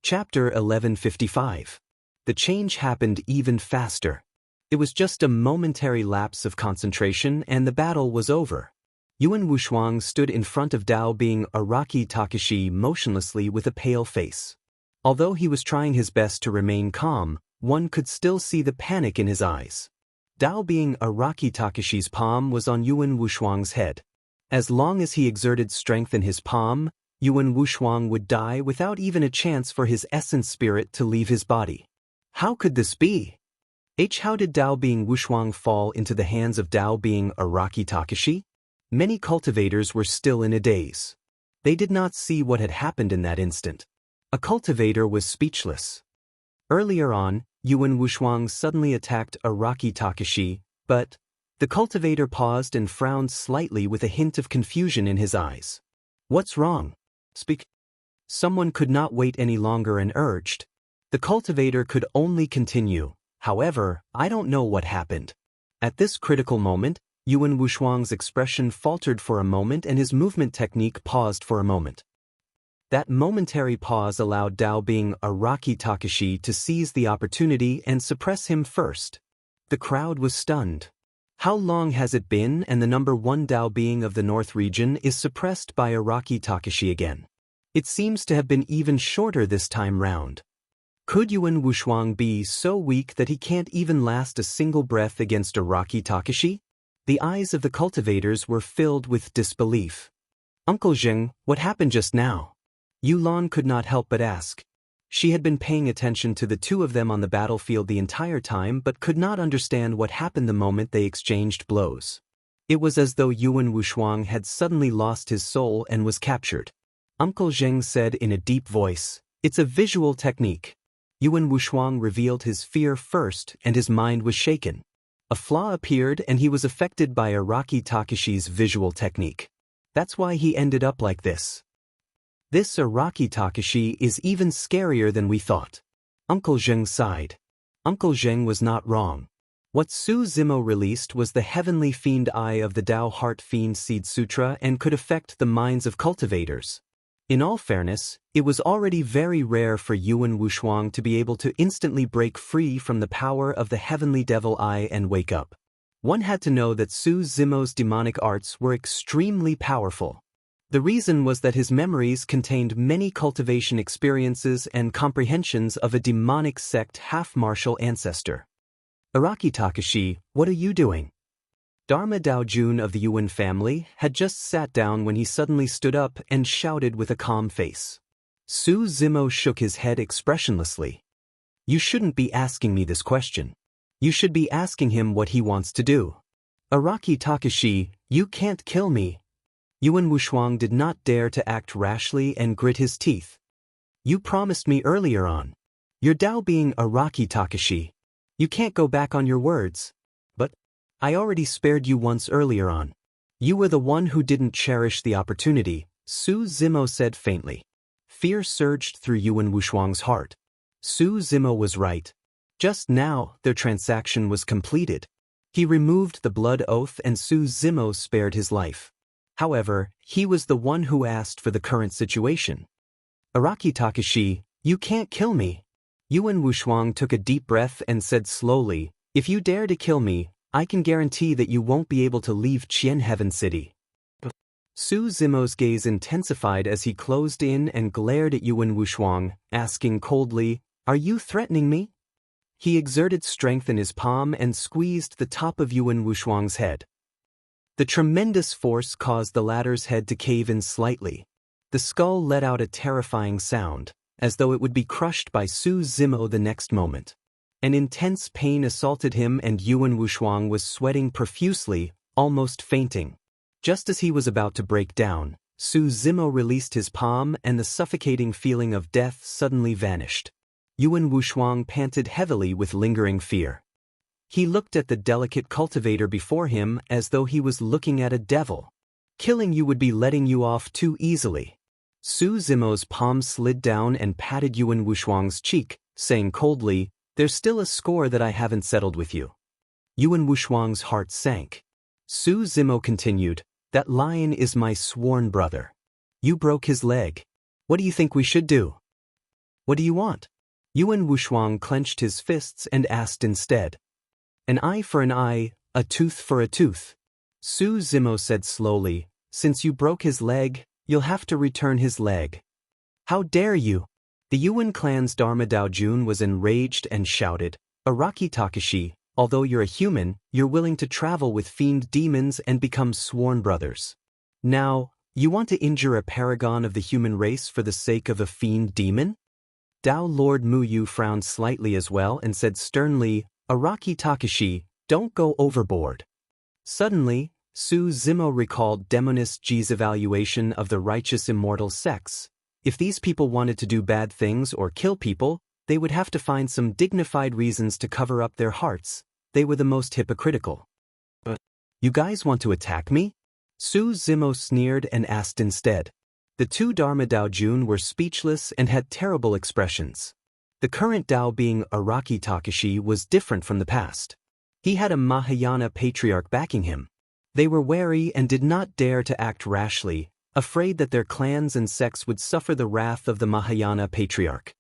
Chapter 1155. The change happened even faster. It was just a momentary lapse of concentration and the battle was over. Yuan Wushuang stood in front of Dao Bing Araki Takashi motionlessly with a pale face. Although he was trying his best to remain calm, one could still see the panic in his eyes. Dao Bing Araki Takashi's palm was on Yuan Wushuang's head. As long as he exerted strength in his palm, Yuan Wushuang would die without even a chance for his essence spirit to leave his body. How could this be? How did Dao Bing Wushuang fall into the hands of Dao Bing Araki Takashi? Many cultivators were still in a daze. They did not see what had happened in that instant. A cultivator was speechless. Earlier on, Yuan Wushuang suddenly attacked Araki Takashi, but the cultivator paused and frowned slightly with a hint of confusion in his eyes. What's wrong? Speak. Someone could not wait any longer and urged. The cultivator could only continue. However, I don't know what happened. At this critical moment, Yuan Wushuang's expression faltered for a moment and his movement technique paused for a moment. That momentary pause allowed Dao Bing Araki Takashi to seize the opportunity and suppress him first. The crowd was stunned. How long has it been and the number 1 Dao Being of the North region is suppressed by Araki Takashi again? It seems to have been even shorter this time round. Could Yuan Wushuang be so weak that he can't even last a single breath against Araki Takashi? The eyes of the cultivators were filled with disbelief. Uncle Zheng, what happened just now? Yulan could not help but ask. She had been paying attention to the two of them on the battlefield the entire time but could not understand what happened the moment they exchanged blows. It was as though Yuan Wushuang had suddenly lost his soul and was captured. Uncle Zheng said in a deep voice, "It's a visual technique." Yuan Wushuang revealed his fear first and his mind was shaken. A flaw appeared and he was affected by Araki Takashi's visual technique. That's why he ended up like this. This Araki Takashi is even scarier than we thought. Uncle Zheng sighed. Uncle Zheng was not wrong. What Su Zimo released was the heavenly fiend eye of the Tao Heart Fiend Seed Sutra and could affect the minds of cultivators. In all fairness, it was already very rare for Yuan Wushuang to be able to instantly break free from the power of the heavenly devil eye and wake up. One had to know that Su Zimo's demonic arts were extremely powerful. The reason was that his memories contained many cultivation experiences and comprehensions of a demonic sect half-martial ancestor. Araki Takashi, what are you doing? Dharma Daojun of the Yuan family had just sat down when he suddenly stood up and shouted with a calm face. Su Zimo shook his head expressionlessly. You shouldn't be asking me this question. You should be asking him what he wants to do. Araki Takashi, you can't kill me. Yuan Wushuang did not dare to act rashly and grit his teeth. You promised me earlier on. Your Dao Being Araki Takashi. You can't go back on your words. But I already spared you once earlier on. You were the one who didn't cherish the opportunity, Su Zimo said faintly. Fear surged through Yuan Wushuang's heart. Su Zimo was right. Just now, their transaction was completed. He removed the blood oath and Su Zimo spared his life. However, he was the one who asked for the current situation. Araki Takashi, you can't kill me. Yuan Wushuang took a deep breath and said slowly, if you dare to kill me, I can guarantee that you won't be able to leave Qian Heaven City. Su Zimo's gaze intensified as he closed in and glared at Yuan Wushuang, asking coldly, are you threatening me? He exerted strength in his palm and squeezed the top of Yuan Wushuang's head. The tremendous force caused the latter's head to cave in slightly. The skull let out a terrifying sound, as though it would be crushed by Su Zimo the next moment. An intense pain assaulted him and Yuan Wushuang was sweating profusely, almost fainting. Just as he was about to break down, Su Zimo released his palm and the suffocating feeling of death suddenly vanished. Yuan Wushuang panted heavily with lingering fear. He looked at the delicate cultivator before him as though he was looking at a devil. Killing you would be letting you off too easily. Su Zimo's palm slid down and patted Yuan Wushuang's cheek, saying coldly, there's still a score that I haven't settled with you. Yuan Wushuang's heart sank. Su Zimo continued, that lion is my sworn brother. You broke his leg. What do you think we should do? What do you want? Yuan Wushuang clenched his fists and asked instead. An eye for an eye, a tooth for a tooth. Su Zimo said slowly, since you broke his leg, you'll have to return his leg. How dare you? The Yuan clan's Dharma Daojun was enraged and shouted, Araki Takashi, although you're a human, you're willing to travel with fiend demons and become sworn brothers. Now, you want to injure a paragon of the human race for the sake of a fiend demon? Dao Lord Muyu frowned slightly as well and said sternly, Araki Takashi, don't go overboard. Suddenly, Su Zimo recalled Demonist Ji's evaluation of the righteous immortal sects. If these people wanted to do bad things or kill people, they would have to find some dignified reasons to cover up their hearts. They were the most hypocritical. But you guys want to attack me? Su Zimo sneered and asked instead. The two Dharma Daojun were speechless and had terrible expressions. The current Dao being Araki Takashi was different from the past. He had a Mahayana patriarch backing him. They were wary and did not dare to act rashly, afraid that their clans and sects would suffer the wrath of the Mahayana patriarch.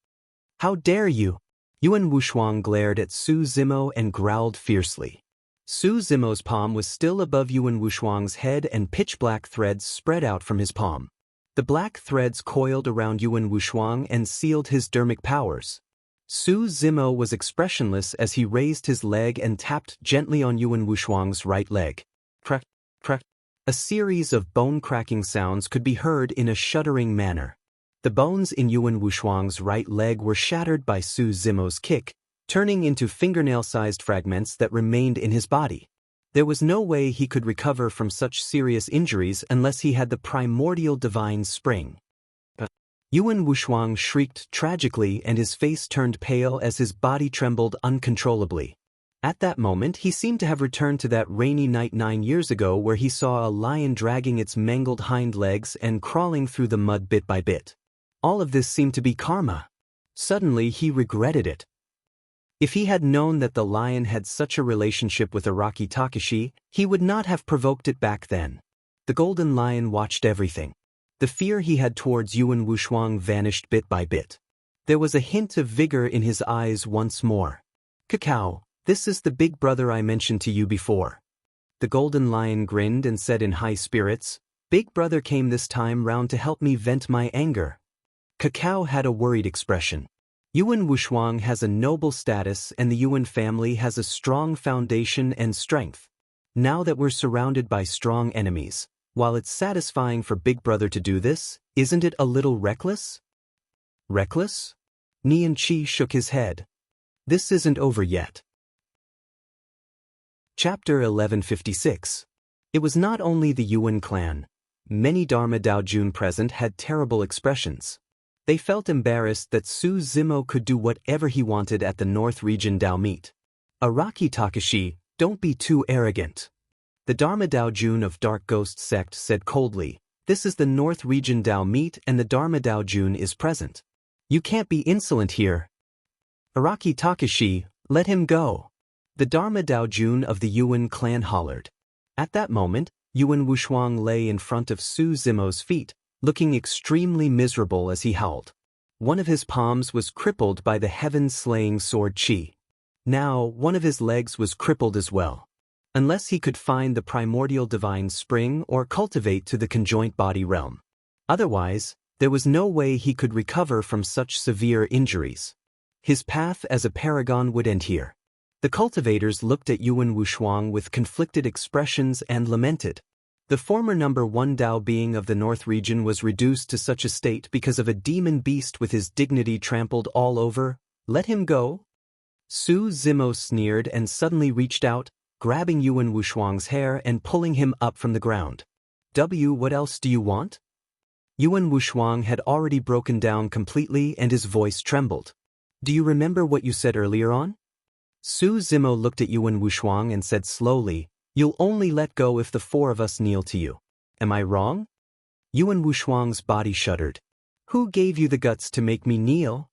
How dare you? Yuan Wushuang glared at Su Zimo and growled fiercely. Su Zimo's palm was still above Yuan Wushuang's head and pitch-black threads spread out from his palm. The black threads coiled around Yuan Wushuang and sealed his dermic powers. Su Zimo was expressionless as he raised his leg and tapped gently on Yuan Wushuang's right leg. Crack, crack. A series of bone-cracking sounds could be heard in a shuddering manner. The bones in Yuan Wushuang's right leg were shattered by Su Zimo's kick, turning into fingernail-sized fragments that remained in his body. There was no way he could recover from such serious injuries unless he had the primordial divine spring. Yuan Wushuang shrieked tragically and his face turned pale as his body trembled uncontrollably. At that moment he seemed to have returned to that rainy night 9 years ago where he saw a lion dragging its mangled hind legs and crawling through the mud bit by bit. All of this seemed to be karma. Suddenly he regretted it. If he had known that the lion had such a relationship with Araki Takashi, he would not have provoked it back then. The golden lion watched everything. The fear he had towards Yuan Wushuang vanished bit by bit. There was a hint of vigor in his eyes once more. Cacao, this is the big brother I mentioned to you before. The golden lion grinned and said in high spirits, Big brother came this time round to help me vent my anger. Cacao had a worried expression. Yuan Wushuang has a noble status and the Yuan family has a strong foundation and strength. Now that we're surrounded by strong enemies, while it's satisfying for Big Brother to do this, isn't it a little reckless? Reckless? Nian Qi shook his head. This isn't over yet. Chapter 1156. It was not only the Yuan clan. Many Dharma Daojun present had terrible expressions. They felt embarrassed that Su Zimo could do whatever he wanted at the North Region Dao meet. Araki Takashi, don't be too arrogant. The Dharma Daojun of Dark Ghost sect said coldly, this is the North Region Dao meet and the Dharma Daojun is present. You can't be insolent here. Araki Takashi, let him go. The Dharma Daojun of the Yuan clan hollered. At that moment, Yuan Wushuang lay in front of Su Zimo's feet, looking extremely miserable as he howled. One of his palms was crippled by the heaven-slaying sword Qi. Now, one of his legs was crippled as well. Unless he could find the primordial divine spring or cultivate to the conjoint body realm. Otherwise, there was no way he could recover from such severe injuries. His path as a paragon would end here. The cultivators looked at Yuan Wushuang with conflicted expressions and lamented. The former number 1 Dao being of the North region was reduced to such a state because of a demon beast with his dignity trampled all over. Let him go? Su Zimo sneered and suddenly reached out, grabbing Yuan Wushuang's hair and pulling him up from the ground. What else do you want? Yuan Wushuang had already broken down completely and his voice trembled. Do you remember what you said earlier on? Su Zimo looked at Yuan Wushuang and said slowly, You'll only let go if the 4 of us kneel to you. Am I wrong? Yuan Wushuang's body shuddered. Who gave you the guts to make me kneel?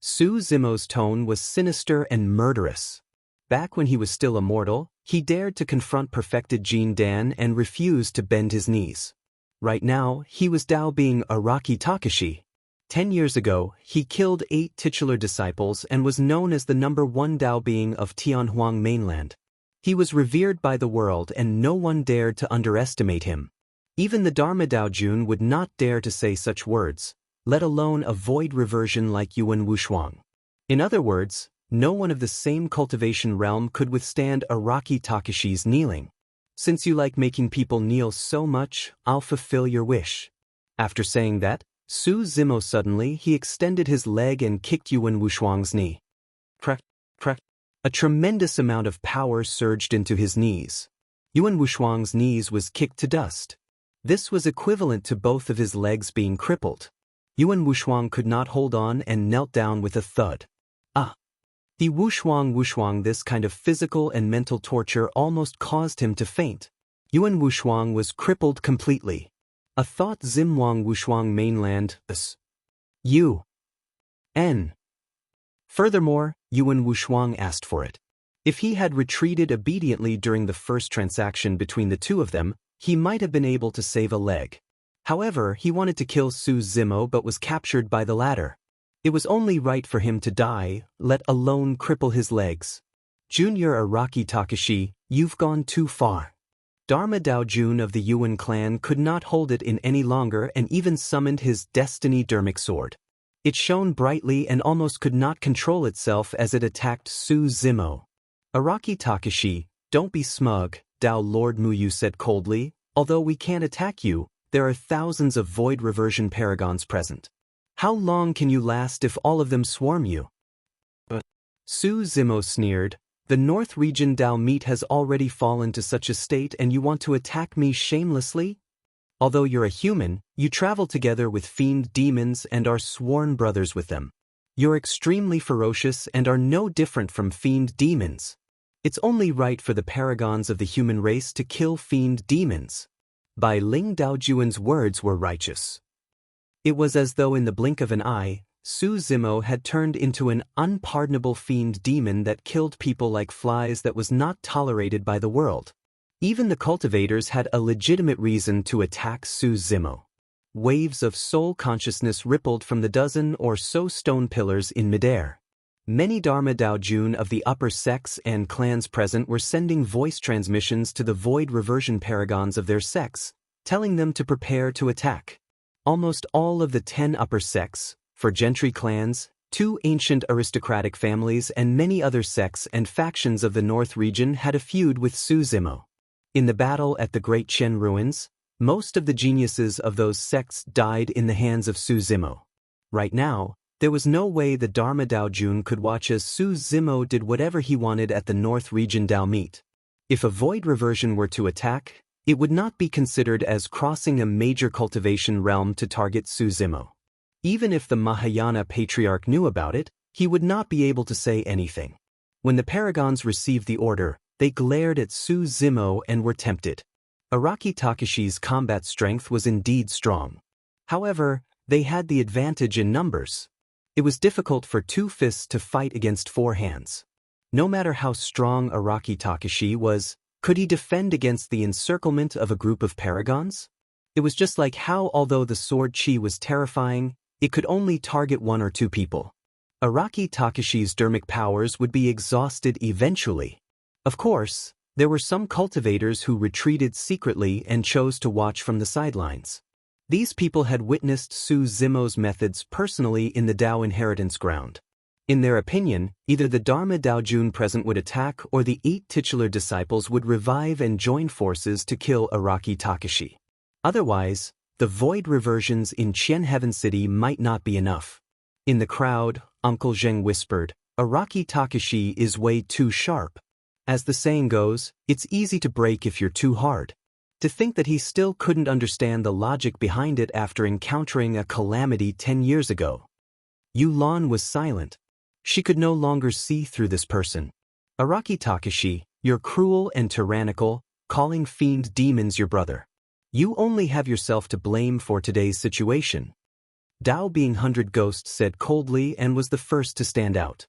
Su Zimo's tone was sinister and murderous. Back when he was still a mortal, he dared to confront perfected Jin Dan and refused to bend his knees. Right now, he was Dao being Araki Takashi. 10 years ago, he killed 8 titular disciples and was known as the #1 Dao being of Tianhuang mainland. He was revered by the world and no one dared to underestimate him. Even the Dharma Dao Jun would not dare to say such words, let alone avoid reversion like Yuan Wushuang. In other words, no one of the same cultivation realm could withstand Araki Takashi's kneeling. Since you like making people kneel so much, I'll fulfill your wish. After saying that, Su Zimo suddenly he extended his leg and kicked Yuan Wushuang's knee. Crack, crack. A tremendous amount of power surged into his knees. Yuan Wushuang's knees was kicked to dust. This was equivalent to both of his legs being crippled. Yuan Wushuang could not hold on and knelt down with a thud. The Wushuang, this kind of physical and mental torture almost caused him to faint. Yuan Wushuang was crippled completely. A thought Zimwang Wushuang mainland, U.N. Furthermore, Yuan Wushuang asked for it. If he had retreated obediently during the first transaction between the two of them, he might have been able to save a leg. However, he wanted to kill Su Zimo but was captured by the latter. It was only right for him to die, let alone cripple his legs. Junior Araki Takashi, you've gone too far. Dharma Dao Jun of the Yuan clan could not hold it in any longer and even summoned his Destiny Dermic sword. It shone brightly and almost could not control itself as it attacked Su Zimo. Araki Takashi, don't be smug, Dao Lord Muyu said coldly, although we can't attack you, there are thousands of void reversion paragons present. How long can you last if all of them swarm you? But Su Zimo sneered, the North Region Dao meat has already fallen to such a state and you want to attack me shamelessly? Although you're a human, you travel together with fiend demons and are sworn brothers with them. You're extremely ferocious and are no different from fiend demons. It's only right for the paragons of the human race to kill fiend demons. Bai Ling Daojuan's words were righteous. It was as though in the blink of an eye, Su Zimo had turned into an unpardonable fiend demon that killed people like flies that was not tolerated by the world. Even the cultivators had a legitimate reason to attack Su Zimo. Waves of soul consciousness rippled from the dozen or so stone pillars in midair. Many Dharma Dao Jun of the upper sects and clans present were sending voice transmissions to the void reversion paragons of their sects, telling them to prepare to attack. Almost all of the 10 upper sects, for gentry clans, 2 ancient aristocratic families and many other sects and factions of the North region had a feud with Su Zimo. In the battle at the Great Chen ruins, most of the geniuses of those sects died in the hands of Su Zimo. Right now, there was no way the Dharma Dao Jun could watch as Su Zimo did whatever he wanted at the North region Dao meet. If a void reversion were to attack, it would not be considered as crossing a major cultivation realm to target Su Zimo. Even if the Mahayana Patriarch knew about it, he would not be able to say anything. When the paragons received the order, they glared at Su Zimo and were tempted. Araki Takashi's combat strength was indeed strong. However, they had the advantage in numbers. It was difficult for 2 fists to fight against 4 hands. No matter how strong Araki Takashi was, could he defend against the encirclement of a group of paragons? It was just like how, although the sword chi was terrifying, it could only target 1 or 2 people. Araki Takashi's dermic powers would be exhausted eventually. Of course, there were some cultivators who retreated secretly and chose to watch from the sidelines. These people had witnessed Su Zimo's methods personally in the Dao inheritance ground. In their opinion, either the Dharma Dao Jun present would attack or the 8 titular disciples would revive and join forces to kill Araki Takashi. Otherwise, the void reversions in Qian Heaven City might not be enough. In the crowd, Uncle Zheng whispered, Araki Takashi is way too sharp. As the saying goes, it's easy to break if you're too hard. To think that he still couldn't understand the logic behind it after encountering a calamity 10 years ago. Yulan was silent. She could no longer see through this person. Araki Takashi, you're cruel and tyrannical, calling fiend demons your brother. You only have yourself to blame for today's situation. Dao being 100 Ghost said coldly and was the first to stand out.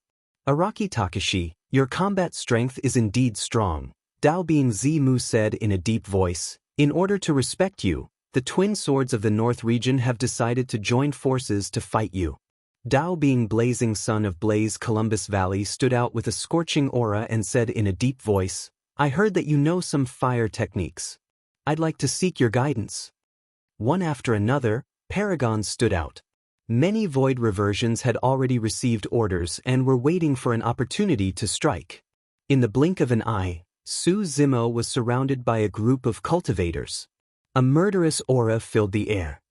Araki Takashi, your combat strength is indeed strong. Dao being Zimu said in a deep voice, in order to respect you, The twin swords of the North region have decided to join forces to fight you. Dao, being blazing son of Blaze Columbus Valley, stood out with a scorching aura and said in a deep voice, "I heard that you know some fire techniques. I'd like to seek your guidance." One after another, paragons stood out. Many void reversions had already received orders and were waiting for an opportunity to strike. In the blink of an eye, Su Zimo was surrounded by a group of cultivators. A murderous aura filled the air.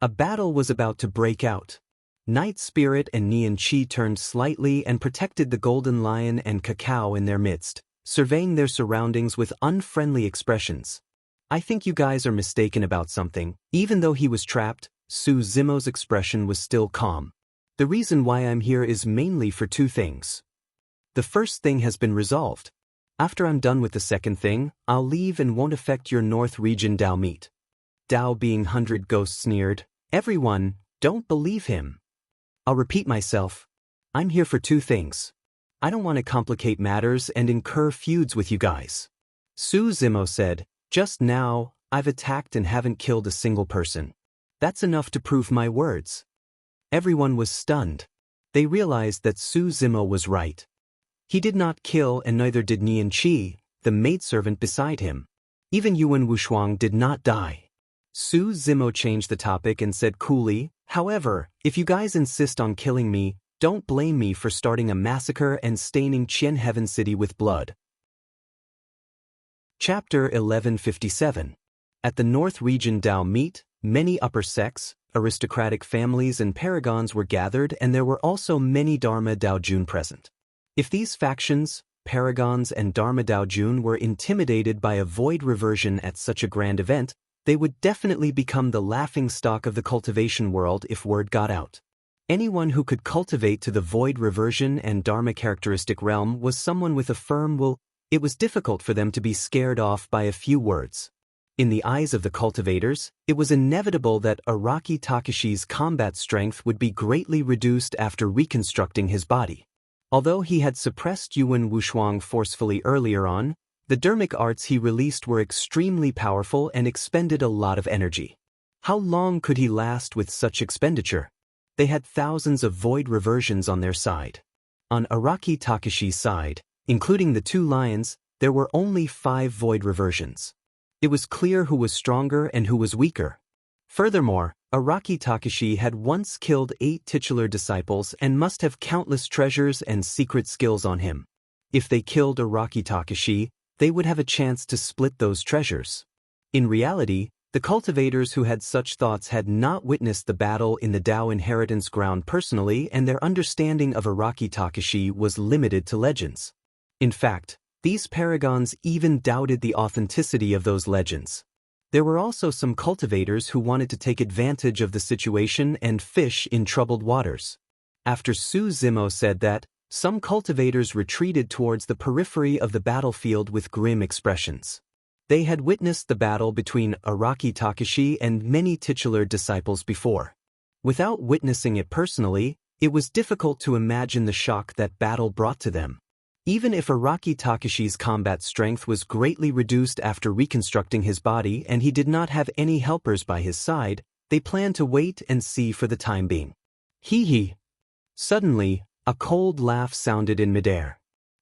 A battle was about to break out. Night Spirit and Nian Qi turned slightly and protected the Golden Lion and Cacao in their midst, surveying their surroundings with unfriendly expressions. "I think you guys are mistaken about something." Even though he was trapped, Su Zimo's expression was still calm. "The reason why I'm here is mainly for two things. The first thing has been resolved. After I'm done with the second thing, I'll leave and won't affect your North region Dao meet." Dao, being 100 Ghosts, sneered, "Everyone, don't believe him. I'll repeat myself. I'm here for two things. I don't want to complicate matters and incur feuds with you guys." Su Zimo said, "Just now, I've attacked and haven't killed a single person. That's enough to prove my words." Everyone was stunned. They realized that Su Zimo was right. He did not kill, and neither did Nian Qi, the maidservant beside him. Even Yuan Wushuang did not die. Su Zimo changed the topic and said coolly, "However, if you guys insist on killing me, don't blame me for starting a massacre and staining Qian Heaven City with blood." Chapter 1157. At the North region Dao meet, many upper sects, aristocratic families and paragons were gathered, and there were also many Dharma Dao Jun present. If these factions, paragons and Dharma Dao Jun, were intimidated by a void reversion at such a grand event, they would definitely become the laughingstock of the cultivation world if word got out. Anyone who could cultivate to the void reversion and Dharma characteristic realm was someone with a firm will. It was difficult for them to be scared off by a few words. In the eyes of the cultivators, it was inevitable that Araki Takashi's combat strength would be greatly reduced after reconstructing his body. Although he had suppressed Yuan Wushuang forcefully earlier on, the dermic arts he released were extremely powerful and expended a lot of energy. How long could he last with such expenditure? They had thousands of void reversions on their side. On Araki Takashi's side, including the two lions, there were only 5 void reversions. It was clear who was stronger and who was weaker. Furthermore, Araki Takashi had once killed 8 titular disciples and must have countless treasures and secret skills on him. If they killed Araki Takashi, they would have a chance to split those treasures. In reality, the cultivators who had such thoughts had not witnessed the battle in the Dao inheritance ground personally, and their understanding of Araki Takashi was limited to legends. In fact, these paragons even doubted the authenticity of those legends. There were also some cultivators who wanted to take advantage of the situation and fish in troubled waters. After Su Zimo said that, some cultivators retreated towards the periphery of the battlefield with grim expressions. They had witnessed the battle between Araki Takashi and many titular disciples before. Without witnessing it personally, it was difficult to imagine the shock that battle brought to them. Even if Araki Takashi's combat strength was greatly reduced after reconstructing his body and he did not have any helpers by his side, they planned to wait and see for the time being. Hee hee. Suddenly, a cold laugh sounded in midair.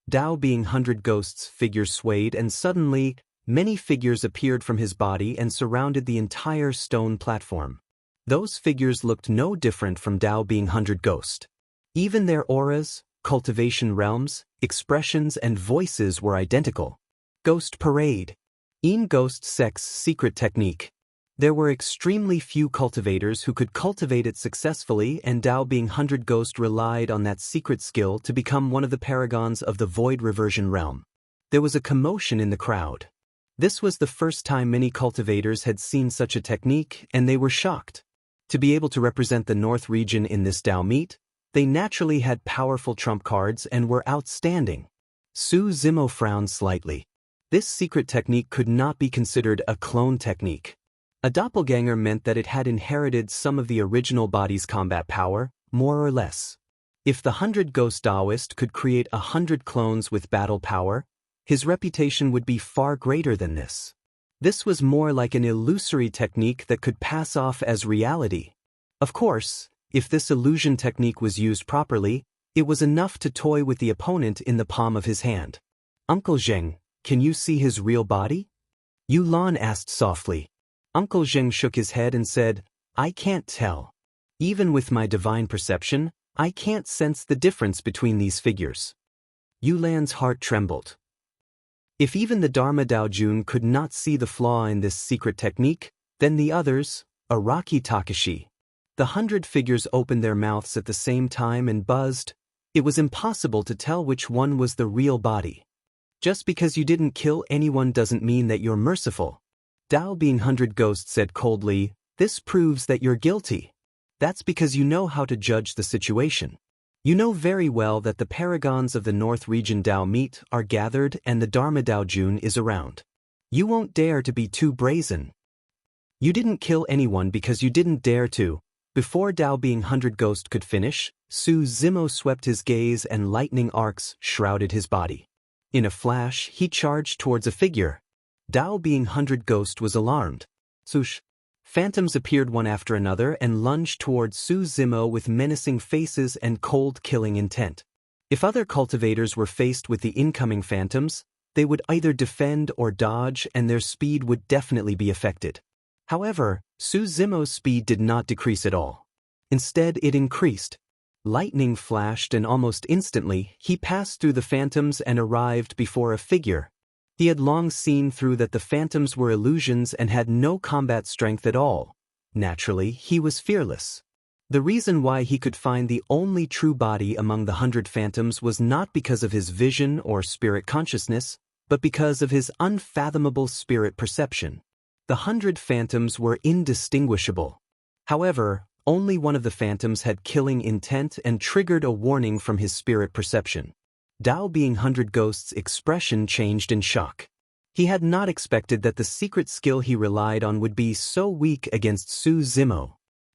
Dao, being 100 Ghosts, figure swayed, and suddenly, many figures appeared from his body and surrounded the entire stone platform. Those figures looked no different from Dao, being 100 Ghost. Even their auras, cultivation realms, expressions and voices were identical. Ghost Parade. In Ghost Sect's secret technique. There were extremely few cultivators who could cultivate it successfully, and Dao, being 100 Ghost, relied on that secret skill to become one of the paragons of the void reversion realm. There was a commotion in the crowd. This was the first time many cultivators had seen such a technique, and they were shocked. To be able to represent the North region in this Dao meet, they naturally had powerful trump cards and were outstanding. Su Zimo frowned slightly. This secret technique could not be considered a clone technique. A doppelganger meant that it had inherited some of the original body's combat power, more or less. If the 100 Ghost Daoist could create 100 clones with battle power, his reputation would be far greater than this. This was more like an illusory technique that could pass off as reality. Of course, if this illusion technique was used properly, it was enough to toy with the opponent in the palm of his hand. Uncle Zheng, can you see his real body? Yu Lan asked softly. Uncle Zheng shook his head and said, I can't tell. Even with my divine perception, I can't sense the difference between these figures. Yu Lan's heart trembled. If even the Dharma Daojun could not see the flaw in this secret technique, then the others, Araki Takashi. The 100 figures opened their mouths at the same time and buzzed. It was impossible to tell which one was the real body. Just because you didn't kill anyone doesn't mean that you're merciful. Dao being 100 Ghost said coldly, this proves that you're guilty. That's because you know how to judge the situation. You know very well that the paragons of the North Region Dao meet are gathered and the Dharma Daojun is around. You won't dare to be too brazen. You didn't kill anyone because you didn't dare to. Before Dao being 100 Ghost could finish, Su Zimo swept his gaze and lightning arcs shrouded his body. In a flash, he charged towards a figure. Dao being 100 Ghost was alarmed. Swoosh! Phantoms appeared one after another and lunged towards Su Zimo with menacing faces and cold killing intent. If other cultivators were faced with the incoming phantoms, they would either defend or dodge and their speed would definitely be affected. However, Su Zimo's speed did not decrease at all. Instead, it increased. Lightning flashed and almost instantly, he passed through the phantoms and arrived before a figure. He had long seen through that the phantoms were illusions and had no combat strength at all. Naturally, he was fearless. The reason why he could find the only true body among the 100 phantoms was not because of his vision or spirit consciousness, but because of his unfathomable spirit perception. The 100 phantoms were indistinguishable. However, only one of the phantoms had killing intent and triggered a warning from his spirit perception. Dao being 100 Ghost's expression changed in shock. He had not expected that the secret skill he relied on would be so weak against Su Zimo.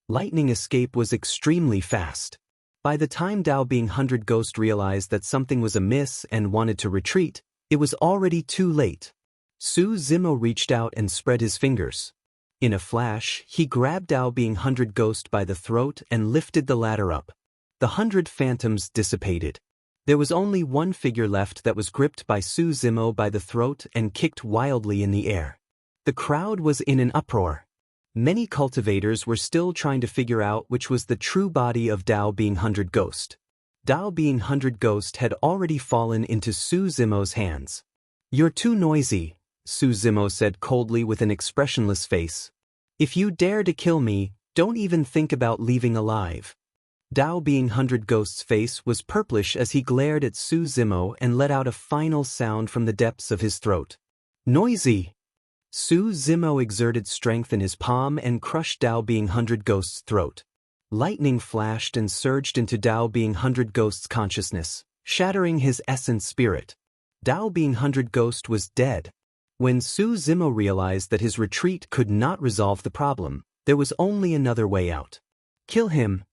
Lightning escape was extremely fast. By the time Dao being 100 Ghost realized that something was amiss and wanted to retreat, it was already too late. Su Zimo reached out and spread his fingers. In a flash, he grabbed Dao being 100 Ghost by the throat and lifted the ladder up. The 100 phantoms dissipated. There was only one figure left that was gripped by Su Zimo by the throat and kicked wildly in the air. The crowd was in an uproar. Many cultivators were still trying to figure out which was the true body of Dao being 100 Ghost. Dao being 100 Ghost had already fallen into Su Zimo's hands. You're too noisy, Su Zimo said coldly with an expressionless face. If you dare to kill me, don't even think about leaving alive. Dao being 100 Ghost's face was purplish as he glared at Su Zimo and let out a final sound from the depths of his throat. Noisy! Su Zimo exerted strength in his palm and crushed Dao being 100 Ghost's throat. Lightning flashed and surged into Dao being 100 Ghost's consciousness, shattering his essence spirit. Dao being 100 Ghost was dead. When Su Zimo realized that his retreat could not resolve the problem, there was only another way out. Kill him.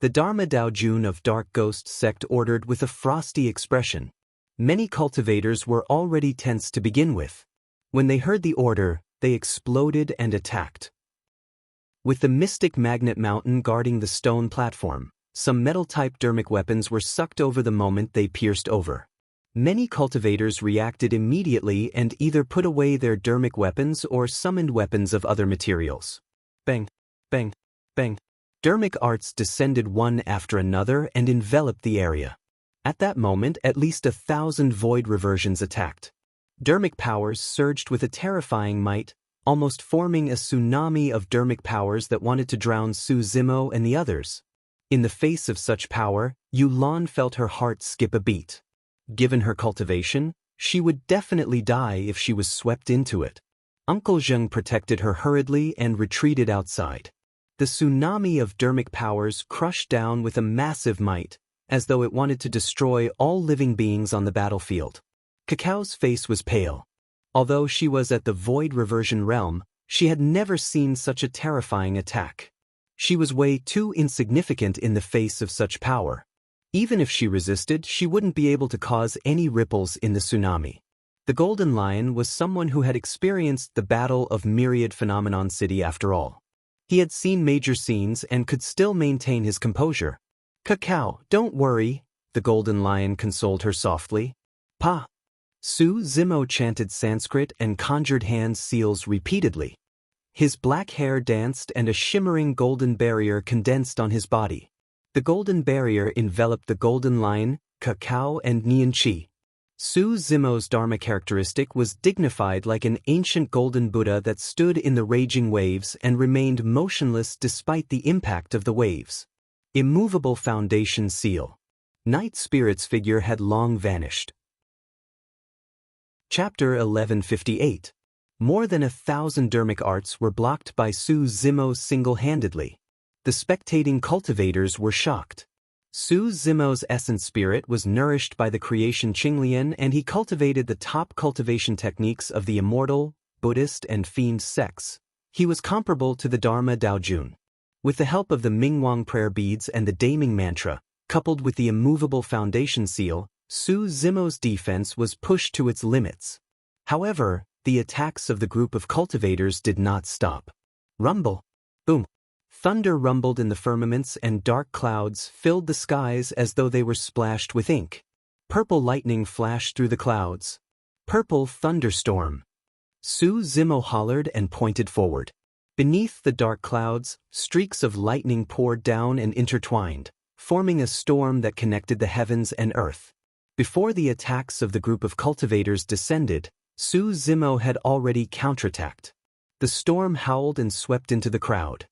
The Dharma Daojun of Dark Ghost sect ordered with a frosty expression. Many cultivators were already tense to begin with. When they heard the order, they exploded and attacked. With the mystic magnet mountain guarding the stone platform, some metal-type dermic weapons were sucked over the moment they pierced over. Many cultivators reacted immediately and either put away their dermic weapons or summoned weapons of other materials. Bang, bang, bang. Dermic arts descended one after another and enveloped the area. At that moment, at least 1,000 void reversions attacked. Dermic powers surged with a terrifying might, almost forming a tsunami of dermic powers that wanted to drown Su Zimo and the others. In the face of such power, Yu Lan felt her heart skip a beat. Given her cultivation, she would definitely die if she was swept into it. Uncle Zheng protected her hurriedly and retreated outside. The tsunami of dermic powers crushed down with a massive might, as though it wanted to destroy all living beings on the battlefield. Cacao's face was pale. Although she was at the void reversion realm, she had never seen such a terrifying attack. She was way too insignificant in the face of such power. Even if she resisted, she wouldn't be able to cause any ripples in the tsunami. The Golden Lion was someone who had experienced the Battle of Myriad Phenomenon City after all. He had seen major scenes and could still maintain his composure. "Cacao, don't worry," the Golden Lion consoled her softly. "Pa." Su Zimo chanted Sanskrit and conjured hand seals repeatedly. His black hair danced and a shimmering golden barrier condensed on his body. The golden barrier enveloped the Golden Lion, Cacao and Nian Qi. Su Zimo's Dharma characteristic was dignified like an ancient golden Buddha that stood in the raging waves and remained motionless despite the impact of the waves. Immovable foundation seal. Night Spirit's figure had long vanished. Chapter 1158. More than 1,000 dharmic arts were blocked by Su Zimo single-handedly. The spectating cultivators were shocked. Su Zimo's essence spirit was nourished by the creation Qinglian, and he cultivated the top cultivation techniques of the immortal, Buddhist and fiend sects. He was comparable to the Dharma Daojun. With the help of the Mingwang prayer beads and the Daming mantra, coupled with the immovable foundation seal, Su Zimo's defense was pushed to its limits. However, the attacks of the group of cultivators did not stop. Rumble. Boom. Thunder rumbled in the firmaments and dark clouds filled the skies as though they were splashed with ink. Purple lightning flashed through the clouds. Purple thunderstorm. Su Zimo hollered and pointed forward. Beneath the dark clouds, streaks of lightning poured down and intertwined, forming a storm that connected the heavens and earth. Before the attacks of the group of cultivators descended, Su Zimo had already counterattacked. The storm howled and swept into the crowd.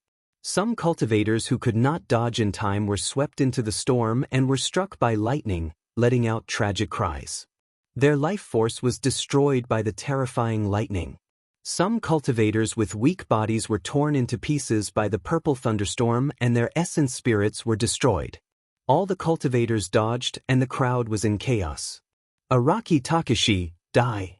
Some cultivators who could not dodge in time were swept into the storm and were struck by lightning, letting out tragic cries. Their life force was destroyed by the terrifying lightning. Some cultivators with weak bodies were torn into pieces by the purple thunderstorm and their essence spirits were destroyed. All the cultivators dodged and the crowd was in chaos. Araki Takashi, die.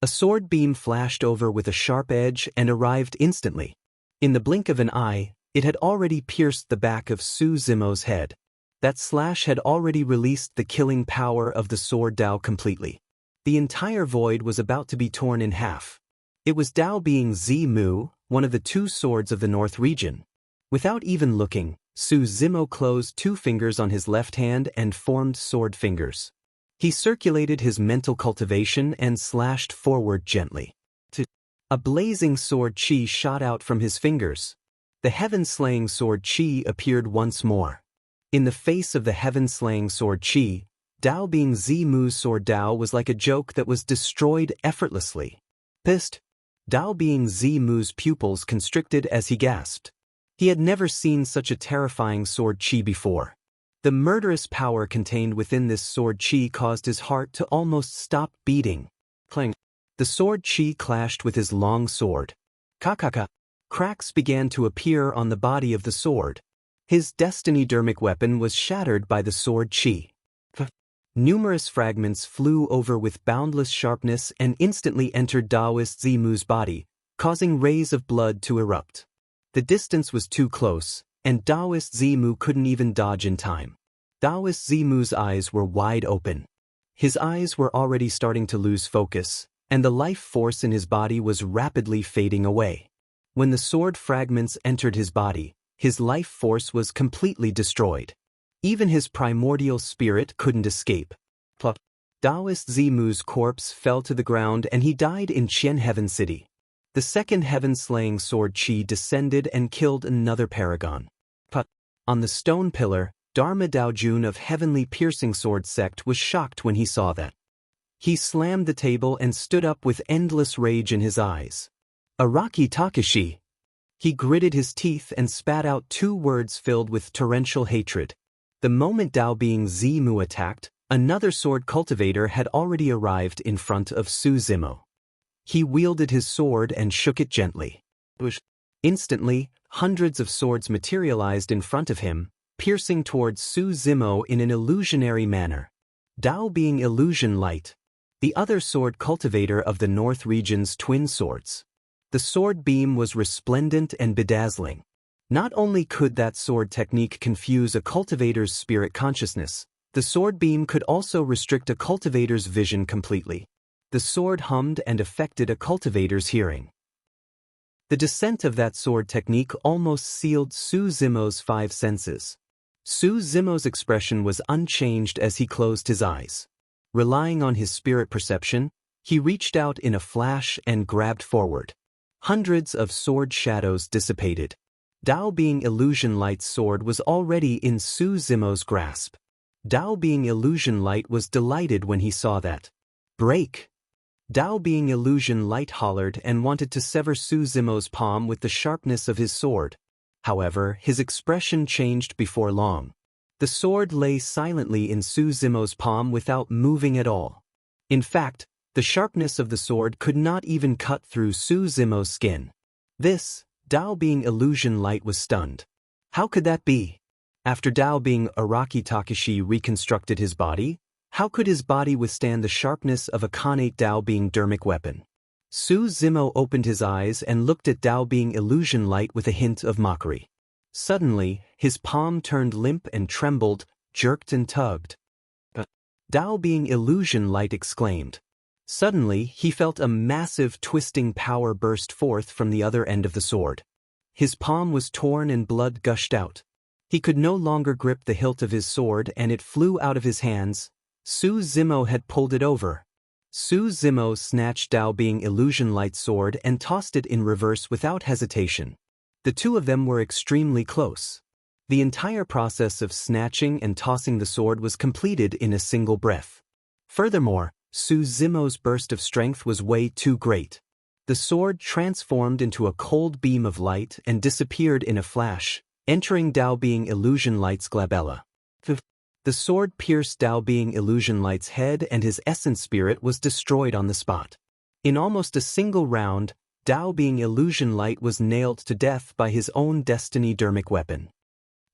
A sword beam flashed over with a sharp edge and arrived instantly. In the blink of an eye, it had already pierced the back of Su Zimo's head. That slash had already released the killing power of the sword Dao completely. The entire void was about to be torn in half. It was Dao being Zimu, one of the two swords of the North region. Without even looking, Su Zimo closed two fingers on his left hand and formed sword fingers. He circulated his mental cultivation and slashed forward gently. A blazing sword chi shot out from his fingers. The heaven-slaying sword chi appeared once more. In the face of the heaven-slaying sword chi, Dao being Zimu's sword Dao was like a joke that was destroyed effortlessly. Pissed, Dao being Zimu's pupils constricted as he gasped. He had never seen such a terrifying sword chi before. The murderous power contained within this sword chi caused his heart to almost stop beating. Clang. The sword chi clashed with his long sword. Kakaka. Cracks began to appear on the body of the sword. His destiny dermic weapon was shattered by the sword chi. Numerous fragments flew over with boundless sharpness and instantly entered Daoist Zimu's body, causing rays of blood to erupt. The distance was too close, and Daoist Zimu couldn't even dodge in time. Daoist Zimu's eyes were wide open. His eyes were already starting to lose focus, and the life force in his body was rapidly fading away. When the sword fragments entered his body, his life force was completely destroyed. Even his primordial spirit couldn't escape. Daoist Zimu's corpse fell to the ground and he died in Qian Heaven City. The second heaven-slaying sword chi descended and killed another paragon. On the stone pillar, Dharma Daojun of Heavenly Piercing Sword Sect was shocked when he saw that. He slammed the table and stood up with endless rage in his eyes. Araki Takashi. He gritted his teeth and spat out two words filled with torrential hatred. The moment Dao being Zimu attacked, another sword cultivator had already arrived in front of Su Zimo. He wielded his sword and shook it gently. Instantly, hundreds of swords materialized in front of him, piercing towards Su Zimo in an illusionary manner. Dao being illusion light. The other sword cultivator of the North region's twin swords. The sword beam was resplendent and bedazzling. Not only could that sword technique confuse a cultivator's spirit consciousness, the sword beam could also restrict a cultivator's vision completely. The sword hummed and affected a cultivator's hearing. The descent of that sword technique almost sealed Su Zimo's 5 senses. Su Zimo's expression was unchanged as he closed his eyes. Relying on his spirit perception, he reached out in a flash and grabbed forward. Hundreds of sword shadows dissipated. Dao Being Illusion Light's sword was already in Su Zimo's grasp. Dao Being Illusion Light was delighted when he saw that. Break! Dao Being Illusion Light hollered and wanted to sever Su Zimo's palm with the sharpness of his sword. However, his expression changed before long. The sword lay silently in Su Zimo's palm without moving at all. In fact, the sharpness of the sword could not even cut through Su Zimo's skin. This, Dao Being Illusion Light was stunned. How could that be? After Dao Being Araki Takeshi reconstructed his body, how could his body withstand the sharpness of a Khanate Dao Being dermic weapon? Su Zimo opened his eyes and looked at Dao Being Illusion Light with a hint of mockery. Suddenly, his palm turned limp and trembled, jerked and tugged. Dao Being Illusion Light exclaimed. Suddenly, he felt a massive twisting power burst forth from the other end of the sword. His palm was torn and blood gushed out. He could no longer grip the hilt of his sword and it flew out of his hands. Su Zimo had pulled it over. Su Zimo snatched Dao Being Illusion Light's sword and tossed it in reverse without hesitation. The two of them were extremely close. The entire process of snatching and tossing the sword was completed in a single breath. Furthermore, Su Zimo's burst of strength was way too great. The sword transformed into a cold beam of light and disappeared in a flash, entering Dao Being Illusion Light's glabella. The sword pierced Dao Being Illusion Light's head and his essence spirit was destroyed on the spot. In almost a single round, Dao Being Illusion Light was nailed to death by his own destiny dermic weapon.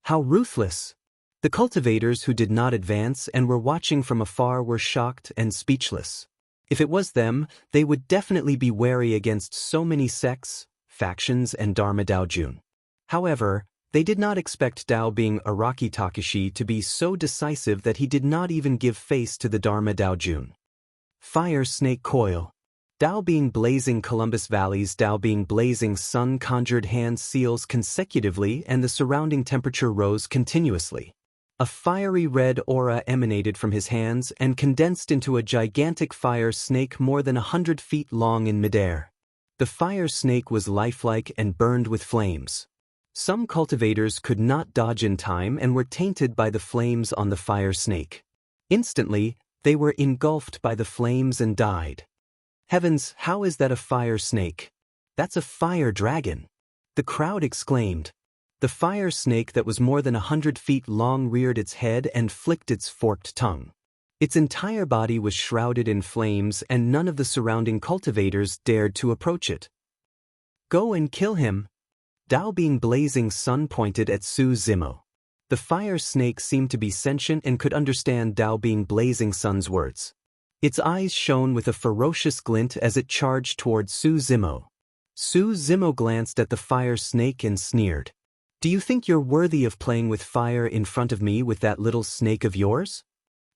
How ruthless! The cultivators who did not advance and were watching from afar were shocked and speechless. If it was them, they would definitely be wary against so many sects, factions and Dharma Daojun. However, they did not expect Dao Being Araki Takeshi to be so decisive that he did not even give face to the Dharma Daojun. Fire Snake Coil. Dao Being Blazing Columbus Valley's Dao Being Blazing Sun conjured hand seals consecutively and the surrounding temperature rose continuously. A fiery red aura emanated from his hands and condensed into a gigantic fire snake more than 100 feet long in midair. The fire snake was lifelike and burned with flames. Some cultivators could not dodge in time and were tainted by the flames on the fire snake. Instantly, they were engulfed by the flames and died. Heavens, how is that a fire snake? That's a fire dragon! The crowd exclaimed. The fire snake that was more than 100 feet long reared its head and flicked its forked tongue. Its entire body was shrouded in flames and none of the surrounding cultivators dared to approach it. Go and kill him! Dao Being Blazing Sun pointed at Su Zimo. The fire snake seemed to be sentient and could understand Dao Being Blazing Sun's words. Its eyes shone with a ferocious glint as it charged toward Su Zimo. Su Zimo glanced at the fire snake and sneered. Do you think you're worthy of playing with fire in front of me with that little snake of yours?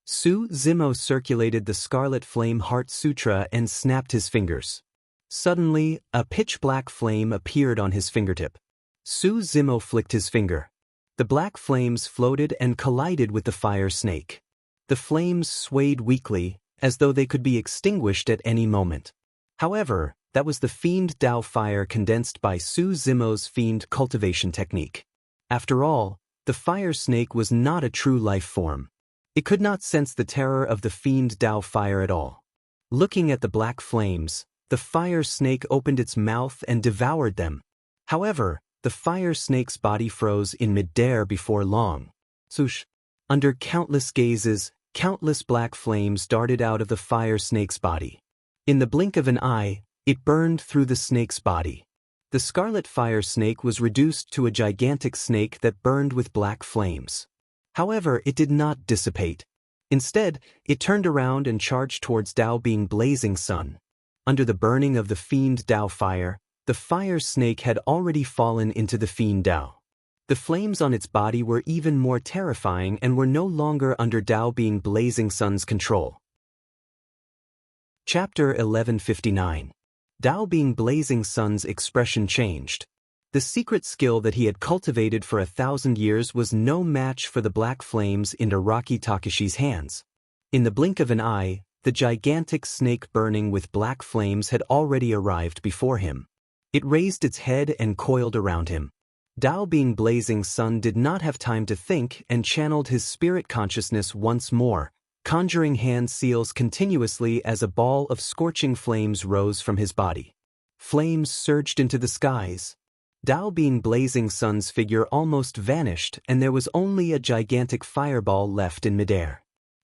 Su Zimo circulated the Scarlet Flame Heart Sutra and snapped his fingers. Suddenly, a pitch-black flame appeared on his fingertip. Su Zimo flicked his finger. The black flames floated and collided with the fire snake. The flames swayed weakly, as though they could be extinguished at any moment. However, that was the Fiend Dao fire condensed by Su Zimo's Fiend cultivation technique. After all, the fire snake was not a true life form. It could not sense the terror of the Fiend Dao fire at all. Looking at the black flames, the fire snake opened its mouth and devoured them. However, the fire snake's body froze in midair before long. Swoosh! Under countless gazes, countless black flames darted out of the fire snake's body. In the blink of an eye, it burned through the snake's body. The scarlet fire snake was reduced to a gigantic snake that burned with black flames. However, it did not dissipate. Instead, it turned around and charged towards Dao Being Blazing Sun. Under the burning of the Fiend Dao fire, the fire snake had already fallen into the Fiend Dao. The flames on its body were even more terrifying and were no longer under Dao Being Blazing Sun's control. Chapter 1159. Dao Bing Blazing Sun's expression changed. The secret skill that he had cultivated for 1,000 years was no match for the black flames in Araki Takashi's hands. In the blink of an eye, the gigantic snake burning with black flames had already arrived before him. It raised its head and coiled around him. Dao Bing Blazing Sun did not have time to think and channeled his spirit consciousness once more, conjuring hand seals continuously as a ball of scorching flames rose from his body. Flames surged into the skies. Dao Bing Blazing Sun's figure almost vanished and there was only a gigantic fireball left in midair.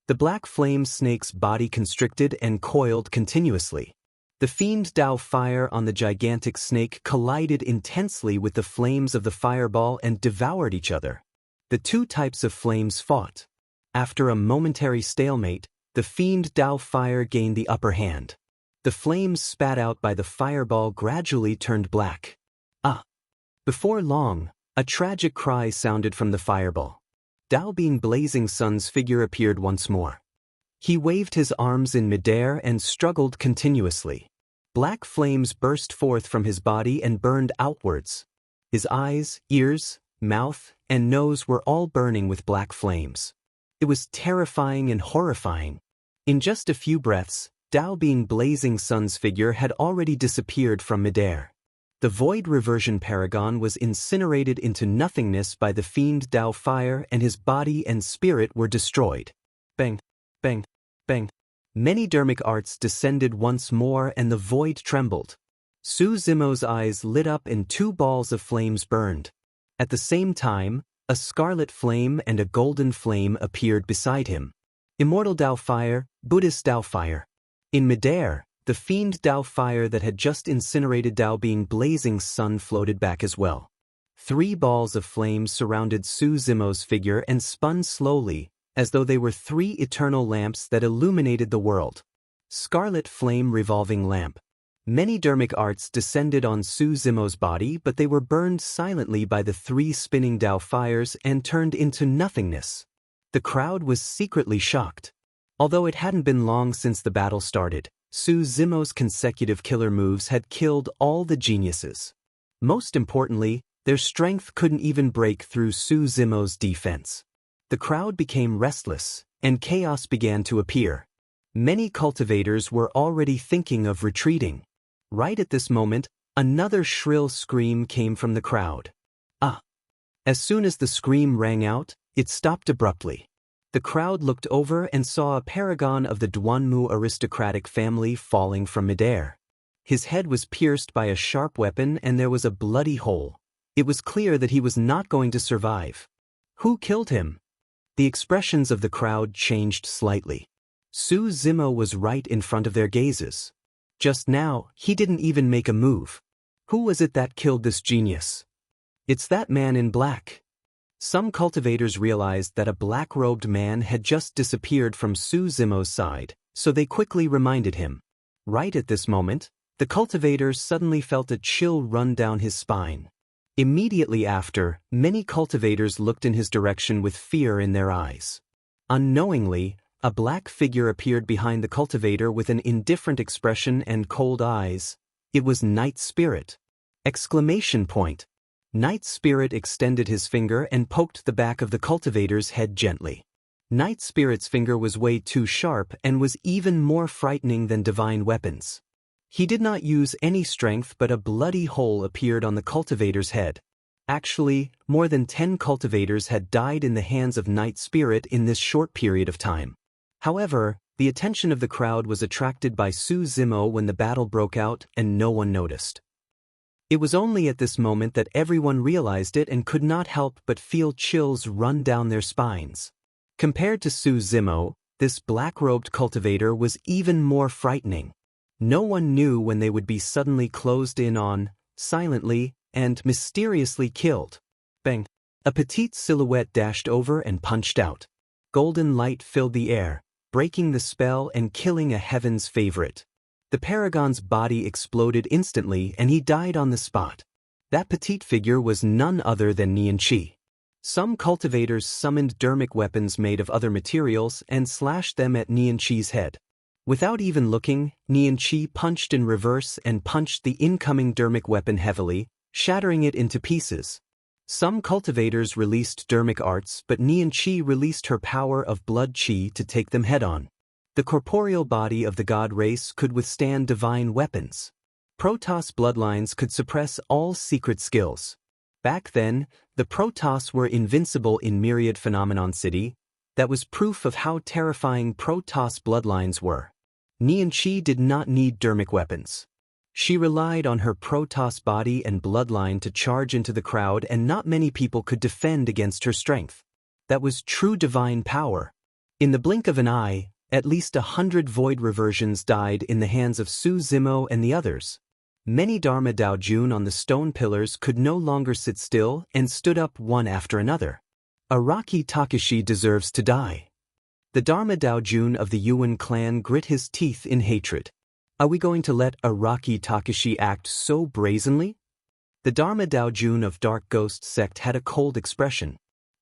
The black flame snake's body constricted and coiled continuously. The fiend Dao fire on the gigantic snake collided intensely with the flames of the fireball and devoured each other. The two types of flames fought. After a momentary stalemate, the fiend Dao fire gained the upper hand. The flames spat out by the fireball gradually turned black. Before long, a tragic cry sounded from the fireball. Dao Bing Blazing Sun's figure appeared once more. He waved his arms in midair and struggled continuously. Black flames burst forth from his body and burned outwards. His eyes, ears, mouth, and nose were all burning with black flames. It was terrifying and horrifying. In just a few breaths, Dao Bing Blazing Sun's figure had already disappeared from midair. The void reversion paragon was incinerated into nothingness by the fiend Dao fire and his body and spirit were destroyed. Bang, bang, bang. Many dermic arts descended once more and the void trembled. Su Zimo's eyes lit up and two balls of flames burned. At the same time, a scarlet flame and a golden flame appeared beside him. Immortal Dao fire, Buddhist Dao fire. In midair, the fiend Dao fire that had just incinerated Dao Bing Blazing Sun floated back as well. 3 balls of flame surrounded Su Zimo's figure and spun slowly, as though they were 3 eternal lamps that illuminated the world. Scarlet flame revolving lamp. Many dermic arts descended on Su Zimo's body, but they were burned silently by the 3 spinning Dao fires and turned into nothingness. The crowd was secretly shocked. Although it hadn't been long since the battle started, Su Zimo's consecutive killer moves had killed all the geniuses. Most importantly, their strength couldn't even break through Su Zimo's defense. The crowd became restless, and chaos began to appear. Many cultivators were already thinking of retreating. Right at this moment, another shrill scream came from the crowd. As soon as the scream rang out, it stopped abruptly. The crowd looked over and saw a paragon of the Duanmu aristocratic family falling from midair. His head was pierced by a sharp weapon and there was a bloody hole. It was clear that he was not going to survive. Who killed him? The expressions of the crowd changed slightly. Su Zimo was right in front of their gazes. Just now, he didn't even make a move. Who was it that killed this genius? It's that man in black. Some cultivators realized that a black-robed man had just disappeared from Su Zimo's side, so they quickly reminded him. Right at this moment, the cultivator suddenly felt a chill run down his spine. Immediately after, many cultivators looked in his direction with fear in their eyes. Unknowingly, a black figure appeared behind the cultivator with an indifferent expression and cold eyes. It was Night Spirit! Exclamation point! Night Spirit extended his finger and poked the back of the cultivator's head gently. Night Spirit's finger was way too sharp and was even more frightening than divine weapons. He did not use any strength, but a bloody hole appeared on the cultivator's head. Actually, more than 10 cultivators had died in the hands of Night Spirit in this short period of time. However, the attention of the crowd was attracted by Su Zimo when the battle broke out and no one noticed. It was only at this moment that everyone realized it and could not help but feel chills run down their spines. Compared to Su Zimo, this black-robed cultivator was even more frightening. No one knew when they would be suddenly closed in on, silently, and mysteriously killed. Bang! A petite silhouette dashed over and punched out. Golden light filled the air, breaking the spell and killing a heaven's favorite. The paragon's body exploded instantly and he died on the spot. That petite figure was none other than Nianqi. Some cultivators summoned dermic weapons made of other materials and slashed them at Nianqi's head. Without even looking, Nian Qi punched in reverse and punched the incoming dermic weapon heavily, shattering it into pieces. Some cultivators released dermic arts, but Nian Qi released her power of blood qi to take them head-on. The corporeal body of the god race could withstand divine weapons. Protoss bloodlines could suppress all secret skills. Back then, the Protoss were invincible in Myriad Phenomenon City. That was proof of how terrifying Protoss bloodlines were. Nian Qi did not need dermic weapons. She relied on her Protoss body and bloodline to charge into the crowd, and not many people could defend against her strength. That was true divine power. In the blink of an eye, at least 100 void reversions died in the hands of Su Zimo and the others. Many Dharma Daojun on the stone pillars could no longer sit still and stood up one after another. Araki Takashi deserves to die. The Dharma Daojun of the Yuan clan grit his teeth in hatred. Are we going to let Araki Takashi act so brazenly? The Dharma Daojun of Dark Ghost sect had a cold expression.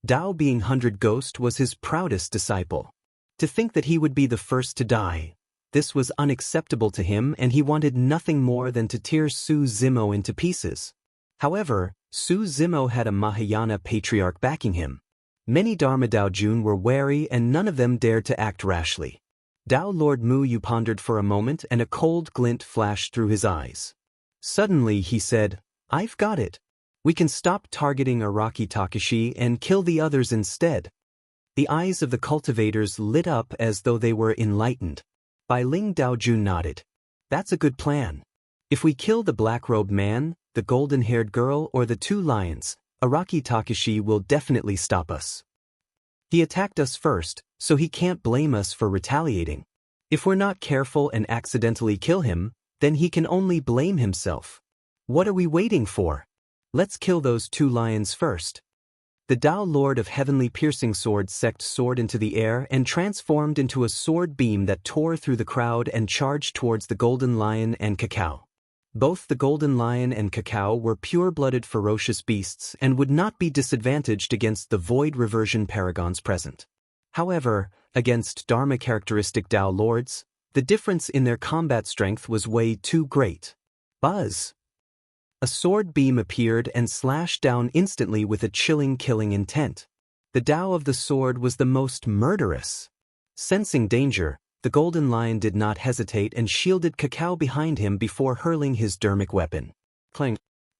Dao being 100 Ghost was his proudest disciple. To think that he would be the first to die, this was unacceptable to him, and he wanted nothing more than to tear Su Zimo into pieces. However, Su Zimo had a Mahayana patriarch backing him. Many Dharma Daojun were wary, and none of them dared to act rashly. Dao Lord Mu Yu pondered for a moment, and a cold glint flashed through his eyes. Suddenly he said, "I've got it. We can stop targeting Araki Takashi and kill the others instead." The eyes of the cultivators lit up as though they were enlightened. Bai Ling Daojun nodded. "That's a good plan. If we kill the black-robed man, the golden-haired girl, or the 2 lions, Araki Takashi will definitely stop us. He attacked us first, so he can't blame us for retaliating. If we're not careful and accidentally kill him, then he can only blame himself. What are we waiting for? Let's kill those 2 lions first." The Dao Lord of Heavenly Piercing Sword sect soared into the air and transformed into a sword beam that tore through the crowd and charged towards the Golden Lion and Cacao. Both the Golden Lion and Cacao were pure-blooded ferocious beasts and would not be disadvantaged against the Void Reversion Paragons present. However, against Dharma-characteristic Dao Lords, the difference in their combat strength was way too great. Buzz! A sword beam appeared and slashed down instantly with a chilling killing intent. The Dao of the sword was the most murderous. Sensing danger, the Golden Lion did not hesitate and shielded Cacao behind him before hurling his dermic weapon. Clang!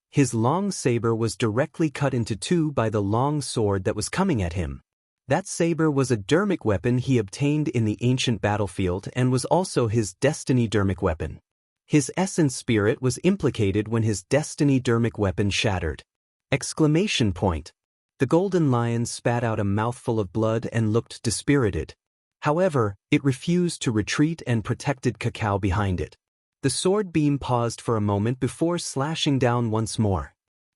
His long saber was directly cut into 2 by the long sword that was coming at him. That saber was a dermic weapon he obtained in the ancient battlefield and was also his destiny dermic weapon. His essence spirit was implicated when his destiny dermic weapon shattered. Exclamation point! The Golden Lion spat out a mouthful of blood and looked dispirited. However, it refused to retreat and protected Cacao behind it. The sword beam paused for a moment before slashing down once more.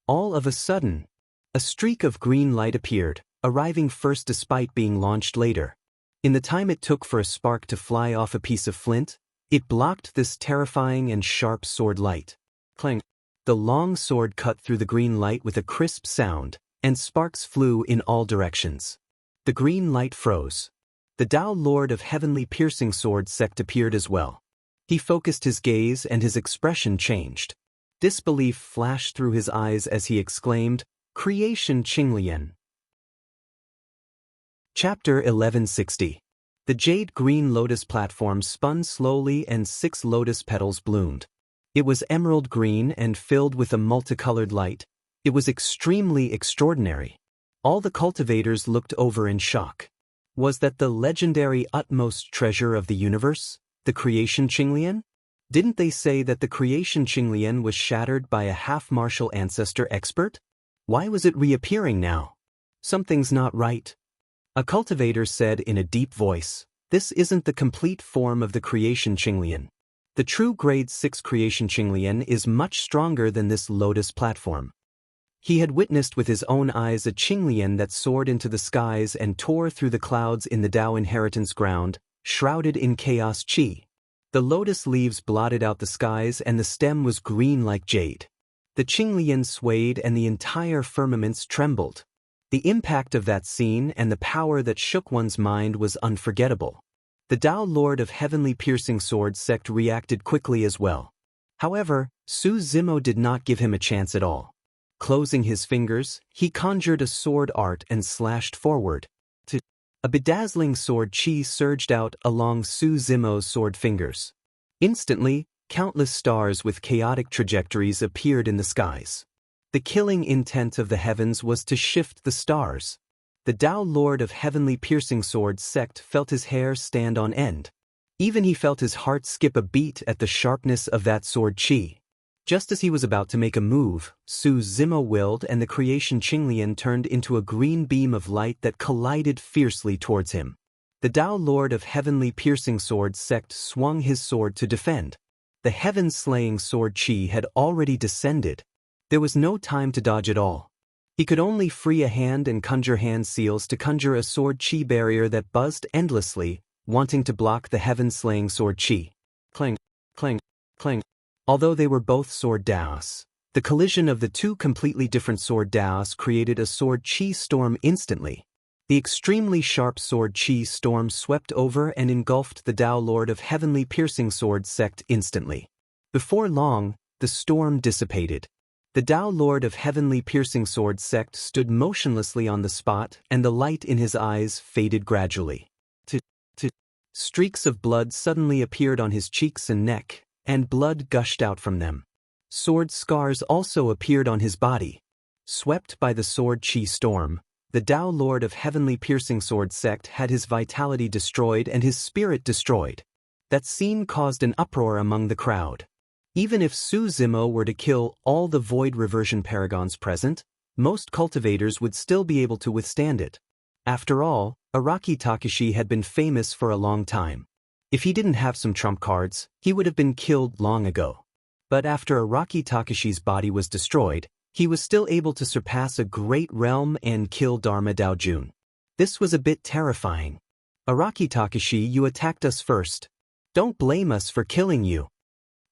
All of a sudden, a streak of green light appeared, arriving first despite being launched later. In the time it took for a spark to fly off a piece of flint, it blocked this terrifying and sharp sword light. Clang! The long sword cut through the green light with a crisp sound, and sparks flew in all directions. The green light froze. The Dao Lord of Heavenly Piercing Sword sect appeared as well. He focused his gaze and his expression changed. Disbelief flashed through his eyes as he exclaimed, "Creation Qinglian." Chapter 1160. The jade green lotus platform spun slowly and 6 lotus petals bloomed. It was emerald green and filled with a multicolored light. It was extremely extraordinary. All the cultivators looked over in shock. Was that the legendary utmost treasure of the universe, the Creation Qinglian? Didn't they say that the Creation Qinglian was shattered by a half-martial ancestor expert? Why was it reappearing now? Something's not right. A cultivator said in a deep voice, "This isn't the complete form of the Creation Qinglian. The true Grade 6 Creation Qinglian is much stronger than this lotus platform." He had witnessed with his own eyes a Qinglian that soared into the skies and tore through the clouds in the Dao inheritance ground, shrouded in chaos qi. The lotus leaves blotted out the skies and the stem was green like jade. The Qinglian swayed and the entire firmaments trembled. The impact of that scene and the power that shook one's mind was unforgettable. The Tao Lord of Heavenly Piercing Sword sect reacted quickly as well. However, Su Zimo did not give him a chance at all. Closing his fingers, he conjured a sword art and slashed forward. A bedazzling sword chi surged out along Su Zimo's sword fingers. Instantly, countless stars with chaotic trajectories appeared in the skies. The killing intent of the heavens was to shift the stars. The Tao Lord of Heavenly Piercing Sword sect felt his hair stand on end. Even he felt his heart skip a beat at the sharpness of that sword chi. Just as he was about to make a move, Su Zimo willed and the creation Qinglian turned into a green beam of light that collided fiercely towards him. The Tao Lord of Heavenly Piercing Sword sect swung his sword to defend. The heaven-slaying sword chi had already descended. There was no time to dodge at all. He could only free a hand and conjure hand seals to conjure a sword chi barrier that buzzed endlessly, wanting to block the heaven-slaying sword chi. Clang, clang, clang. Although they were both sword daos, the collision of the two completely different sword daos created a sword chi storm instantly. The extremely sharp sword chi storm swept over and engulfed the Tao Lord of Heavenly Piercing Sword sect instantly. Before long, the storm dissipated. The Tao Lord of Heavenly Piercing Sword sect stood motionlessly on the spot, and the light in his eyes faded gradually. Streaks of blood suddenly appeared on his cheeks and neck, and blood gushed out from them. Sword scars also appeared on his body. Swept by the sword chi storm, the Tao Lord of Heavenly Piercing Sword sect had his vitality destroyed and his spirit destroyed. That scene caused an uproar among the crowd. Even if Su Zimo were to kill all the void reversion paragons present, most cultivators would still be able to withstand it. After all, Araki Takashi had been famous for a long time. If he didn't have some trump cards, he would have been killed long ago. But after Araki Takashi's body was destroyed, he was still able to surpass a great realm and kill Dharma Daojun. This was a bit terrifying. Araki Takashi, you attacked us first. Don't blame us for killing you.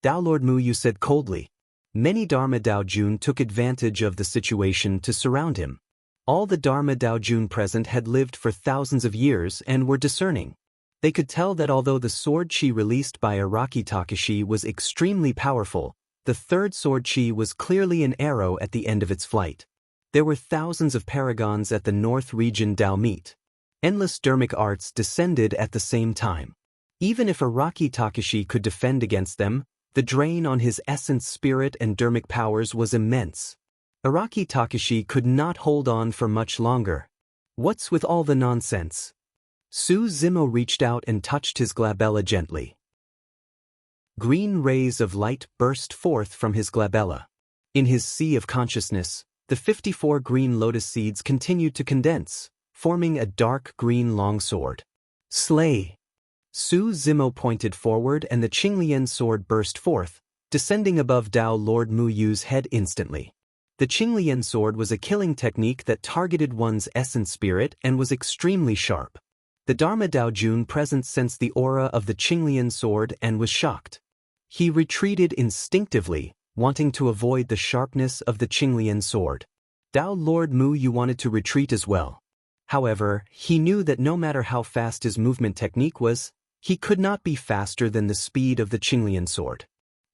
Tao Lord Muyu said coldly. Many Dharma Daojun took advantage of the situation to surround him. All the Dharma Daojun present had lived for thousands of years and were discerning. They could tell that although the sword chi released by Araki Takashi was extremely powerful, the third sword chi was clearly an arrow at the end of its flight. There were thousands of paragons at the North Region Dao meet. Endless dermic arts descended at the same time. Even if Araki Takashi could defend against them, the drain on his essence spirit and dermic powers was immense. Araki Takashi could not hold on for much longer. What's with all the nonsense? Su Zimo reached out and touched his glabella gently. Green rays of light burst forth from his glabella. In his sea of consciousness, the 54 green lotus seeds continued to condense, forming a dark green longsword. Slay! Su Zimo pointed forward and the Qinglian sword burst forth, descending above Tao Lord Muyu's head instantly. The Qinglian sword was a killing technique that targeted one's essence spirit and was extremely sharp. The Dharma Daojun present sensed the aura of the Qinglian sword and was shocked. He retreated instinctively, wanting to avoid the sharpness of the Qinglian sword. Tao Lord Muyu wanted to retreat as well. However, he knew that no matter how fast his movement technique was, he could not be faster than the speed of the Qinglian sword.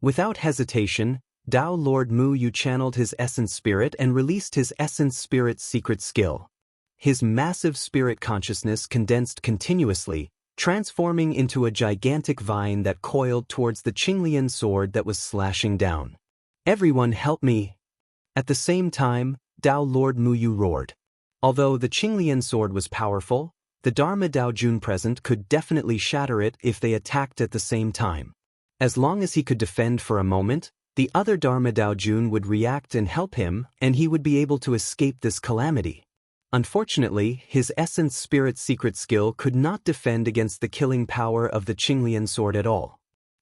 Without hesitation, Tao Lord Muyu channeled his essence spirit and released his essence spirit's secret skill. His massive spirit consciousness condensed continuously, transforming into a gigantic vine that coiled towards the Qinglian sword that was slashing down. Everyone help me! At the same time, Tao Lord Muyu roared. Although the Qinglian sword was powerful, the Dharma Daojun present could definitely shatter it if they attacked at the same time. As long as he could defend for a moment, the other Dharma Daojun would react and help him, and he would be able to escape this calamity. Unfortunately, his essence spirit secret skill could not defend against the killing power of the Qinglian sword at all.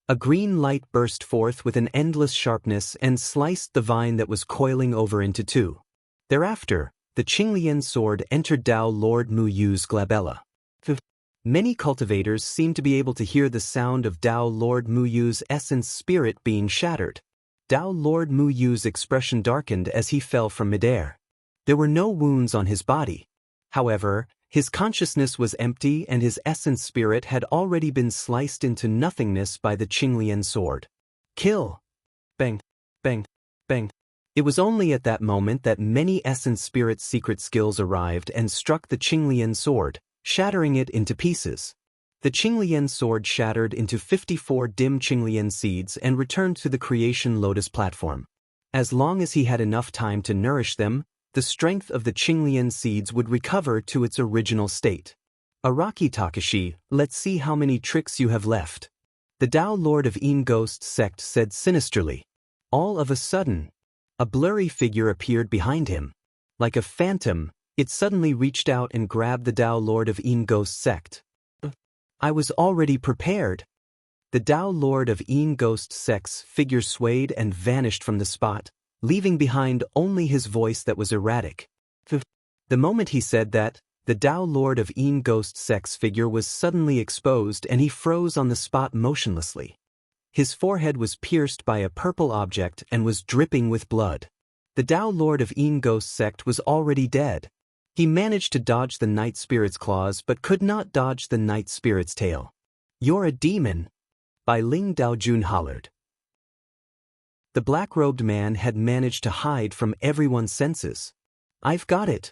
A green light burst forth with an endless sharpness and sliced the vine that was coiling over into two. Thereafter, the Qinglian sword entered Tao Lord Muyu's glabella. Many cultivators seemed to be able to hear the sound of Tao Lord Muyu's essence spirit being shattered. Tao Lord Muyu's expression darkened as he fell from midair. There were no wounds on his body. However, His consciousness was empty and his essence spirit had already been sliced into nothingness by the Qinglian sword. Kill! Bang! Bang! Bang! It was only at that moment that many essence spirit's secret skills arrived and struck the Qinglian sword, shattering it into pieces. The Qinglian sword shattered into 54 dim Qinglian seeds and returned to the creation lotus platform. As long as he had enough time to nourish them, the strength of the Qinglian seeds would recover to its original state. Araki Takashi, let's see how many tricks you have left. The Tao Lord of Yin Ghost sect said sinisterly. All of a sudden, a blurry figure appeared behind him. Like a phantom, it suddenly reached out and grabbed the Tao Lord of Yin Ghost sect. I was already prepared. The Tao Lord of Yin Ghost sect's figure swayed and vanished from the spot, leaving behind only his voice that was erratic. The moment he said that, the Tao Lord of Yin Ghost sect's figure was suddenly exposed and he froze on the spot motionlessly. His forehead was pierced by a purple object and was dripping with blood. The Tao Lord of Yin Ghost sect was already dead. He managed to dodge the Night Spirit's claws but could not dodge the Night Spirit's tail. You're a demon! By Ling Daojun hollered. The black-robed man had managed to hide from everyone's senses. I've got it!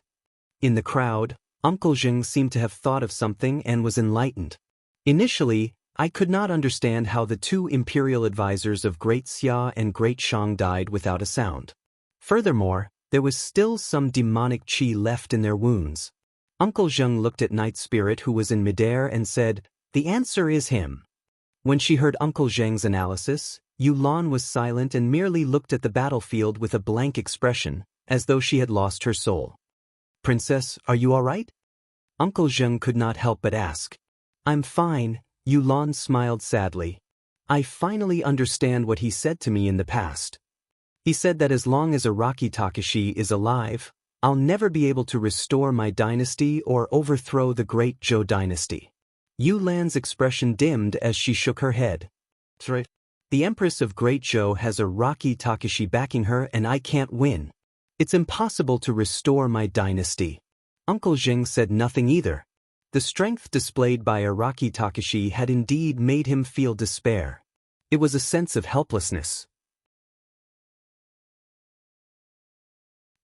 In the crowd, Uncle Zheng seemed to have thought of something and was enlightened. Initially, I could not understand how the two imperial advisors of Great Xia and Great Shang died without a sound. Furthermore, there was still some demonic qi left in their wounds. Uncle Zheng looked at Night Spirit who was in midair and said, "The answer is him." When she heard Uncle Zheng's analysis, Yulan was silent and merely looked at the battlefield with a blank expression, as though she had lost her soul. "Princess, are you all right?" Uncle Zheng could not help but ask. "I'm fine," Yulan smiled sadly. "I finally understand what he said to me in the past. He said that as long as Araki Takashi is alive, I'll never be able to restore my dynasty or overthrow the Great Zhou dynasty." Yulan's expression dimmed as she shook her head. "The Empress of Great Zhou has Araki Takashi backing her and I can't win. It's impossible to restore my dynasty." Uncle Zheng said nothing either. The strength displayed by Araki Takashi had indeed made him feel despair. It was a sense of helplessness.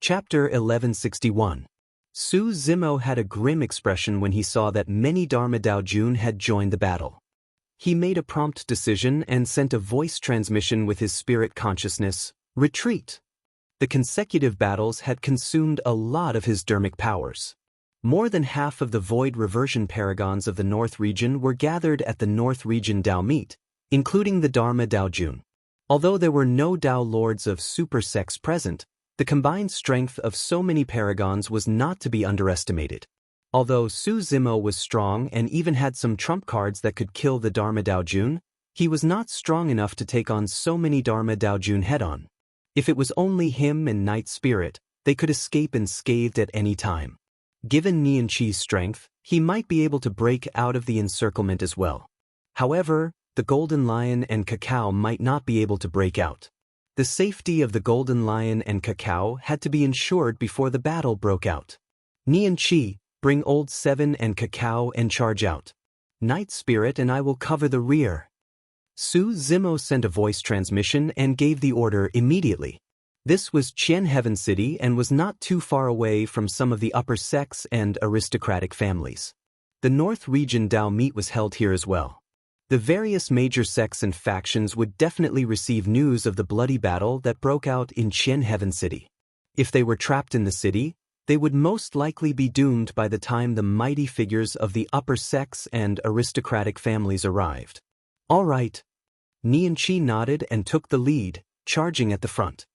Chapter 1161. Su Zimo had a grim expression when he saw that many Dharma Daojun had joined the battle. He made a prompt decision and sent a voice transmission with his spirit consciousness, "Retreat." The consecutive battles had consumed a lot of his dermic powers. More than half of the void reversion paragons of the North region were gathered at the North region Dao meet, including the Dharma Daojun. Although there were no Dao lords of super sects present, the combined strength of so many paragons was not to be underestimated. Although Su Zimo was strong and even had some trump cards that could kill the Dharma Daojun, he was not strong enough to take on so many Dharma Daojun head-on. If it was only him and Night Spirit, they could escape unscathed at any time. Given Nian Qi's strength, he might be able to break out of the encirclement as well. However, the Golden Lion and Cacao might not be able to break out. The safety of the Golden Lion and Cacao had to be ensured before the battle broke out. Nian Qi, bring Old Seven and Cacao and charge out. Night Spirit and I will cover the rear. Su Zimo sent a voice transmission and gave the order immediately. This was Qian Heaven City and was not too far away from some of the upper sects and aristocratic families. The North Region Dao meet was held here as well. The various major sects and factions would definitely receive news of the bloody battle that broke out in Qian Heaven City. If they were trapped in the city, they would most likely be doomed by the time the mighty figures of the upper sects and aristocratic families arrived. All right. Nian Qi nodded and took the lead, charging at the front.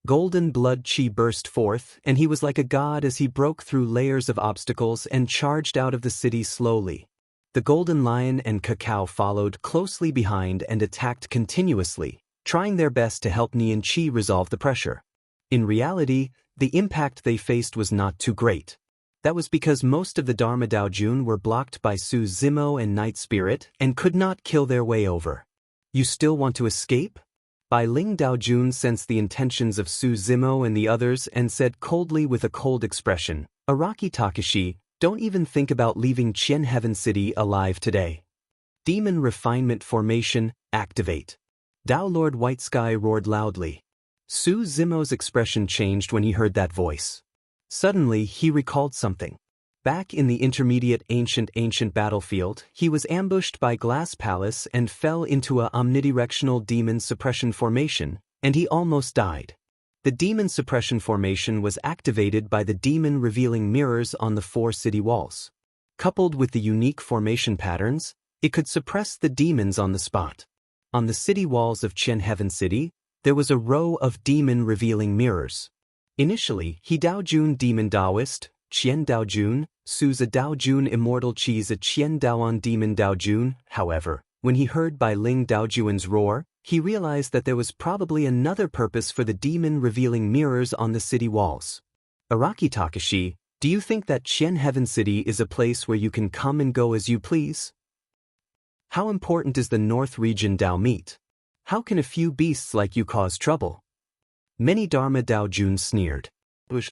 Golden blood qi burst forth, and he was like a god as he broke through layers of obstacles and charged out of the city slowly. The Golden Lion and Cacao followed closely behind and attacked continuously, trying their best to help Nian Qi resolve the pressure. In reality, the impact they faced was not too great. That was because most of the Dharma Daojun were blocked by Su Zimo and Night Spirit and could not kill their way over. You still want to escape? Bai Ling Daojun sensed the intentions of Su Zimo and the others and said coldly with a cold expression, Araki Takashi, Don't even think about leaving Qian Heaven City alive today. Demon Refinement Formation, activate. Tao Lord White Sky roared loudly. Su Zimo's expression changed when he heard that voice. Suddenly, he recalled something. Back in the intermediate ancient battlefield, he was ambushed by Glass Palace and fell into a omnidirectional demon suppression formation, and he almost died. The demon suppression formation was activated by the demon revealing mirrors on the 4 city walls. Coupled with the unique formation patterns, it could suppress the demons on the spot. On the city walls of Qian Heaven City, there was a row of demon revealing mirrors. Initially, He Daojun Demon Daoist, Qian Daojun, Suza Daojun Immortal Chiza Qian Daoan Demon Daojun. However, when he heard Bai Ling Daojuan's roar, he realized that there was probably another purpose for the demon revealing mirrors on the city walls. Araki Takashi, do you think that Qian Heaven City is a place where you can come and go as you please? How important is the North Region Dao meet? How can a few beasts like you cause trouble? Many Dharma Daojun sneered. Bush.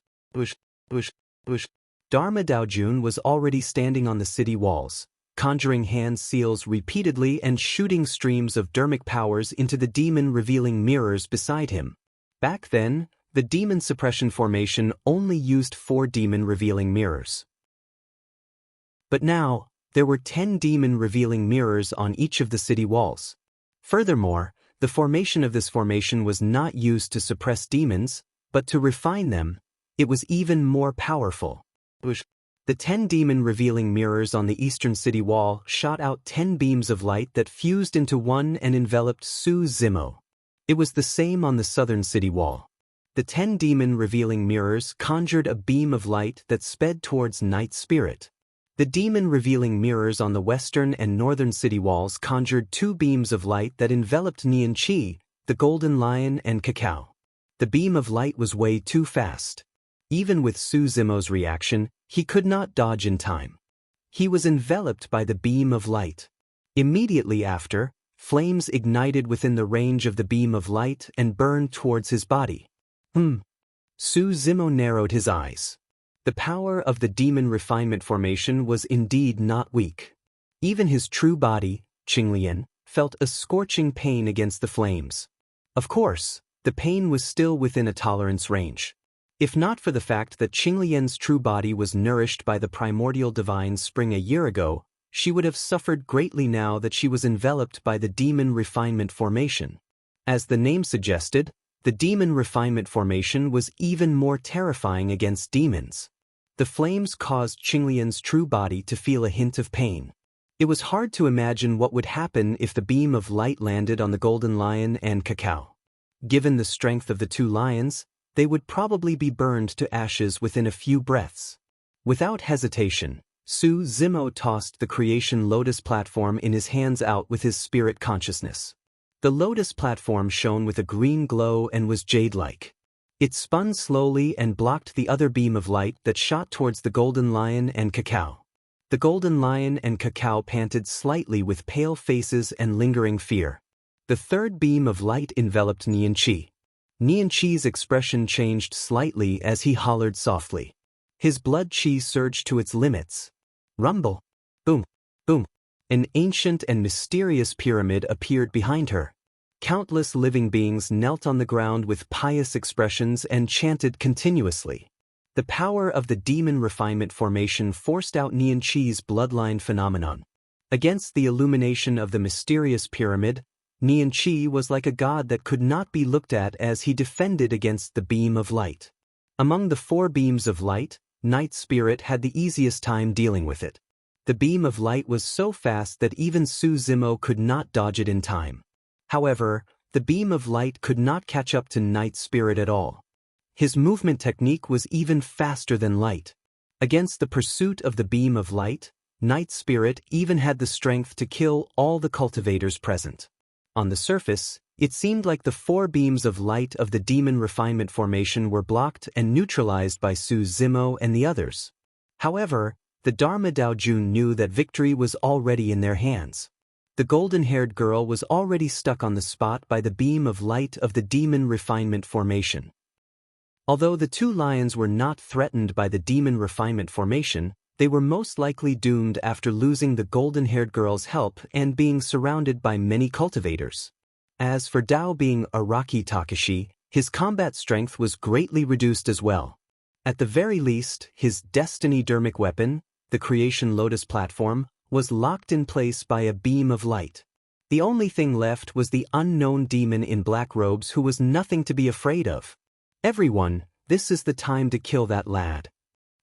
Dharma Daojun was already standing on the city walls, conjuring hand seals repeatedly and shooting streams of dermic powers into the demon-revealing mirrors beside him. Back then, the demon suppression formation only used 4 demon-revealing mirrors. But now, there were 10 demon-revealing mirrors on each of the city walls. Furthermore, the formation of this formation was not used to suppress demons, but to refine them. It was even more powerful. The 10 demon-revealing mirrors on the eastern city wall shot out 10 beams of light that fused into one and enveloped Su Zimo. It was the same on the southern city wall. The 10 demon-revealing mirrors conjured a beam of light that sped towards Night Spirit. The demon-revealing mirrors on the western and northern city walls conjured 2 beams of light that enveloped Nian Qi, the Golden Lion and Cacao. The beam of light was way too fast. Even with Su Zimo's reaction, he could not dodge in time. He was enveloped by the beam of light. Immediately after, flames ignited within the range of the beam of light and burned towards his body. Su Zimo narrowed his eyes. The power of the demon refinement formation was indeed not weak. Even his true body, Qinglian, felt a scorching pain against the flames. Of course, the pain was still within a tolerance range. If not for the fact that Qinglian's true body was nourished by the primordial divine spring a year ago, she would have suffered greatly now that she was enveloped by the demon refinement formation. As the name suggested, the demon refinement formation was even more terrifying against demons. The flames caused Qinglian's true body to feel a hint of pain. It was hard to imagine what would happen if the beam of light landed on the Golden Lion and Cacao. Given the strength of the 2 lions, they would probably be burned to ashes within a few breaths. Without hesitation, Su Zimo tossed the creation lotus platform in his hands out with his spirit consciousness. The lotus platform shone with a green glow and was jade-like. It spun slowly and blocked the other beam of light that shot towards the Golden Lion and Cacao. The Golden Lion and Cacao panted slightly with pale faces and lingering fear. The third beam of light enveloped Nian Qi. Nian Qi's expression changed slightly as he hollered softly. His blood qi surged to its limits. Rumble. Boom. Boom. An ancient and mysterious pyramid appeared behind her. Countless living beings knelt on the ground with pious expressions and chanted continuously. The power of the demon refinement formation forced out Nian Qi's bloodline phenomenon. Against the illumination of the mysterious pyramid, Nian Qi was like a god that could not be looked at as he defended against the beam of light. Among the 4 beams of light, Night Spirit had the easiest time dealing with it. The beam of light was so fast that even Su Zimo could not dodge it in time. However, the beam of light could not catch up to Night Spirit at all. His movement technique was even faster than light. Against the pursuit of the beam of light, Night Spirit even had the strength to kill all the cultivators present. On the surface, it seemed like the 4 beams of light of the demon refinement formation were blocked and neutralized by Su Zimo and the others. However, the Dharma Daojun knew that victory was already in their hands. The golden-haired girl was already stuck on the spot by the beam of light of the demon refinement formation. Although the 2 lions were not threatened by the demon refinement formation, They were most likely doomed after losing the golden-haired girl's help and being surrounded by many cultivators. As for Dao being Araki Takashi, his combat strength was greatly reduced as well. At the very least, his destiny dermic weapon, the Creation Lotus platform, was locked in place by a beam of light. The only thing left was the unknown demon in black robes who was nothing to be afraid of. "Everyone, this is the time to kill that lad."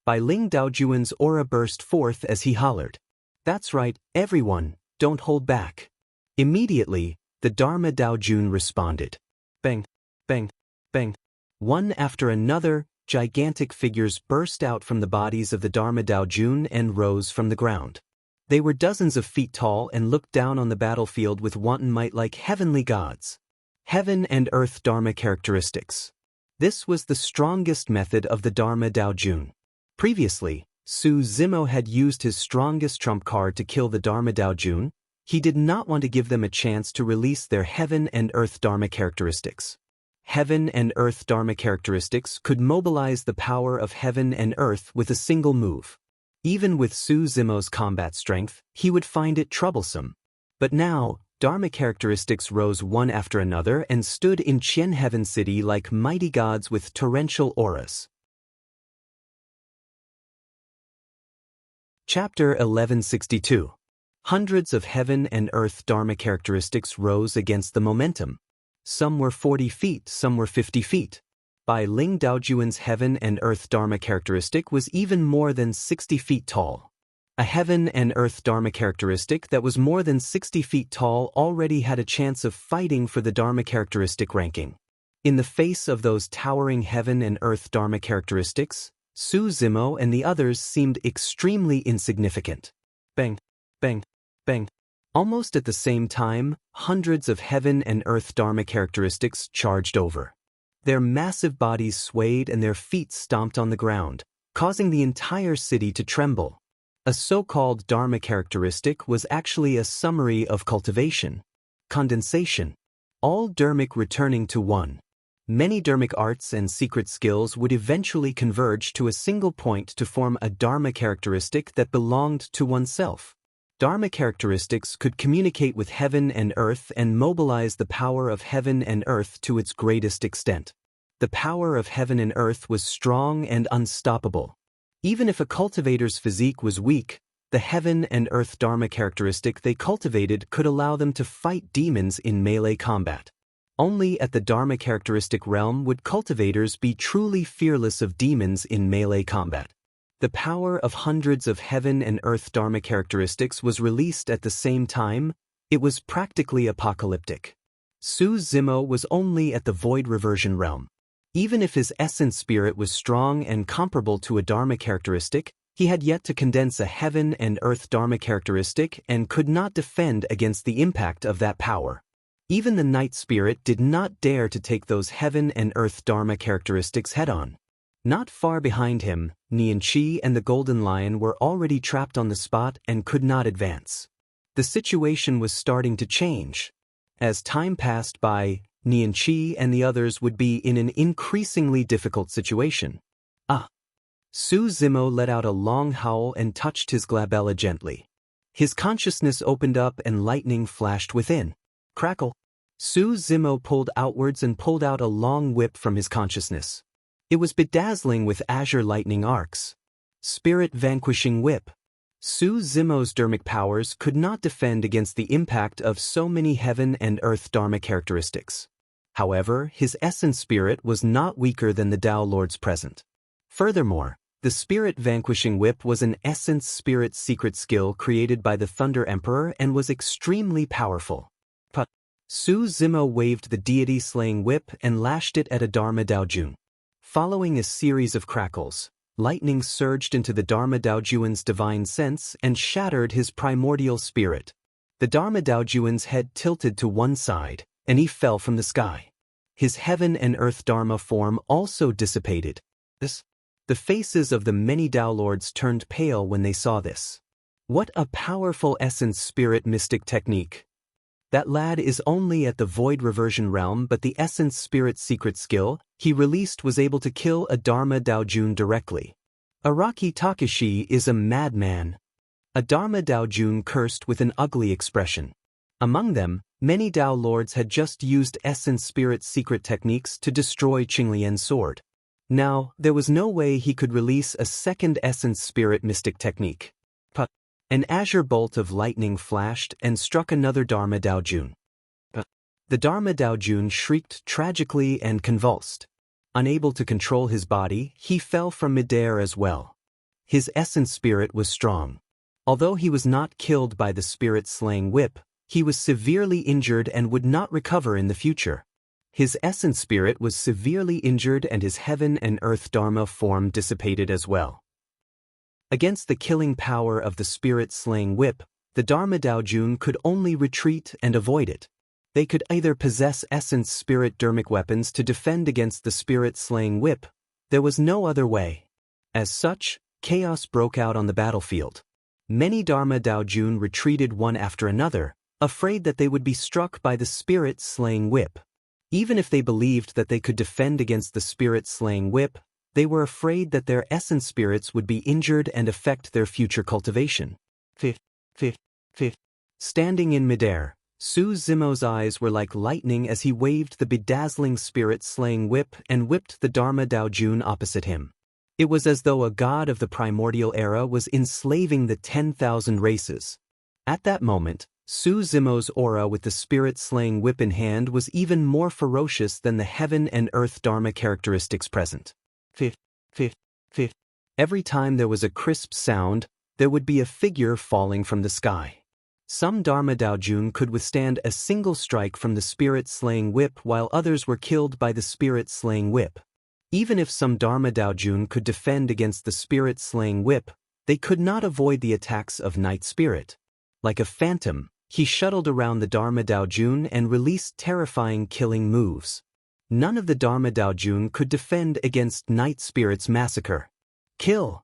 Bai Ling Daojuan's aura burst forth as he hollered. "That's right, everyone, don't hold back." Immediately, the Dharma Daojun responded. Bang, bang, bang. One after another, gigantic figures burst out from the bodies of the Dharma Daojun and rose from the ground. They were dozens of feet tall and looked down on the battlefield with wanton might like heavenly gods. Heaven and earth Dharma characteristics. This was the strongest method of the Dharma Daojun. Previously, Su Zimo had used his strongest trump card to kill the Dharma Daojun. He did not want to give them a chance to release their heaven and earth Dharma characteristics. Heaven and earth Dharma characteristics could mobilize the power of heaven and earth with a single move. Even with Su Zimo's combat strength, he would find it troublesome. But now, Dharma characteristics rose one after another and stood in Qian Heaven City like mighty gods with torrential auras. Chapter 1162. Hundreds of heaven and earth Dharma characteristics rose against the momentum. Some were 40 feet, some were 50 feet. Bai Ling Daojuan's heaven and earth Dharma characteristic was even more than 60 feet tall. A heaven and earth Dharma characteristic that was more than 60 feet tall already had a chance of fighting for the Dharma characteristic ranking. In the face of those towering heaven and earth Dharma characteristics, Su Zimo and the others seemed extremely insignificant. Bang, bang, bang. Almost at the same time, hundreds of heaven and earth Dharma characteristics charged over. Their massive bodies swayed and their feet stomped on the ground, causing the entire city to tremble. A so-called Dharma characteristic was actually a summary of cultivation, condensation, all dermic returning to one. Many dermic arts and secret skills would eventually converge to a single point to form a Dharma characteristic that belonged to oneself. Dharma characteristics could communicate with heaven and earth and mobilize the power of heaven and earth to its greatest extent. The power of heaven and earth was strong and unstoppable. Even if a cultivator's physique was weak, the heaven and earth Dharma characteristic they cultivated could allow them to fight demons in melee combat. Only at the Dharma characteristic realm would cultivators be truly fearless of demons in melee combat. The power of hundreds of heaven and earth Dharma characteristics was released at the same time. It was practically apocalyptic. Su Zimo was only at the void reversion realm. Even if his essence spirit was strong and comparable to a Dharma characteristic, he had yet to condense a heaven and earth Dharma characteristic and could not defend against the impact of that power. Even the night spirit did not dare to take those heaven and earth Dharma characteristics head-on. Not far behind him, Nian Qi and the Golden Lion were already trapped on the spot and could not advance. The situation was starting to change. As time passed by, Nian Qi and the others would be in an increasingly difficult situation. Su Zimo let out a long howl and touched his glabella gently. His consciousness opened up and lightning flashed within. Crackle. Su Zimo pulled outwards and pulled out a long whip from his consciousness. It was bedazzling with azure lightning arcs. Spirit Vanquishing Whip. Su Zimo's dermic powers could not defend against the impact of so many heaven and earth Dharma characteristics. However, his essence spirit was not weaker than the Tao Lords present. Furthermore, the Spirit Vanquishing Whip was an essence spirit secret skill created by the Thunder Emperor and was extremely powerful. Su Zimo waved the deity-slaying whip and lashed it at a Dharma Daojun. Following a series of crackles, lightning surged into the Dharma Daojuan's divine sense and shattered his primordial spirit. The Dharma Daojuan's head tilted to one side, and he fell from the sky. His heaven and earth Dharma form also dissipated. The faces of the many Tao Lords turned pale when they saw this. What a powerful essence spirit mystic technique. That lad is only at the void reversion realm, but the essence spirit secret skill he released was able to kill a Dharma Daojun directly. Araki Takashi is a madman. A Dharma Daojun cursed with an ugly expression. Among them, many Dao lords had just used Essence Spirit's secret techniques to destroy Qinglian's sword. Now, there was no way he could release a second Essence Spirit mystic technique. An azure bolt of lightning flashed and struck another Dharma Daojun. The Dharma Daojun shrieked tragically and convulsed. Unable to control his body, he fell from midair as well. His Essence Spirit was strong. Although he was not killed by the spirit-slaying whip, he was severely injured and would not recover in the future. His Essence Spirit was severely injured and his heaven and earth Dharma form dissipated as well. Against the killing power of the spirit-slaying whip, the Dharma Daojun could only retreat and avoid it. They could either possess Essence Spirit Dharmic weapons to defend against the spirit-slaying whip. There was no other way. As such, chaos broke out on the battlefield. Many Dharma Daojun retreated one after another, afraid that they would be struck by the spirit-slaying whip. Even if they believed that they could defend against the spirit-slaying whip, they were afraid that their essence spirits would be injured and affect their future cultivation. Standing in midair, Su Zimo's eyes were like lightning as he waved the bedazzling spirit-slaying whip and whipped the Dharma Daojun opposite him. It was as though a god of the primordial era was enslaving the 10,000 races. At that moment, Su Zimo's aura with the spirit-slaying whip in hand was even more ferocious than the heaven and earth Dharma characteristics present. Every time there was a crisp sound, there would be a figure falling from the sky. Some Dharma Daojun could withstand a single strike from the spirit-slaying whip while others were killed by the spirit-slaying whip. Even if some Dharma Daojun could defend against the spirit-slaying whip, they could not avoid the attacks of Night Spirit. Like a phantom, he shuttled around the Dharma Daojun and released terrifying killing moves. None of the Dharma Daojun could defend against Night Spirit's massacre. Kill!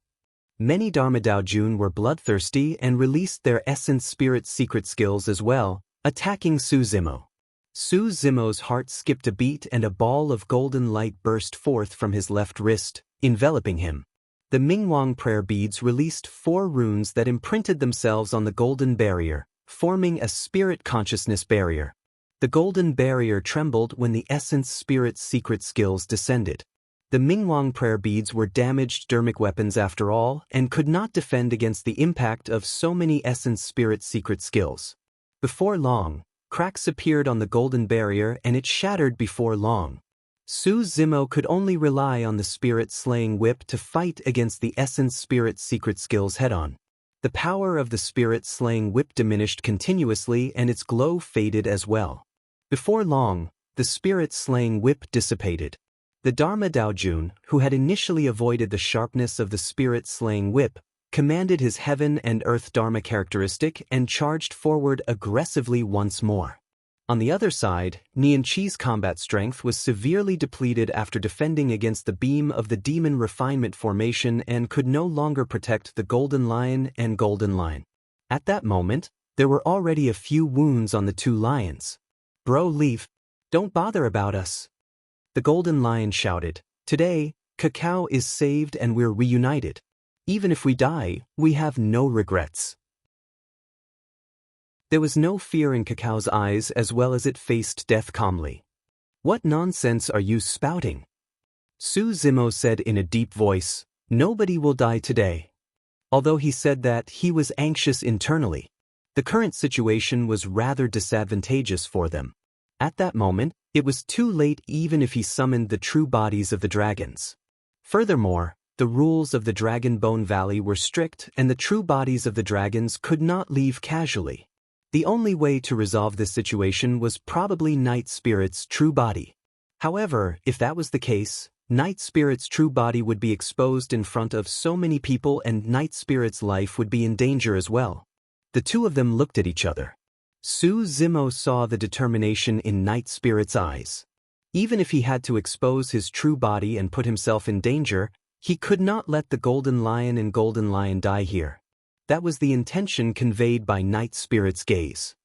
Many Dharma Daojun were bloodthirsty and released their Essence Spirit secret skills as well, attacking Su Zimo. Su Zimo's heart skipped a beat and a ball of golden light burst forth from his left wrist, enveloping him. The Mingwang prayer beads released 4 runes that imprinted themselves on the golden barrier, forming a spirit consciousness barrier. The golden barrier trembled when the Essence Spirit's secret skills descended. The Mingwang prayer beads were damaged Dharmic weapons after all and could not defend against the impact of so many Essence Spirit secret skills. Before long, cracks appeared on the golden barrier and it shattered before long. Su Zimo could only rely on the spirit-slaying whip to fight against the Essence Spirit secret skills head-on. The power of the spirit-slaying whip diminished continuously and its glow faded as well. Before long, the spirit-slaying whip dissipated. The Dharma Daojun, who had initially avoided the sharpness of the spirit-slaying whip, commanded his heaven and earth Dharma characteristic and charged forward aggressively once more. On the other side, Nianqi's combat strength was severely depleted after defending against the beam of the demon refinement formation and could no longer protect the Golden Lion and Golden Lion. At that moment, there were already a few wounds on the 2 lions. "Bro, leave. Don't bother about us." The Golden Lion shouted, "Today, Cacao is saved and we're reunited. Even if we die, we have no regrets." There was no fear in Cacao's eyes as well as it faced death calmly. "What nonsense are you spouting?" Su Zimo said in a deep voice, "Nobody will die today." Although he said that, he was anxious internally. The current situation was rather disadvantageous for them. At that moment, it was too late even if he summoned the true bodies of the dragons. Furthermore, the rules of the Dragon Bone Valley were strict and the true bodies of the dragons could not leave casually. The only way to resolve this situation was probably Night Spirit's true body. However, if that was the case, Night Spirit's true body would be exposed in front of so many people and Night Spirit's life would be in danger as well. The two of them looked at each other. Su Zimo saw the determination in Night Spirit's eyes. Even if he had to expose his true body and put himself in danger, he could not let the Golden Lion and Golden Lion die here. That was the intention conveyed by Night Spirit's gaze.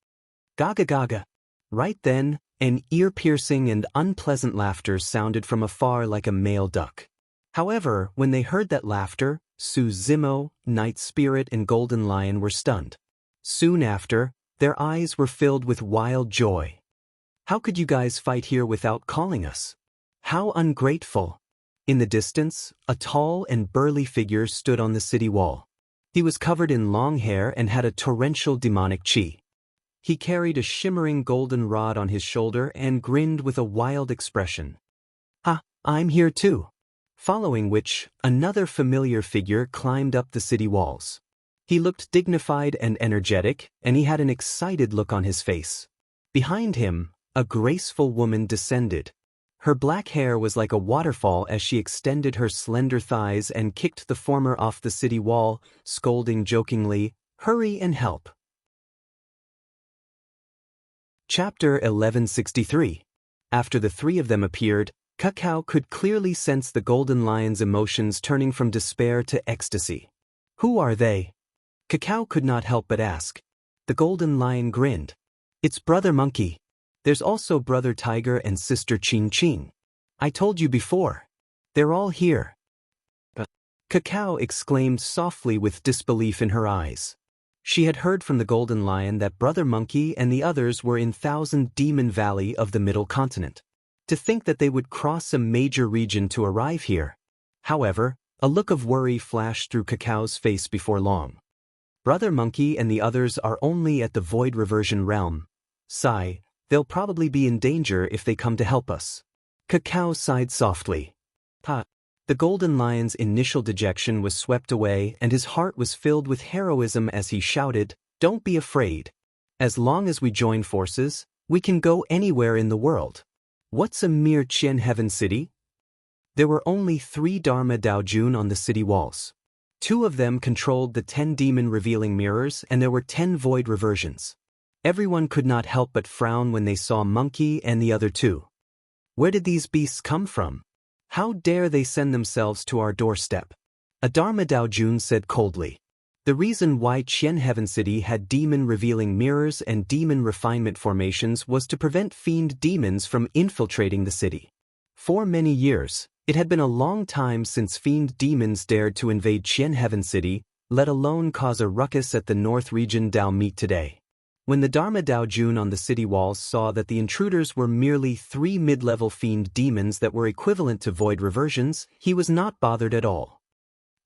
Gaga gaga. Right then, an ear-piercing and unpleasant laughter sounded from afar like a male duck. However, when they heard that laughter, Suzimo, Night Spirit and Golden Lion were stunned. Soon after, their eyes were filled with wild joy. How could you guys fight here without calling us? How ungrateful! In the distance, a tall and burly figure stood on the city wall. He was covered in long hair and had a torrential demonic chi. He carried a shimmering golden rod on his shoulder and grinned with a wild expression. "Ah, I'm here too." Following which, another familiar figure climbed up the city walls. He looked dignified and energetic, and he had an excited look on his face. Behind him, a graceful woman descended. Her black hair was like a waterfall as she extended her slender thighs and kicked the former off the city wall, scolding jokingly, "Hurry and help." Chapter 1163. After the three of them appeared, Kakao could clearly sense the Golden Lion's emotions turning from despair to ecstasy. "Who are they?" Kakao could not help but ask. The Golden Lion grinned. "It's Brother Monkey. There's also Brother Tiger and Sister Chin Chin. I told you before. They're all here." Kakao exclaimed softly with disbelief in her eyes. She had heard from the Golden Lion that Brother Monkey and the others were in Thousand Demon Valley of the Middle Continent. To think that they would cross a major region to arrive here. However, a look of worry flashed through Kakao's face before long. Brother Monkey and the others are only at the Void Reversion realm. Sigh, they'll probably be in danger if they come to help us. Kakao sighed softly. The Golden Lion's initial dejection was swept away and his heart was filled with heroism as he shouted, "Don't be afraid. As long as we join forces, we can go anywhere in the world. What's a mere Qian Heaven City?" There were only 3 Dharma Daojun on the city walls. 2 of them controlled the 10 demon-revealing mirrors and there were 10 void reversions. Everyone could not help but frown when they saw Monkey and the other 2. Where did these beasts come from? How dare they send themselves to our doorstep? A Dharma Daojun said coldly. The reason why Qian Heaven City had demon-revealing mirrors and demon refinement formations was to prevent fiend demons from infiltrating the city. For many years, it had been a long time since fiend demons dared to invade Qian Heaven City, let alone cause a ruckus at the North Region Dao meet today. When the Dharma Daojun on the city walls saw that the intruders were merely 3 mid-level fiend demons that were equivalent to void reversions, he was not bothered at all.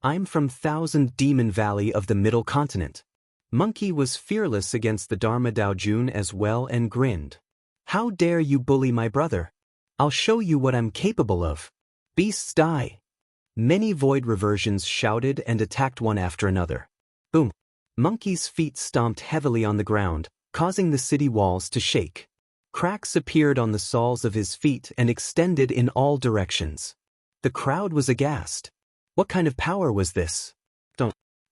"I'm from Thousand Demon Valley of the Middle Continent." Monkey was fearless against the Dharma Daojun as well and grinned. "How dare you bully my brother? I'll show you what I'm capable of. Beasts die." Many void reversions shouted and attacked one after another. Boom! Monkey's feet stomped heavily on the ground, causing the city walls to shake. Cracks appeared on the soles of his feet and extended in all directions. The crowd was aghast. What kind of power was this?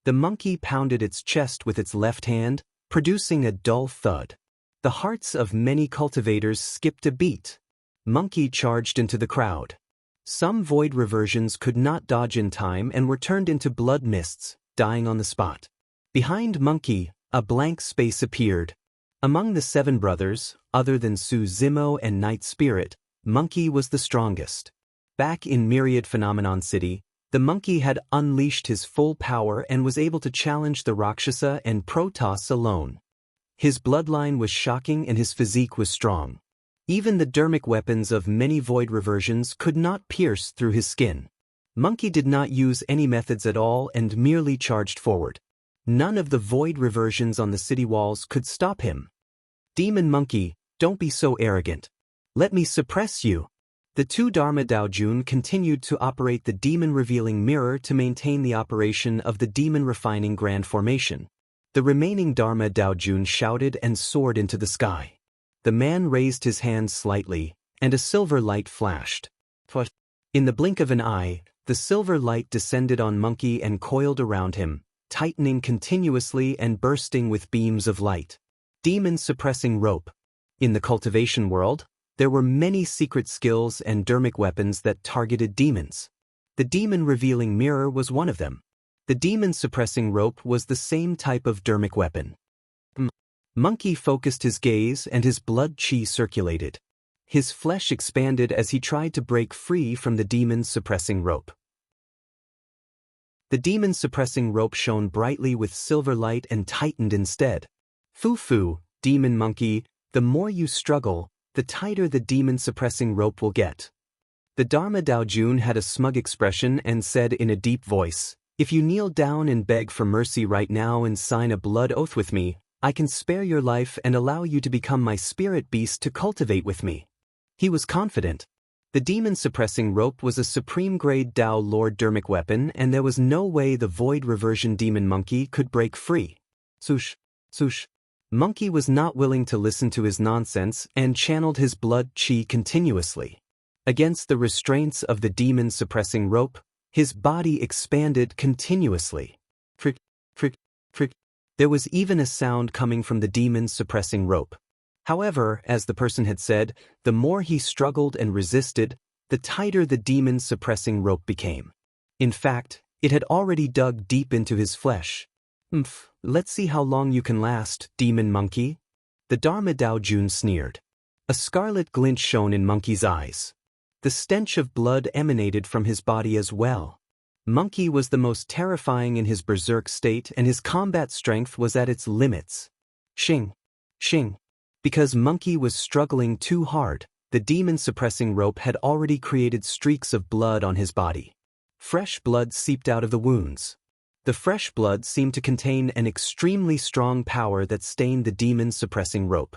The monkey pounded its chest with its left hand, producing a dull thud. The hearts of many cultivators skipped a beat. Monkey charged into the crowd. Some void reversions could not dodge in time and were turned into blood mists, dying on the spot. Behind Monkey, a blank space appeared. Among the 7 brothers, other than Suzimo and Night Spirit, Monkey was the strongest. Back in Myriad Phenomenon City, the monkey had unleashed his full power and was able to challenge the Rakshasa and Protoss alone. His bloodline was shocking and his physique was strong. Even the dermic weapons of many void reversions could not pierce through his skin. Monkey did not use any methods at all and merely charged forward. None of the void reversions on the city walls could stop him. "Demon Monkey, don't be so arrogant. Let me suppress you." The 2 Dharma Daojun continued to operate the demon-revealing mirror to maintain the operation of the demon-refining grand formation. The remaining Dharma Daojun shouted and soared into the sky. The man raised his hand slightly, and a silver light flashed. In the blink of an eye, the silver light descended on Monkey and coiled around him, tightening continuously and bursting with beams of light. Demon-suppressing rope. In the cultivation world, there were many secret skills and dermic weapons that targeted demons. The demon-revealing mirror was one of them. The demon-suppressing rope was the same type of dermic weapon. Monkey focused his gaze and his blood chi circulated. His flesh expanded as he tried to break free from the demon-suppressing rope. The demon-suppressing rope shone brightly with silver light and tightened instead. Foo, demon monkey, the more you struggle, the tighter the demon-suppressing rope will get. The Dharma Daojun had a smug expression and said in a deep voice, "If you kneel down and beg for mercy right now and sign a blood oath with me, I can spare your life and allow you to become my spirit beast to cultivate with me." He was confident. The demon-suppressing rope was a supreme-grade Tao Lord Dermic weapon, and there was no way the void reversion demon monkey could break free. Swoosh. Monkey was not willing to listen to his nonsense and channeled his blood chi continuously. Against the restraints of the demon-suppressing rope, his body expanded continuously. Frick. There was even a sound coming from the demon-suppressing rope. However, as the person had said, the more he struggled and resisted, the tighter the demon-suppressing rope became. In fact, it had already dug deep into his flesh. Let's see how long you can last, demon monkey." The Dharma Daojun sneered. A scarlet glint shone in Monkey's eyes. The stench of blood emanated from his body as well. Monkey was the most terrifying in his berserk state, and his combat strength was at its limits. Shing. Because Monkey was struggling too hard, the demon-suppressing rope had already created streaks of blood on his body. Fresh blood seeped out of the wounds. The fresh blood seemed to contain an extremely strong power that stained the demon-suppressing rope.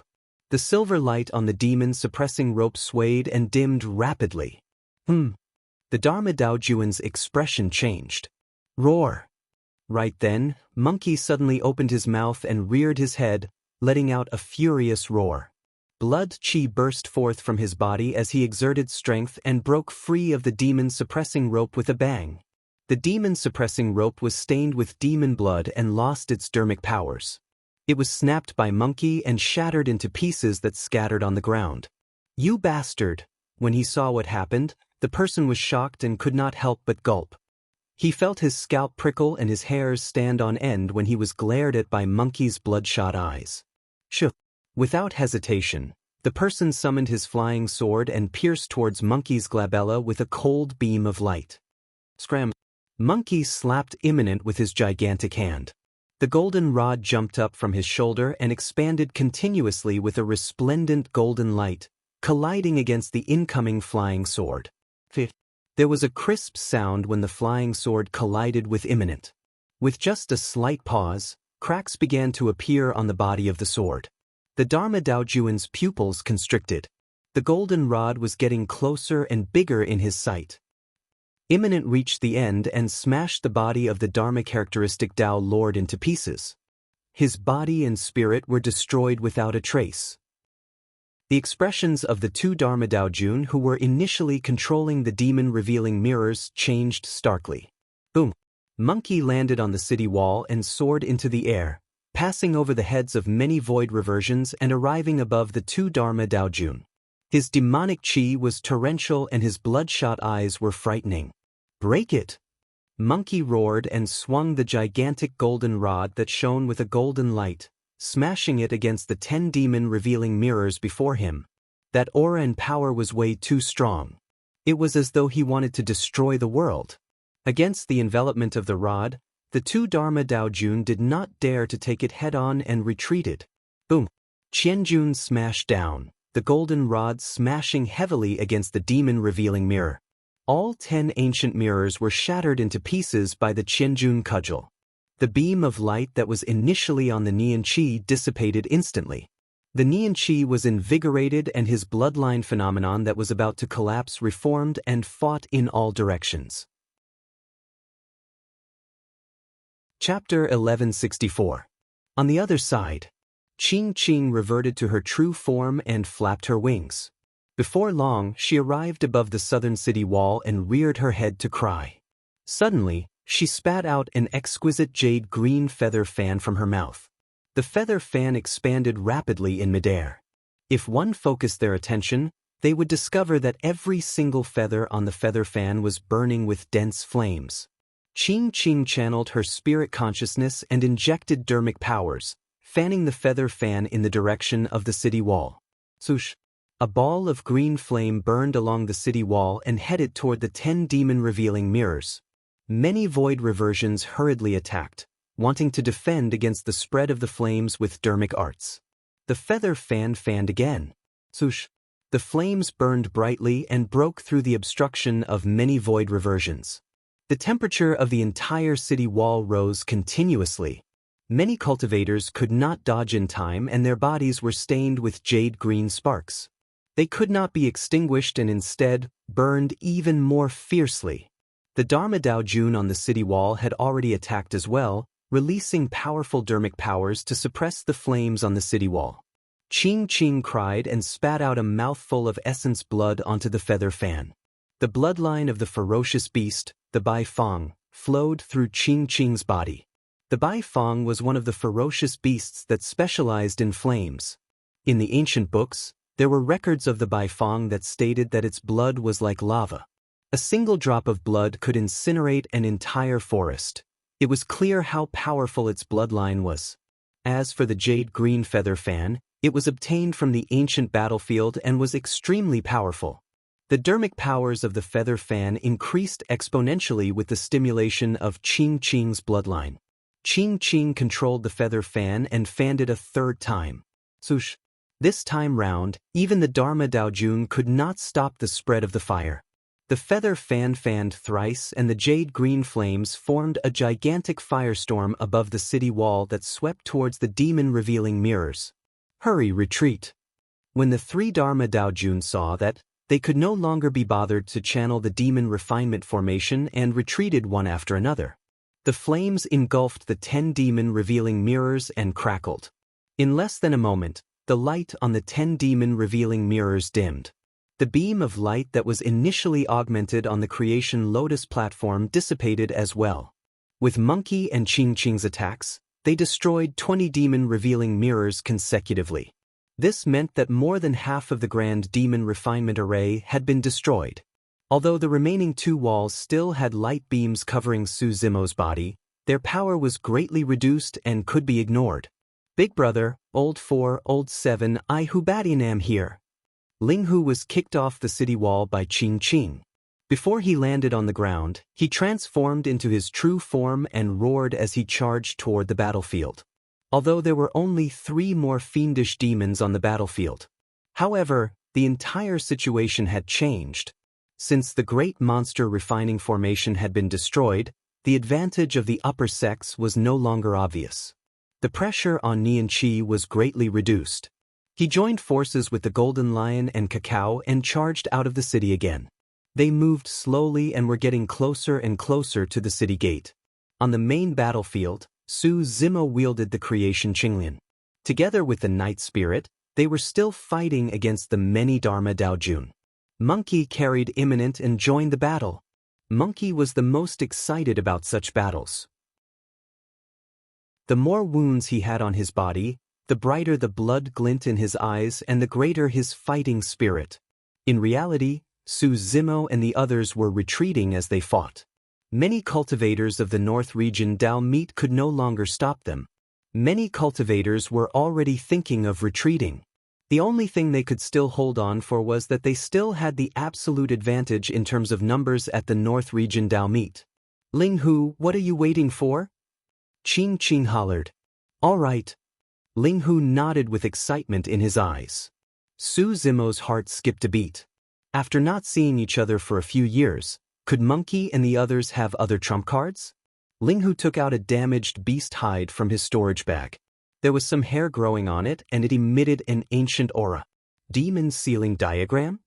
The silver light on the demon-suppressing rope swayed and dimmed rapidly. The Dharma Daojun's expression changed. Roar! Right then, Monkey suddenly opened his mouth and reared his head, letting out a furious roar. Blood chi burst forth from his body as he exerted strength and broke free of the demon-suppressing rope with a bang. The demon-suppressing rope was stained with demon blood and lost its dermic powers. It was snapped by Monkey and shattered into pieces that scattered on the ground. "You bastard!" When he saw what happened, the person was shocked and could not help but gulp. He felt his scalp prickle and his hairs stand on end when he was glared at by Monkey's bloodshot eyes. Without hesitation, the person summoned his flying sword and pierced towards Monkey's glabella with a cold beam of light. Scram! Monkey slapped Imminent with his gigantic hand. The golden rod jumped up from his shoulder and expanded continuously with a resplendent golden light, colliding against the incoming flying sword. There was a crisp sound when the flying sword collided with Imminent. With just a slight pause, cracks began to appear on the body of the sword. The Dharma Daojun's pupils constricted. The golden rod was getting closer and bigger in his sight. Imminent reached the end and smashed the body of the Dharma characteristic Tao Lord into pieces. His body and spirit were destroyed without a trace. The expressions of the two Dharma Daojun who were initially controlling the demon-revealing mirrors changed starkly. Boom! Monkey landed on the city wall and soared into the air, passing over the heads of many void reversions and arriving above the two Dharma Daojun. His demonic chi was torrential and his bloodshot eyes were frightening. "Break it!" Monkey roared and swung the gigantic golden rod that shone with a golden light, smashing it against the 10 demon-revealing mirrors before him. That aura and power was way too strong. It was as though he wanted to destroy the world. Against the envelopment of the rod, the two Dharma Daojun did not dare to take it head-on and retreated. Boom! Qianjun smashed down, the golden rod smashing heavily against the demon-revealing mirror. All 10 ancient mirrors were shattered into pieces by the Qianjun cudgel. The beam of light that was initially on the Nian Qi dissipated instantly. The Nian Qi was invigorated and his bloodline phenomenon that was about to collapse reformed and fought in all directions. Chapter 1164. On the other side, Qing reverted to her true form and flapped her wings. Before long, she arrived above the southern city wall and reared her head to cry. Suddenly, she spat out an exquisite jade green feather fan from her mouth. The feather fan expanded rapidly in midair. If one focused their attention, they would discover that every single feather on the feather fan was burning with dense flames. Qing channeled her spirit consciousness and injected dermic powers, fanning the feather fan in the direction of the city wall. Swoosh! A ball of green flame burned along the city wall and headed toward the 10 demon-revealing mirrors. Many void reversions hurriedly attacked, wanting to defend against the spread of the flames with dermic arts. The feather fan fanned again. Swoosh! The flames burned brightly and broke through the obstruction of many void reversions. The temperature of the entire city wall rose continuously. Many cultivators could not dodge in time and their bodies were stained with jade-green sparks. They could not be extinguished and instead burned even more fiercely. The Dharma Dao Jun on the city wall had already attacked as well, releasing powerful dermic powers to suppress the flames on the city wall. Ching Ching cried and spat out a mouthful of essence blood onto the feather fan. The bloodline of the ferocious beast, the Bai Fong, flowed through Ching Ching's body. The Bai Fong was one of the ferocious beasts that specialized in flames. In the ancient books, there were records of the Bai Fong that stated that its blood was like lava. A single drop of blood could incinerate an entire forest. It was clear how powerful its bloodline was. As for the jade-green feather fan, it was obtained from the ancient battlefield and was extremely powerful. The dermic powers of the feather fan increased exponentially with the stimulation of Ching Ching's bloodline. Ching Ching controlled the feather fan and fanned it a third time. Swoosh! This time round, even the Dharma Dao Jun could not stop the spread of the fire. The feather fan fanned thrice and the jade-green flames formed a gigantic firestorm above the city wall that swept towards the demon-revealing mirrors. Hurry, retreat! When the three Dharma Dao Jun saw that, they could no longer be bothered to channel the demon refinement formation and retreated one after another. The flames engulfed the 10 demon-revealing mirrors and crackled. In less than a moment, the light on the 10 demon-revealing mirrors dimmed. The beam of light that was initially augmented on the Creation Lotus platform dissipated as well. With Monkey and Ching Ching's attacks, they destroyed 20 demon-revealing mirrors consecutively. This meant that more than half of the Grand Demon Refinement Array had been destroyed. Although the remaining 2 walls still had light beams covering Su Zimo's body, their power was greatly reduced and could be ignored. Big brother, old 4, old 7, I who am here. Ling Hu was kicked off the city wall by Ching Ching. Before he landed on the ground, he transformed into his true form and roared as he charged toward the battlefield. Although there were only 3 more fiendish demons on the battlefield. However, the entire situation had changed. Since the great monster refining formation had been destroyed, the advantage of the upper sex was no longer obvious. The pressure on Nian Qi was greatly reduced. He joined forces with the Golden Lion and Cacao and charged out of the city again. They moved slowly and were getting closer and closer to the city gate. On the main battlefield, Su Zimo wielded the Creation Qinglian. Together with the Night Spirit, they were still fighting against the many Dharma Dao Jun. Monkey carried Imminent and joined the battle. Monkey was the most excited about such battles. The more wounds he had on his body, the brighter the blood glint in his eyes and the greater his fighting spirit. In reality, Su Zimo and the others were retreating as they fought. Many cultivators of the North Region Dao Meat could no longer stop them. Many cultivators were already thinking of retreating. The only thing they could still hold on for was that they still had the absolute advantage in terms of numbers at the North Region Dao Meat. Ling Hu, what are you waiting for? Ching Ching hollered. All right. Ling Hu nodded with excitement in his eyes. Su Zimo's heart skipped a beat. After not seeing each other for a few years, could Monkey and the others have other trump cards? Ling Hu took out a damaged beast hide from his storage bag. There was some hair growing on it and it emitted an ancient aura. Demon sealing diagram?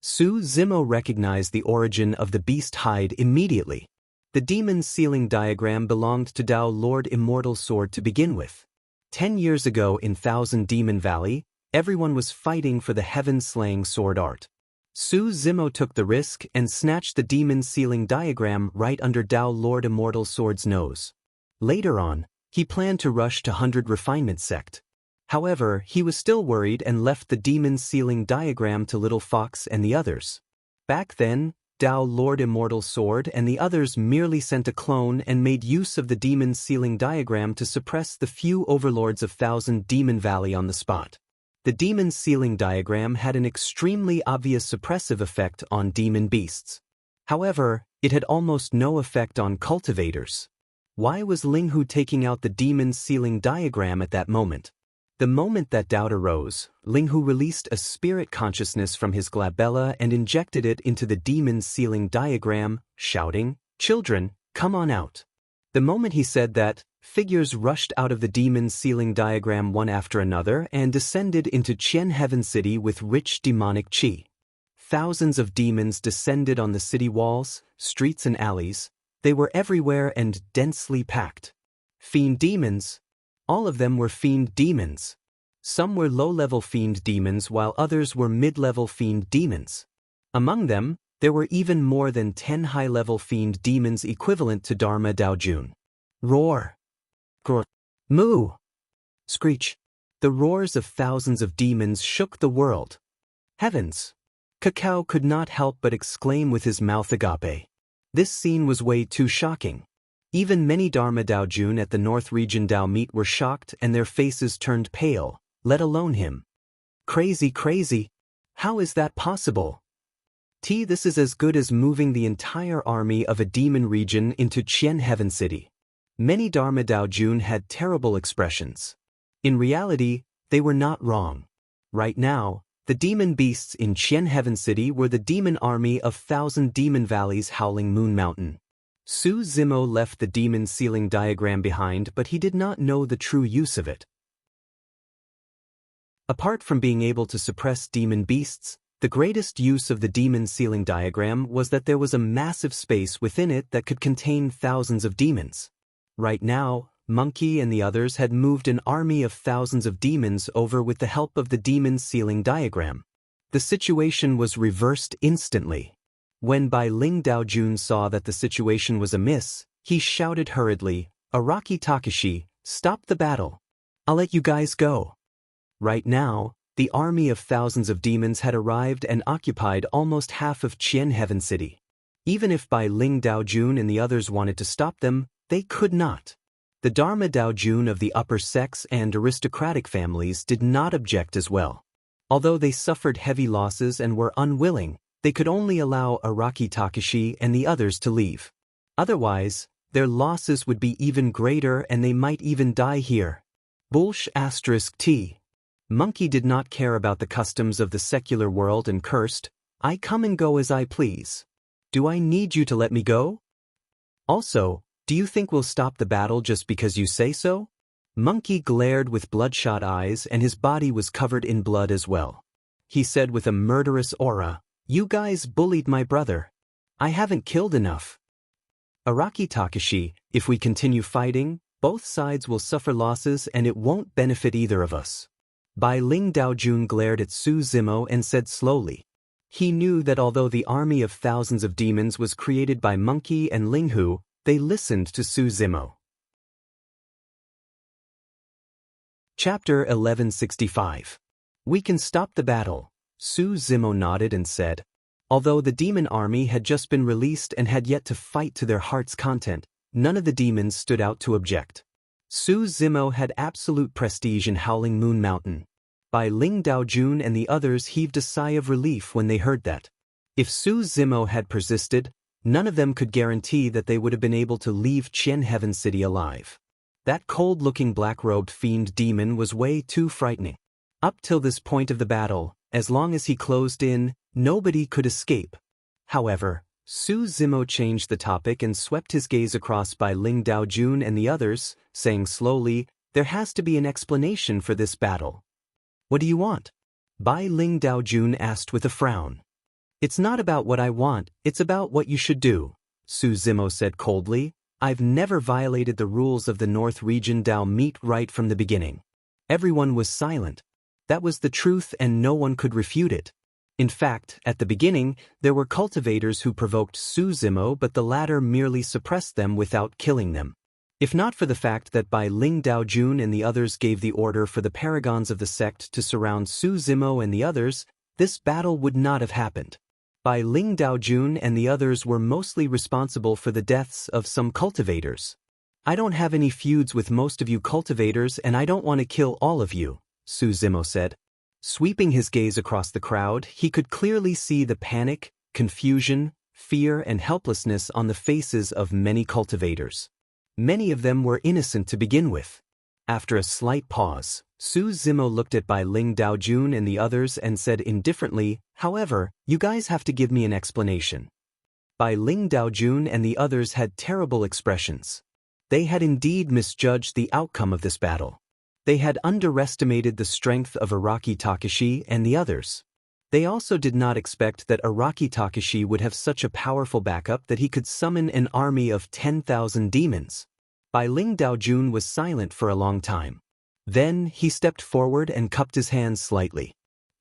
Su Zimo recognized the origin of the beast hide immediately. The demon sealing diagram belonged to Dao Lord Immortal Sword to begin with. 10 years ago in Thousand Demon Valley, everyone was fighting for the heaven-slaying sword art. Su Zimo took the risk and snatched the demon sealing diagram right under Dao Lord Immortal Sword's nose. Later on, he planned to rush to 100 Refinement Sect. However, he was still worried and left the demon sealing diagram to Little Fox and the others. Back then, Dao Lord Immortal Sword and the others merely sent a clone and made use of the demon sealing diagram to suppress the few overlords of Thousand Demon Valley on the spot. The demon sealing diagram had an extremely obvious suppressive effect on demon beasts. However, It had almost no effect on cultivators. Why was Ling Hu taking out the demon's sealing diagram at that moment? The moment that doubt arose, Ling Hu released a spirit consciousness from his glabella and injected it into the demon's sealing diagram, shouting, "Children, come on out." The moment he said that, figures rushed out of the demon's sealing diagram one after another and descended into Qian Heaven City with rich demonic qi. Thousands of demons descended on the city walls, streets and alleys. They were everywhere and densely packed. Fiend demons. All of them were fiend demons. Some were low-level fiend demons while others were mid-level fiend demons. Among them, there were even more than 10 high-level fiend demons equivalent to Dharma Daojun. Roar. Grot. Moo. Screech. The roars of thousands of demons shook the world. Heavens! Cacao could not help but exclaim with his mouth agape. This scene was way too shocking. Even many Dharma Daojun at the North Region Dao meet were shocked and their faces turned pale, let alone him. Crazy, crazy. How is that possible? This is as good as moving the entire army of a demon region into Qian Heaven City. Many Dharma Daojun had terrible expressions. In reality, they were not wrong. Right now, the demon beasts in Qian Heaven City were the demon army of 1,000 demon valleys howling Moon Mountain. Su Zimo left the demon sealing diagram behind, but he did not know the true use of it. Apart from being able to suppress demon beasts, the greatest use of the demon sealing diagram was that there was a massive space within it that could contain thousands of demons. Right now, Monkey and the others had moved an army of thousands of demons over with the help of the demon sealing diagram. The situation was reversed instantly. When Bai Ling Daojun saw that the situation was amiss, he shouted hurriedly, "Araki Takashi, stop the battle. I'll let you guys go." Right now, the army of thousands of demons had arrived and occupied almost half of Qian Heaven City. Even if Bai Ling Daojun and the others wanted to stop them, they could not. The Dharma Daojun of the upper sects and aristocratic families did not object as well. Although they suffered heavy losses and were unwilling, they could only allow Araki Takashi and the others to leave. Otherwise, their losses would be even greater and they might even die here. *T. Monkey did not care about the customs of the secular world and cursed, "I come and go as I please. Do I need you to let me go? Also, do you think we'll stop the battle just because you say so?" Monkey glared with bloodshot eyes and his body was covered in blood as well. He said with a murderous aura, "You guys bullied my brother. I haven't killed enough. Araki Takashi, if we continue fighting, both sides will suffer losses and it won't benefit either of us." Bai Ling Daojun glared at Su Zimo and said slowly. He knew that although the army of thousands of demons was created by Monkey and Ling Hu, they listened to Su Zimo. Chapter 1165. We can stop the battle. Su Zimo nodded and said. Although the demon army had just been released and had yet to fight to their heart's content, none of the demons stood out to object. Su Zimo had absolute prestige in Howling Moon Mountain. Bai Ling Daojun and the others heaved a sigh of relief when they heard that. If Su Zimo had persisted, none of them could guarantee that they would have been able to leave Qian Heaven City alive. That cold-looking black-robed fiend demon was way too frightening. Up till this point of the battle, as long as he closed in, nobody could escape. However, Su Zimo changed the topic and swept his gaze across Bai Ling Daojun and the others, saying slowly, "There has to be an explanation for this battle." "What do you want?" Bai Ling Daojun asked with a frown. "It's not about what I want, it's about what you should do," Su Zimo said coldly. "I've never violated the rules of the North Region Dao meet right from the beginning." Everyone was silent. That was the truth and no one could refute it. In fact, at the beginning, there were cultivators who provoked Su Zimo, but the latter merely suppressed them without killing them. If not for the fact that Bai Ling Daojun and the others gave the order for the paragons of the sect to surround Su Zimo and the others, this battle would not have happened. Bai Ling Daojun and the others were mostly responsible for the deaths of some cultivators. "I don't have any feuds with most of you cultivators and I don't want to kill all of you," Su Zimo said. Sweeping his gaze across the crowd, he could clearly see the panic, confusion, fear and helplessness on the faces of many cultivators. Many of them were innocent to begin with. After a slight pause, Su Zimo looked at Bai Ling Daojun and the others and said indifferently, "However, you guys have to give me an explanation." Bai Ling Daojun and the others had terrible expressions. They had indeed misjudged the outcome of this battle. They had underestimated the strength of Araki Takashi and the others. They also did not expect that Araki Takashi would have such a powerful backup that he could summon an army of 10,000 demons. Bai Ling Daojun was silent for a long time. Then he stepped forward and cupped his hands slightly.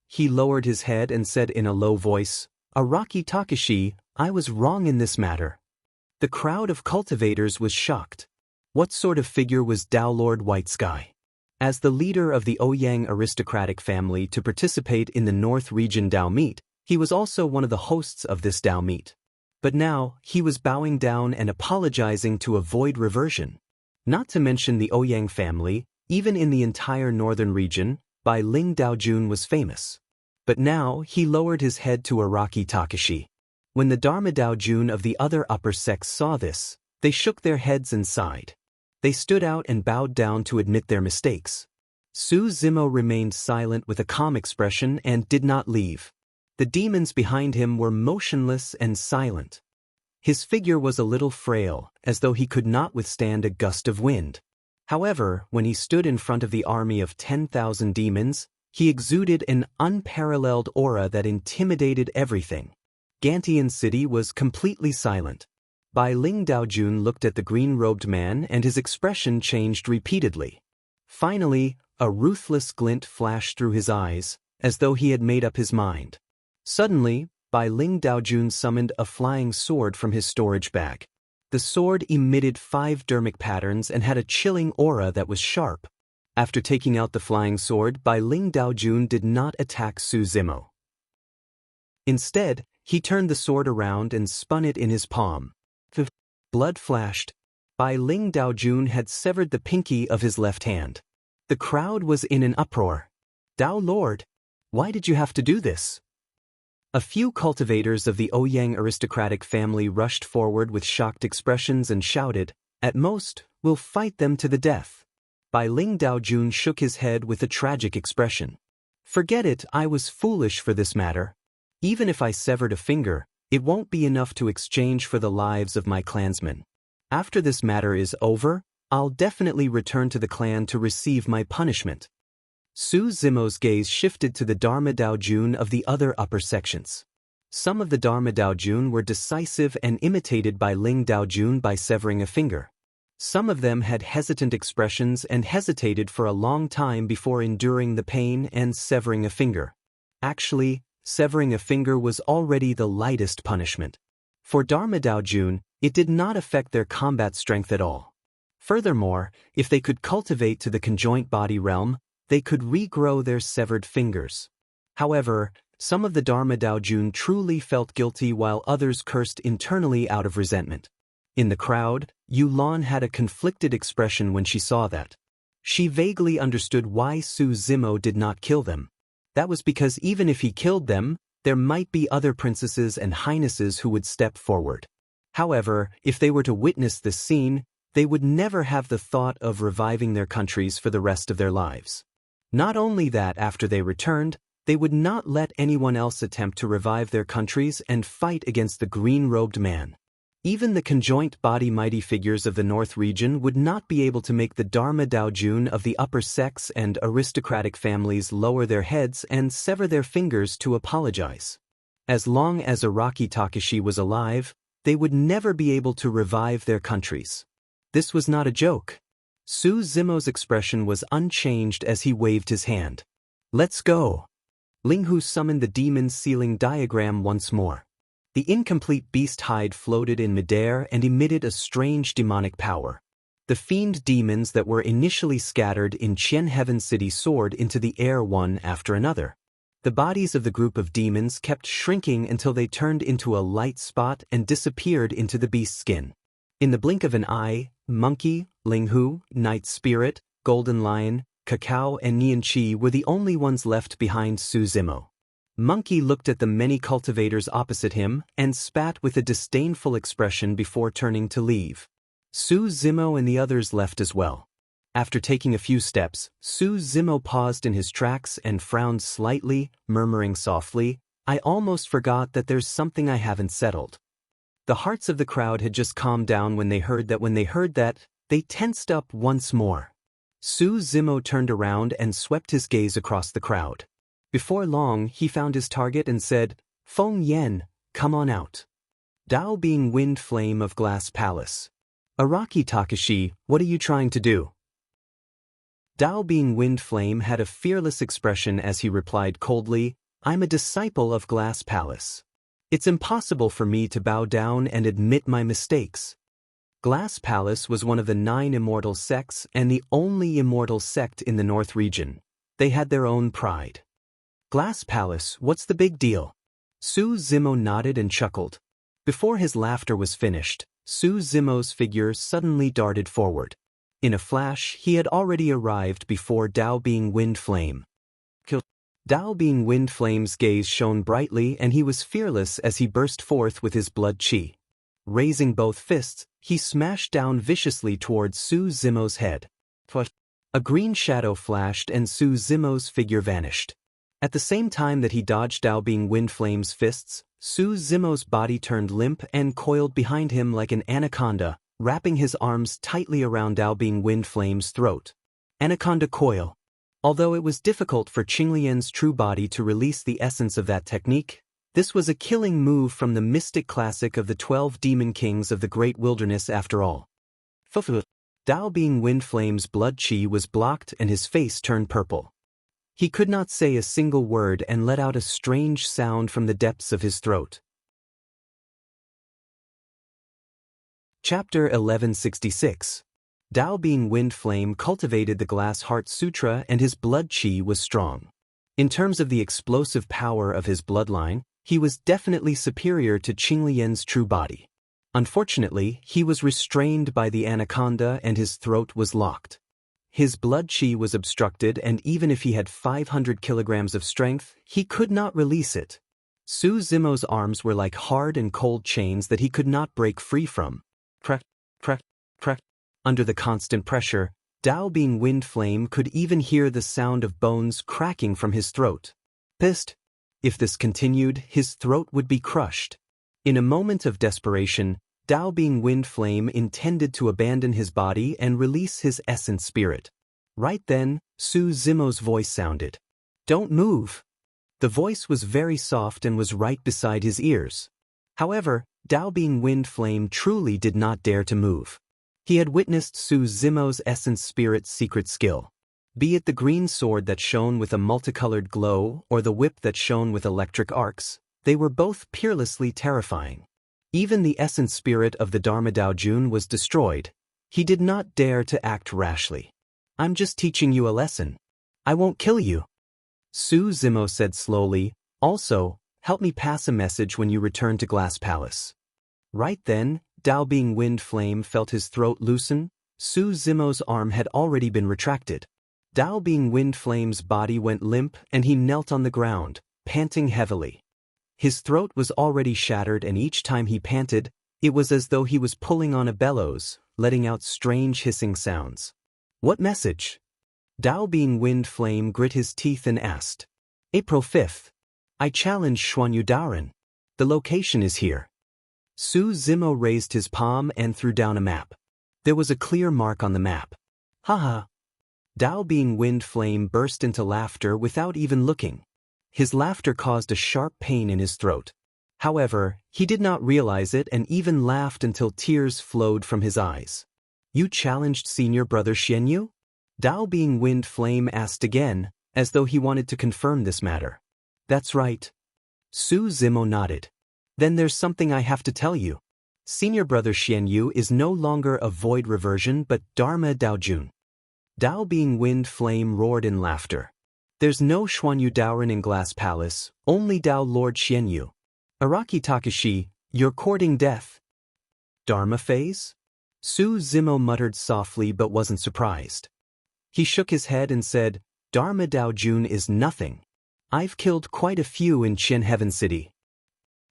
He lowered his head and said in a low voice, "Araki Takashi, I was wrong in this matter." The crowd of cultivators was shocked. What sort of figure was Tao Lord White Sky? As the leader of the Ouyang aristocratic family to participate in the North Region Tao Meet, he was also one of the hosts of this Tao Meet. But now, he was bowing down and apologizing to avoid reversion. Not to mention the Ouyang family, even in the entire northern region, Bai Ling Daojun was famous. But now, he lowered his head to Araki Takashi. When the Dharma Daojun of the other upper sects saw this, they shook their heads and sighed. They stood out and bowed down to admit their mistakes. Su Zimo remained silent with a calm expression and did not leave. The demons behind him were motionless and silent. His figure was a little frail, as though he could not withstand a gust of wind. However, when he stood in front of the army of 10,000 demons, he exuded an unparalleled aura that intimidated everything. Gantian City was completely silent. Bai Ling Daojun looked at the green-robed man and his expression changed repeatedly. Finally, a ruthless glint flashed through his eyes, as though he had made up his mind. Suddenly, Bai Ling Daojun summoned a flying sword from his storage bag. The sword emitted 5 dermic patterns and had a chilling aura that was sharp. After taking out the flying sword, Bai Ling Daojun did not attack Su Zimo. Instead, he turned the sword around and spun it in his palm. Blood flashed. Bai Ling Daojun had severed the pinky of his left hand. The crowd was in an uproar. "Tao Lord, why did you have to do this?" A few cultivators of the Ouyang aristocratic family rushed forward with shocked expressions and shouted, "At most, we'll fight them to the death." Bai Ling Daojun shook his head with a tragic expression. "Forget it, I was foolish for this matter. Even if I severed a finger, it won't be enough to exchange for the lives of my clansmen. After this matter is over, I'll definitely return to the clan to receive my punishment." Su Zimo's gaze shifted to the Dharma Daojun of the other upper sections. Some of the Dharma Daojun were decisive and imitated Bai Ling Daojun by severing a finger. Some of them had hesitant expressions and hesitated for a long time before enduring the pain and severing a finger. Actually, severing a finger was already the lightest punishment. For Dharma Daojun, it did not affect their combat strength at all. Furthermore, if they could cultivate to the conjoint body realm, they could regrow their severed fingers. However, some of the Dharma Daojun truly felt guilty while others cursed internally out of resentment. In the crowd, Yulan had a conflicted expression when she saw that. She vaguely understood why Su Zimo did not kill them. That was because even if he killed them, there might be other princesses and highnesses who would step forward. However, if they were to witness this scene, they would never have the thought of reviving their countries for the rest of their lives. Not only that, after they returned, they would not let anyone else attempt to revive their countries and fight against the green-robed man. Even the conjoint body mighty figures of the North region would not be able to make the Dharma Daojun of the upper sects and aristocratic families lower their heads and sever their fingers to apologize. As long as Araki Takashi was alive, they would never be able to revive their countries. This was not a joke. Su Zimo's expression was unchanged as he waved his hand. "Let's go." Linghu summoned the demon sealing diagram once more. The incomplete beast hide floated in midair and emitted a strange demonic power. The fiend demons that were initially scattered in Qian Heaven City soared into the air one after another. The bodies of the group of demons kept shrinking until they turned into a light spot and disappeared into the beast's skin. In the blink of an eye, Monkey, Linghu, Night Spirit, Golden Lion, Cacao and Nian Qi were the only ones left behind Su Zimo. Monkey looked at the many cultivators opposite him and spat with a disdainful expression before turning to leave. Su Zimo and the others left as well. After taking a few steps, Su Zimo paused in his tracks and frowned slightly, murmuring softly, "I almost forgot that there's something I haven't settled." The hearts of the crowd had just calmed down when they heard that, they tensed up once more. Su Zimo turned around and swept his gaze across the crowd. Before long, he found his target and said, "Feng Yan, come on out." Dao being Wind Flame of Glass Palace. "Araki Takashi, what are you trying to do?" Dao being Wind Flame had a fearless expression as he replied coldly, "I'm a disciple of Glass Palace. It's impossible for me to bow down and admit my mistakes." Glass Palace was one of the 9 immortal sects and the only immortal sect in the North region. They had their own pride. "Glass Palace, what's the big deal?" Su Zimo nodded and chuckled. Before his laughter was finished, Su Zimo's figure suddenly darted forward. In a flash, he had already arrived before Dao being Wind Flame. Dao being Wind Flame's gaze shone brightly and he was fearless as he burst forth with his blood chi. Raising both fists, he smashed down viciously towards Su Zimo's head. A green shadow flashed and Su Zimo's figure vanished. At the same time that he dodged Dao being Wind Flame's fists, Su Zimo's body turned limp and coiled behind him like an anaconda, wrapping his arms tightly around Dao being Wind Flame's throat. Anaconda coil. Although it was difficult for Qinglian's true body to release the essence of that technique, this was a killing move from the mystic classic of the 12 demon kings of the great wilderness after all. Dao being Wind Flame's blood chi was blocked and his face turned purple. He could not say a single word and let out a strange sound from the depths of his throat. Chapter 1166. Dao being Wind Flame cultivated the Glass Heart Sutra and his blood chi was strong. In terms of the explosive power of his bloodline, he was definitely superior to Qinglian's true body. Unfortunately, he was restrained by the anaconda and his throat was locked. His blood chi was obstructed and even if he had 500 kilograms of strength, he could not release it. Su Zimo's arms were like hard and cold chains that he could not break free from. Crack, crack, crack. Under the constant pressure, Dao being Wind Flame could even hear the sound of bones cracking from his throat. Pissed. If this continued, his throat would be crushed. In a moment of desperation, Dao being Wind Flame intended to abandon his body and release his essence spirit. Right then, Su Zimo's voice sounded. "Don't move." The voice was very soft and was right beside his ears. However, Dao being Wind Flame truly did not dare to move. He had witnessed Su Zimo's essence spirit's secret skill. Be it the green sword that shone with a multicolored glow or the whip that shone with electric arcs, they were both peerlessly terrifying. Even the essence spirit of the Dharma Dao Jun was destroyed. He did not dare to act rashly. "I'm just teaching you a lesson. I won't kill you." Su Zimo said slowly, "Also, help me pass a message when you return to Glass Palace." Right then, Dao being Wind Flame felt his throat loosen. Su Zimo's arm had already been retracted. Dao being Wind Flame's body went limp and he knelt on the ground, panting heavily. His throat was already shattered and each time he panted, it was as though he was pulling on a bellows, letting out strange hissing sounds. "What message?" Dao being Wind Flame grit his teeth and asked. "April 5th. I challenge Xuanyu Daoren. The location is here." Su Zimo raised his palm and threw down a map. There was a clear mark on the map. "Haha." Dao being Wind Flame burst into laughter without even looking. His laughter caused a sharp pain in his throat. However, he did not realize it and even laughed until tears flowed from his eyes. "You challenged senior brother Xianyu?" Dao being Wind Flame asked again, as though he wanted to confirm this matter. "That's right." Su Zimo nodded. "Then there's something I have to tell you. Senior brother Xianyu is no longer a void reversion but Dharma Dao Jun." Dao being Wind Flame roared in laughter. "There's no Xuanyu Daoren in Glass Palace, only Dao Lord Xianyu. Araki Takashi, you're courting death." "Dharma phase?" Su Zimo muttered softly but wasn't surprised. He shook his head and said, "Dharma Dao Jun is nothing. I've killed quite a few in Qin Heaven City.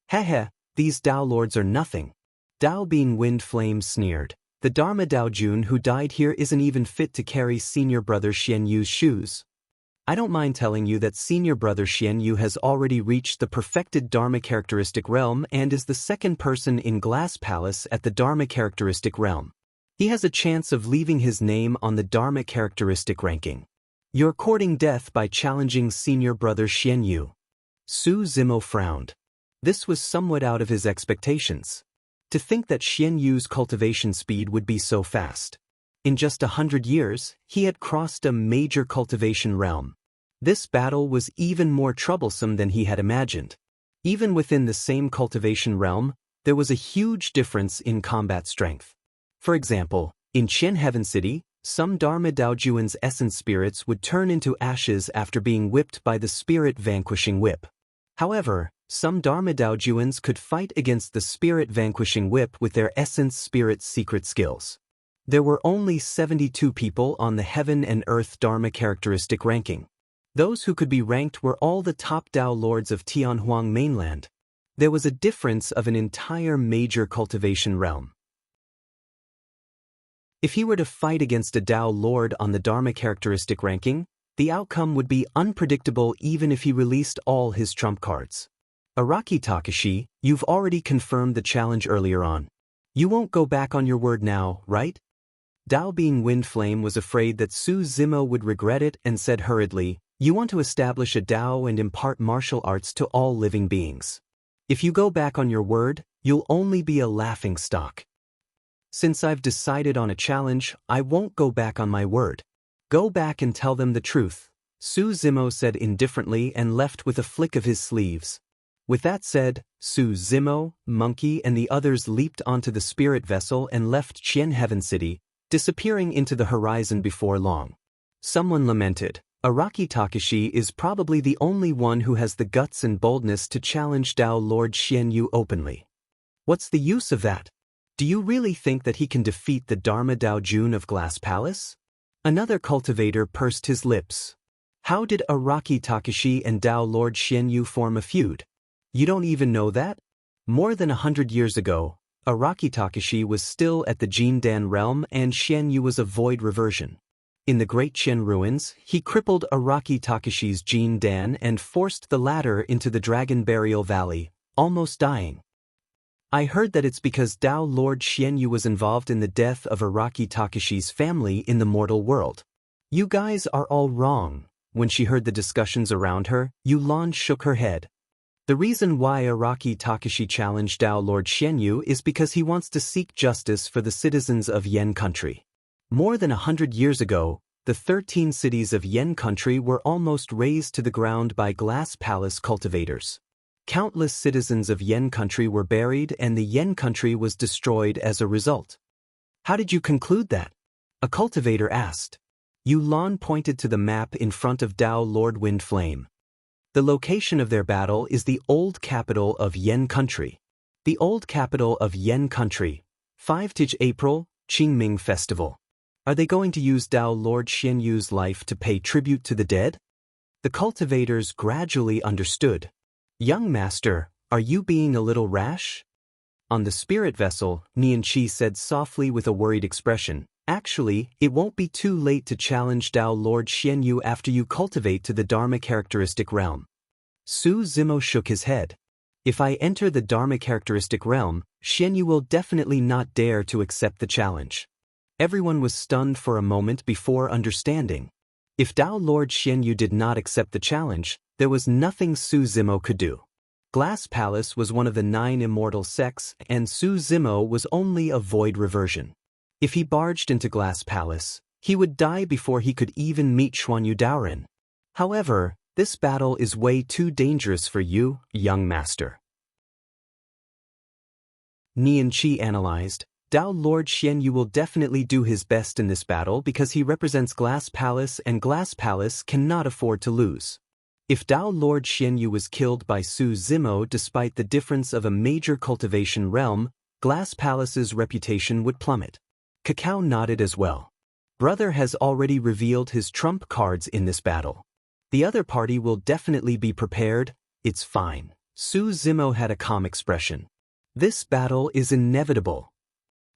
Heh, these Dao lords are nothing. Dao being Wind Flame sneered. The Dharma Dao Jun who died here isn't even fit to carry senior brother Xian Yu's shoes. I don't mind telling you that senior brother Xian Yu has already reached the perfected Dharma characteristic realm and is the second person in Glass Palace at the Dharma characteristic realm. He has a chance of leaving his name on the Dharma characteristic ranking. You're courting death by challenging senior brother Xian Yu. Su Zimo frowned. This was somewhat out of his expectations. To think that Xian Yu's cultivation speed would be so fast. In just 100 years, he had crossed a major cultivation realm. This battle was even more troublesome than he had imagined. Even within the same cultivation realm, there was a huge difference in combat strength. For example, in Qin Heaven City, some Dharma Daojuan's essence spirits would turn into ashes after being whipped by the spirit vanquishing whip. However, some Dharma Daojuans could fight against the spirit vanquishing whip with their essence spirit secret skills. There were only 72 people on the Heaven and Earth Dharma characteristic ranking. Those who could be ranked were all the top Dao lords of Tianhuang mainland. There was a difference of an entire major cultivation realm. If he were to fight against a Dao lord on the Dharma characteristic ranking, the outcome would be unpredictable even if he released all his trump cards. Araki Takashi, you've already confirmed the challenge earlier on. You won't go back on your word now, right? Dao being Wind Flame was afraid that Su Zimo would regret it and said hurriedly, you want to establish a Dao and impart martial arts to all living beings. If you go back on your word, you'll only be a laughingstock. Since I've decided on a challenge, I won't go back on my word. Go back and tell them the truth, Su Zimo said indifferently and left with a flick of his sleeves. With that said, Su Zimo, Monkey and the others leaped onto the spirit vessel and left Qin Heaven City, disappearing into the horizon before long. Someone lamented. Araki Takashi is probably the only one who has the guts and boldness to challenge Dao Lord Xian Yu openly. What's the use of that? Do you really think that he can defeat the Dharma Dao Jun of Glass Palace? Another cultivator pursed his lips. How did Araki Takashi and Dao Lord Xian Yu form a feud? You don't even know that? More than 100 years ago, Araki Takashi was still at the Jindan realm and Xian Yu was a void reversion. In the Great Qin ruins, he crippled Araki Takashi's Jindan and forced the latter into the Dragon Burial Valley, almost dying. I heard that it's because Dao Lord Xian Yu was involved in the death of Araki Takashi's family in the mortal world. You guys are all wrong. When she heard the discussions around her, Yulan shook her head. The reason why Araki Takashi challenged Dao Lord Xian Yu is because he wants to seek justice for the citizens of Yen country. More than 100 years ago, the 13 cities of Yen country were almost razed to the ground by Glass Palace cultivators. Countless citizens of Yen country were buried and the Yen country was destroyed as a result. How did you conclude that? A cultivator asked. Yulan pointed to the map in front of Dao Lord Wind Flame. The location of their battle is the old capital of Yen country. The old capital of Yen country, 5 April, Qingming Festival. Are they going to use Dao Lord Xian Yu's life to pay tribute to the dead? The cultivators gradually understood. Young master, are you being a little rash? On the spirit vessel, Nianqi said softly with a worried expression, actually, it won't be too late to challenge Dao Lord Xian Yu after you cultivate to the Dharma characteristic realm. Su Zimo shook his head. If I enter the Dharma characteristic realm, Xian Yu will definitely not dare to accept the challenge. Everyone was stunned for a moment before understanding. If Dao Lord Xian Yu did not accept the challenge, there was nothing Su Zimo could do. Glass Palace was one of the 9 immortal sects, and Su Zimo was only a void reversion. If he barged into Glass Palace, he would die before he could even meet Xuanyu Daoren. However, this battle is way too dangerous for you, young master. Nianqi analyzed. Dao Lord Xian Yu will definitely do his best in this battle because he represents Glass Palace and Glass Palace cannot afford to lose. If Dao Lord Xian Yu was killed by Su Zimo despite the difference of a major cultivation realm, Glass Palace's reputation would plummet. Cacao nodded as well. Brother has already revealed his trump cards in this battle. The other party will definitely be prepared. It's fine. Su Zimo had a calm expression. This battle is inevitable.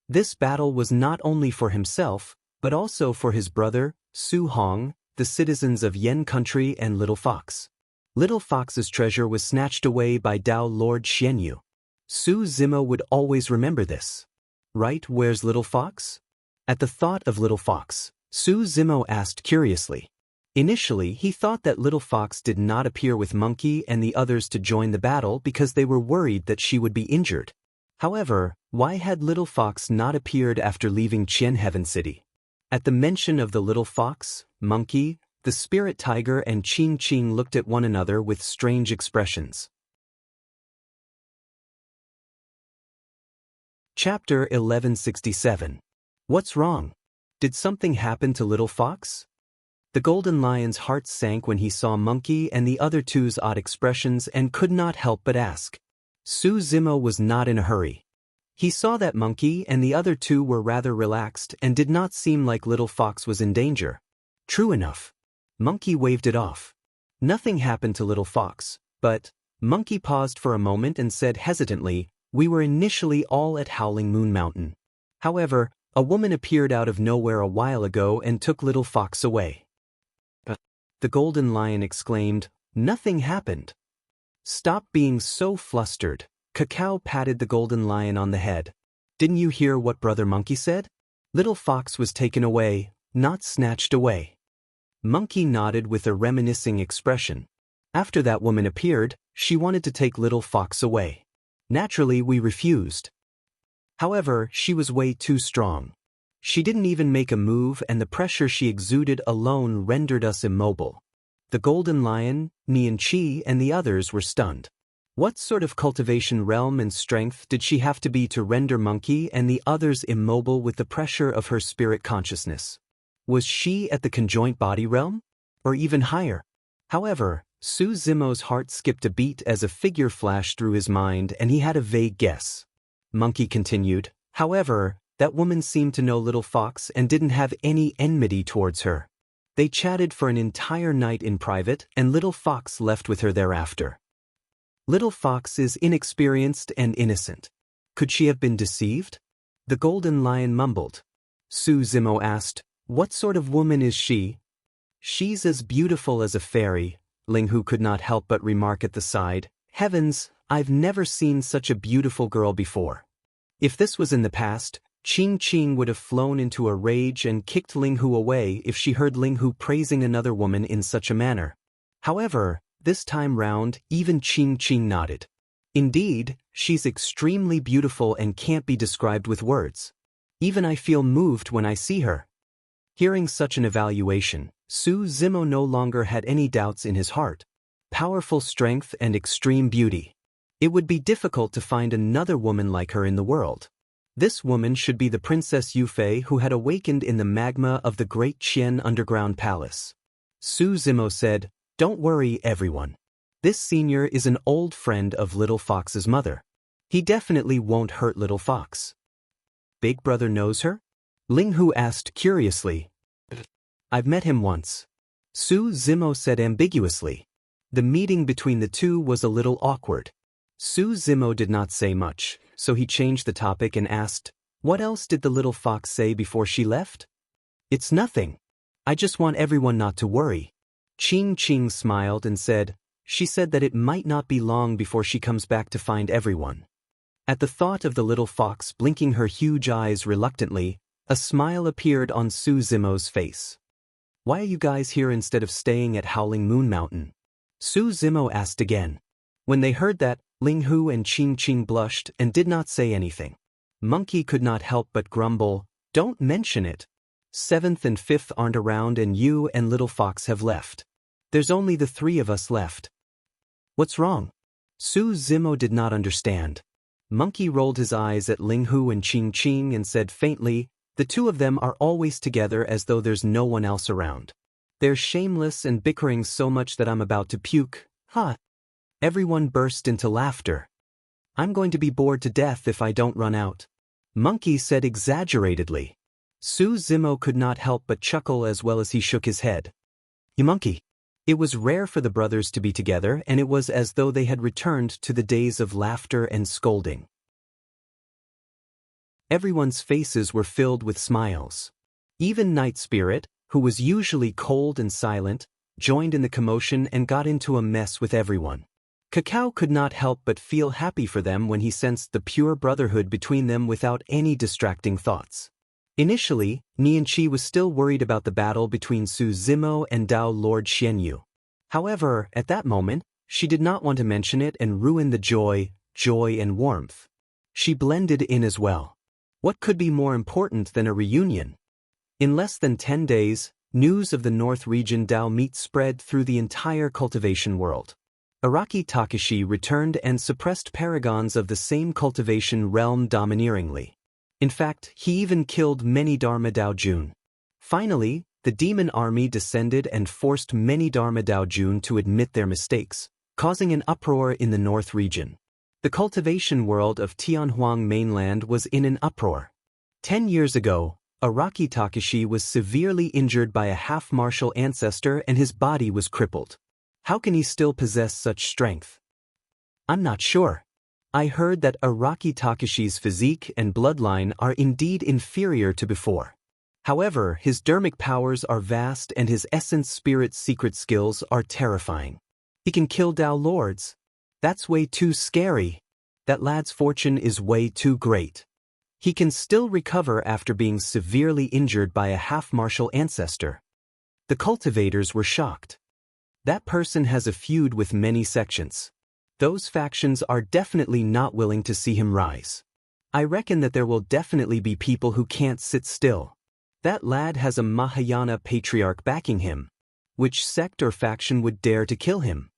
This battle was not only for himself, but also for his brother, Su Hong, the citizens of Yen Country and Little Fox. Little Fox's treasure was snatched away by Dao Lord Xianyu. Su Zimo would always remember this. Right, where's Little Fox? At the thought of Little Fox, Su Zimo asked curiously. Initially, he thought that Little Fox did not appear with Monkey and the others to join the battle because they were worried that she would be injured. However, why had Little Fox not appeared after leaving Qian Heaven City? At the mention of the Little Fox, Monkey, the Spirit Tiger and Qing Qing looked at one another with strange expressions. Chapter 1167. What's wrong? Did something happen to Little Fox? The Golden Lion's heart sank when he saw Monkey and the other two's odd expressions and could not help but ask. Su Zimo was not in a hurry. He saw that Monkey and the other two were rather relaxed and did not seem like Little Fox was in danger. True enough. Monkey waved it off. Nothing happened to Little Fox, but Monkey paused for a moment and said hesitantly, "We were initially all at Howling Moon Mountain. However, a woman appeared out of nowhere a while ago and took Little Fox away." The Golden Lion exclaimed, "Nothing happened." "Stop being so flustered." Cacao patted the Golden Lion on the head. "Didn't you hear what Brother Monkey said? Little Fox was taken away, not snatched away." Monkey nodded with a reminiscing expression. "After that woman appeared, she wanted to take Little Fox away. Naturally, we refused. However, she was way too strong. She didn't even make a move and the pressure she exuded alone rendered us immobile." The Golden Lion, Nian Qi and the others were stunned. What sort of cultivation realm and strength did she have to be to render Monkey and the others immobile with the pressure of her spirit consciousness? Was she at the conjoint body realm? Or even higher? However, Su Zimo's heart skipped a beat as a figure flashed through his mind and he had a vague guess. Monkey continued, "However, that woman seemed to know Little Fox and didn't have any enmity towards her. They chatted for an entire night in private and Little Fox left with her thereafter. Little Fox is inexperienced and innocent. Could she have been deceived?" The Golden Lion mumbled. Su Zimo asked, "What sort of woman is she?" "She's as beautiful as a fairy," Ling Hu could not help but remark at the side. "Heavens, I've never seen such a beautiful girl before." If this was in the past, Qing Qing would have flown into a rage and kicked Ling Hu away if she heard Ling Hu praising another woman in such a manner. However, this time round, even Qing Qing nodded. "Indeed, she's extremely beautiful and can't be described with words. Even I feel moved when I see her." Hearing such an evaluation, Su Zimo no longer had any doubts in his heart. Powerful strength and extreme beauty. It would be difficult to find another woman like her in the world. This woman should be the Princess Yufei who had awakened in the magma of the Great Qian Underground Palace. Su Zimo said, "Don't worry, everyone. This senior is an old friend of Little Fox's mother. He definitely won't hurt Little Fox." "Big Brother knows her?" Ling Hu asked curiously. "I've met him once," Su Zimo said ambiguously. The meeting between the two was a little awkward. Su Zimo did not say much, so he changed the topic and asked, "What else did the Little Fox say before she left?" "It's nothing. I just want everyone not to worry." Qing Qing smiled and said, "She said that it might not be long before she comes back to find everyone." At the thought of the Little Fox blinking her huge eyes reluctantly, a smile appeared on Su Zimo's face. "Why are you guys here instead of staying at Howling Moon Mountain?" Su Zimo asked again. When they heard that, Ling Hu and Qing Qing blushed and did not say anything. Monkey could not help but grumble, "Don't mention it. 7th and 5th aren't around and you and Little Fox have left. There's only the three of us left." "What's wrong?" Su Zimo did not understand. Monkey rolled his eyes at Ling Hu and Qing Qing and said faintly, "The two of them are always together as though there's no one else around. They're shameless and bickering so much that I'm about to puke." "Huh." Everyone burst into laughter. "I'm going to be bored to death if I don't run out," Monkey said exaggeratedly. Su Zimo could not help but chuckle as well as he shook his head. "You monkey. It was rare for the brothers to be together, and it was as though they had returned to the days of laughter and scolding. Everyone's faces were filled with smiles. Even Night Spirit, who was usually cold and silent, joined in the commotion and got into a mess with everyone. Cacao could not help but feel happy for them when he sensed the pure brotherhood between them without any distracting thoughts. Initially, Nianqi was still worried about the battle between Su Zimo and Dao Lord Xianyu. However, at that moment, she did not want to mention it and ruin the joy and warmth. She blended in as well. What could be more important than a reunion? In less than 10 days, news of the North Region Dao meet spread through the entire cultivation world. Araki Takashi returned and suppressed paragons of the same cultivation realm domineeringly. In fact, he even killed many Dharma Daojun. Finally, the demon army descended and forced many Dharma Daojun to admit their mistakes, causing an uproar in the North region. The cultivation world of Tianhuang mainland was in an uproar. 10 years ago, Araki Takashi was severely injured by a half-martial ancestor and his body was crippled. How can he still possess such strength? I'm not sure. I heard that Araki Takashi's physique and bloodline are indeed inferior to before. However, his dermic powers are vast and his essence spirit secret skills are terrifying. He can kill Dao Lords. That's way too scary. That lad's fortune is way too great. He can still recover after being severely injured by a half-martial ancestor. The cultivators were shocked. That person has a feud with many sections. Those factions are definitely not willing to see him rise. I reckon that there will definitely be people who can't sit still. That lad has a Mahayana patriarch backing him. Which sect or faction would dare to kill him?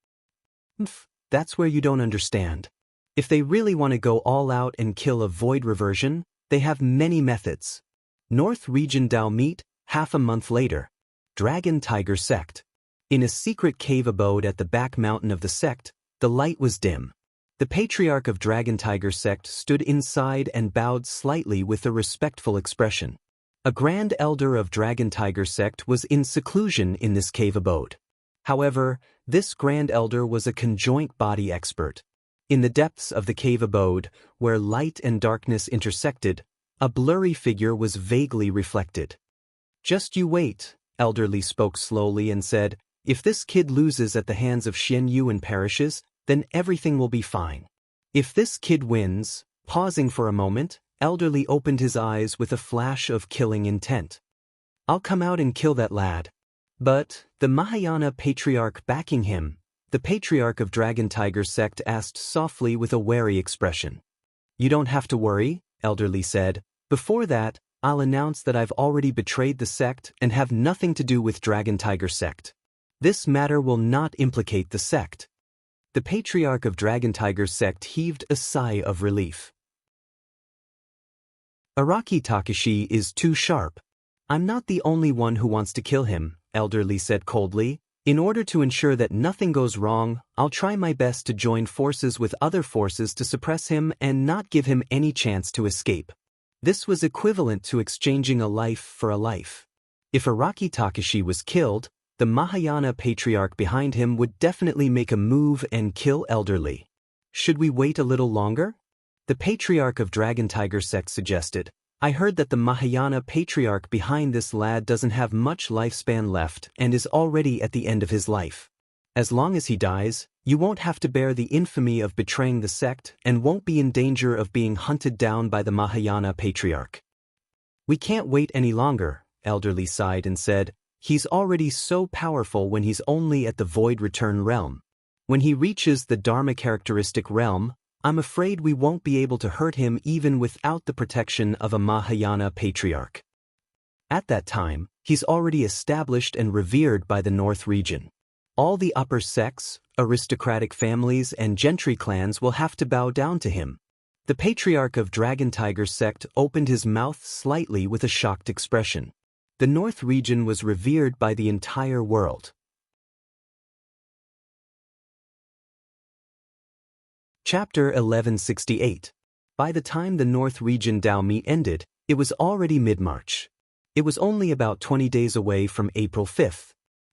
That's where you don't understand. If they really want to go all out and kill a void reversion, they have many methods. North Region Dao meet, half a month later. Dragon Tiger Sect. In a secret cave abode at the back mountain of the sect, the light was dim. The patriarch of Dragon Tiger Sect stood inside and bowed slightly with a respectful expression. A grand elder of Dragon Tiger Sect was in seclusion in this cave abode. However, this grand elder was a conjoint body expert. In the depths of the cave abode, where light and darkness intersected, a blurry figure was vaguely reflected. Just you wait, Elderly spoke slowly and said, if this kid loses at the hands of Xianyu and perishes, then everything will be fine. If this kid wins, pausing for a moment, Elderly opened his eyes with a flash of killing intent. I'll come out and kill that lad. But, the Mahayana patriarch backing him, the patriarch of Dragon Tiger Sect asked softly with a wary expression. You don't have to worry, Elderly said. Before that, I'll announce that I've already betrayed the sect and have nothing to do with Dragon Tiger Sect. This matter will not implicate the sect. The patriarch of Dragon Tiger Sect heaved a sigh of relief. Araki Takashi is too sharp. I'm not the only one who wants to kill him, Elderly said coldly. In order to ensure that nothing goes wrong, I'll try my best to join forces with other forces to suppress him and not give him any chance to escape. This was equivalent to exchanging a life for a life. If Araki Takashi was killed, the Mahayana patriarch behind him would definitely make a move and kill Elderly. Should we wait a little longer? The patriarch of Dragon Tiger Sect suggested. I heard that the Mahayana patriarch behind this lad doesn't have much lifespan left and is already at the end of his life. As long as he dies, you won't have to bear the infamy of betraying the sect and won't be in danger of being hunted down by the Mahayana patriarch. We can't wait any longer, Elderly sighed and said. He's already so powerful when he's only at the Void Return realm. When he reaches the Dharma characteristic realm, I'm afraid we won't be able to hurt him even without the protection of a Mahayana patriarch. At that time, he's already established and revered by the North region. All the upper sects, aristocratic families, and gentry clans will have to bow down to him. The patriarch of Dragon Tiger Sect opened his mouth slightly with a shocked expression. The North region was revered by the entire world. Chapter 1168. By the time the North Region Dao meet ended, it was already mid-March. It was only about 20 days away from April 5th.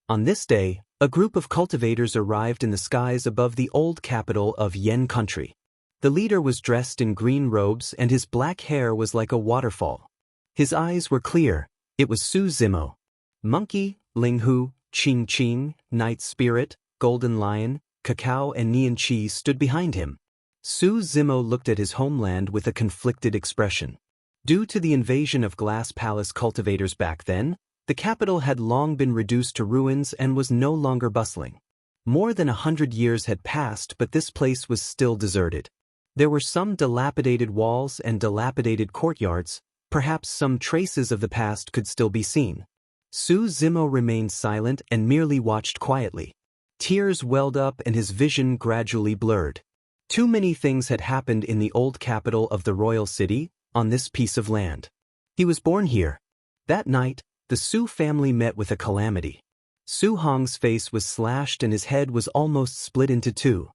On this day, A group of cultivators arrived in the skies above the old capital of Yen country. The leader was dressed in green robes and his black hair was like a waterfall. His eyes were clear. It was Su Zimo. Monkey, Ling Hu, Qing Qing, Night Spirit, Golden Lion, Cacao and Nian Qi stood behind him. Su Zimo looked at his homeland with a conflicted expression. Due to the invasion of Glass Palace cultivators back then, the capital had long been reduced to ruins and was no longer bustling. More than 100 years had passed, but this place was still deserted. There were some dilapidated walls and dilapidated courtyards. Perhaps some traces of the past could still be seen. Su Zimo remained silent and merely watched quietly. Tears welled up and his vision gradually blurred. Too many things had happened in the old capital of the royal city, on this piece of land. He was born here. That night, the Su family met with a calamity. Su Hong's face was slashed and his head was almost split into two.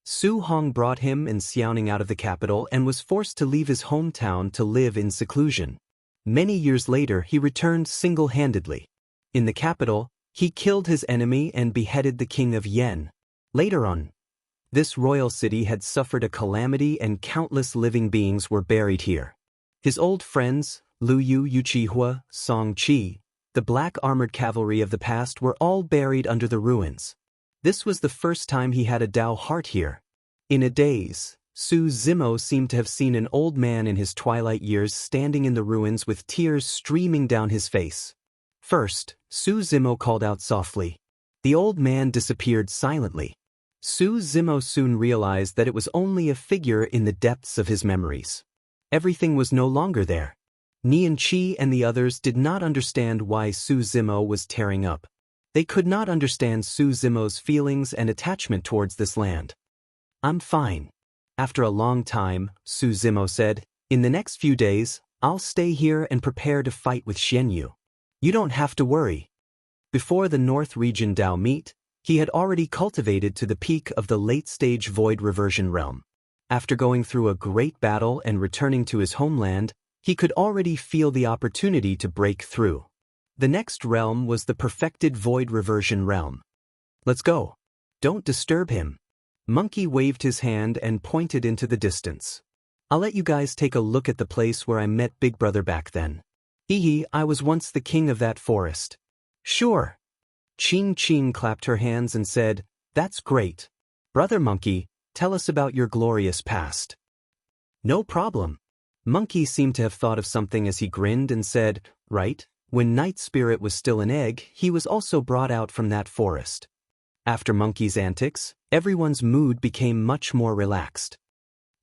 Su Hong brought him and Xiaoning out of the capital and was forced to leave his hometown to live in seclusion. Many years later he returned single-handedly. In the capital, he killed his enemy and beheaded the king of Yen. Later on, this royal city had suffered a calamity and countless living beings were buried here. His old friends, Lu Yu Yuchihua, Song Qi, the black armored cavalry of the past were all buried under the ruins. This was the first time he had a Dao heart here. In a daze, Su Zimo seemed to have seen an old man in his twilight years standing in the ruins with tears streaming down his face. First, Su Zimo called out softly. The old man disappeared silently. Su Zimo soon realized that it was only a figure in the depths of his memories. Everything was no longer there. Nian Qi and the others did not understand why Su Zimo was tearing up. They could not understand Su Zimo's feelings and attachment towards this land. I'm fine. After a long time, Su Zimo said, in the next few days, I'll stay here and prepare to fight with Xianyu. You don't have to worry. Before the North Region Dao meet, he had already cultivated to the peak of the late-stage void reversion realm. After going through a great battle and returning to his homeland, he could already feel the opportunity to break through. The next realm was the perfected void reversion realm. Let's go. Don't disturb him. Monkey waved his hand and pointed into the distance. I'll let you guys take a look at the place where I met Big Brother back then. Hee, I was once the king of that forest. Sure. Qing Qing clapped her hands and said, that's great. Brother Monkey, tell us about your glorious past. No problem. Monkey seemed to have thought of something as he grinned and said, right, when Night Spirit was still an egg, he was also brought out from that forest. After Monkey's antics, everyone's mood became much more relaxed.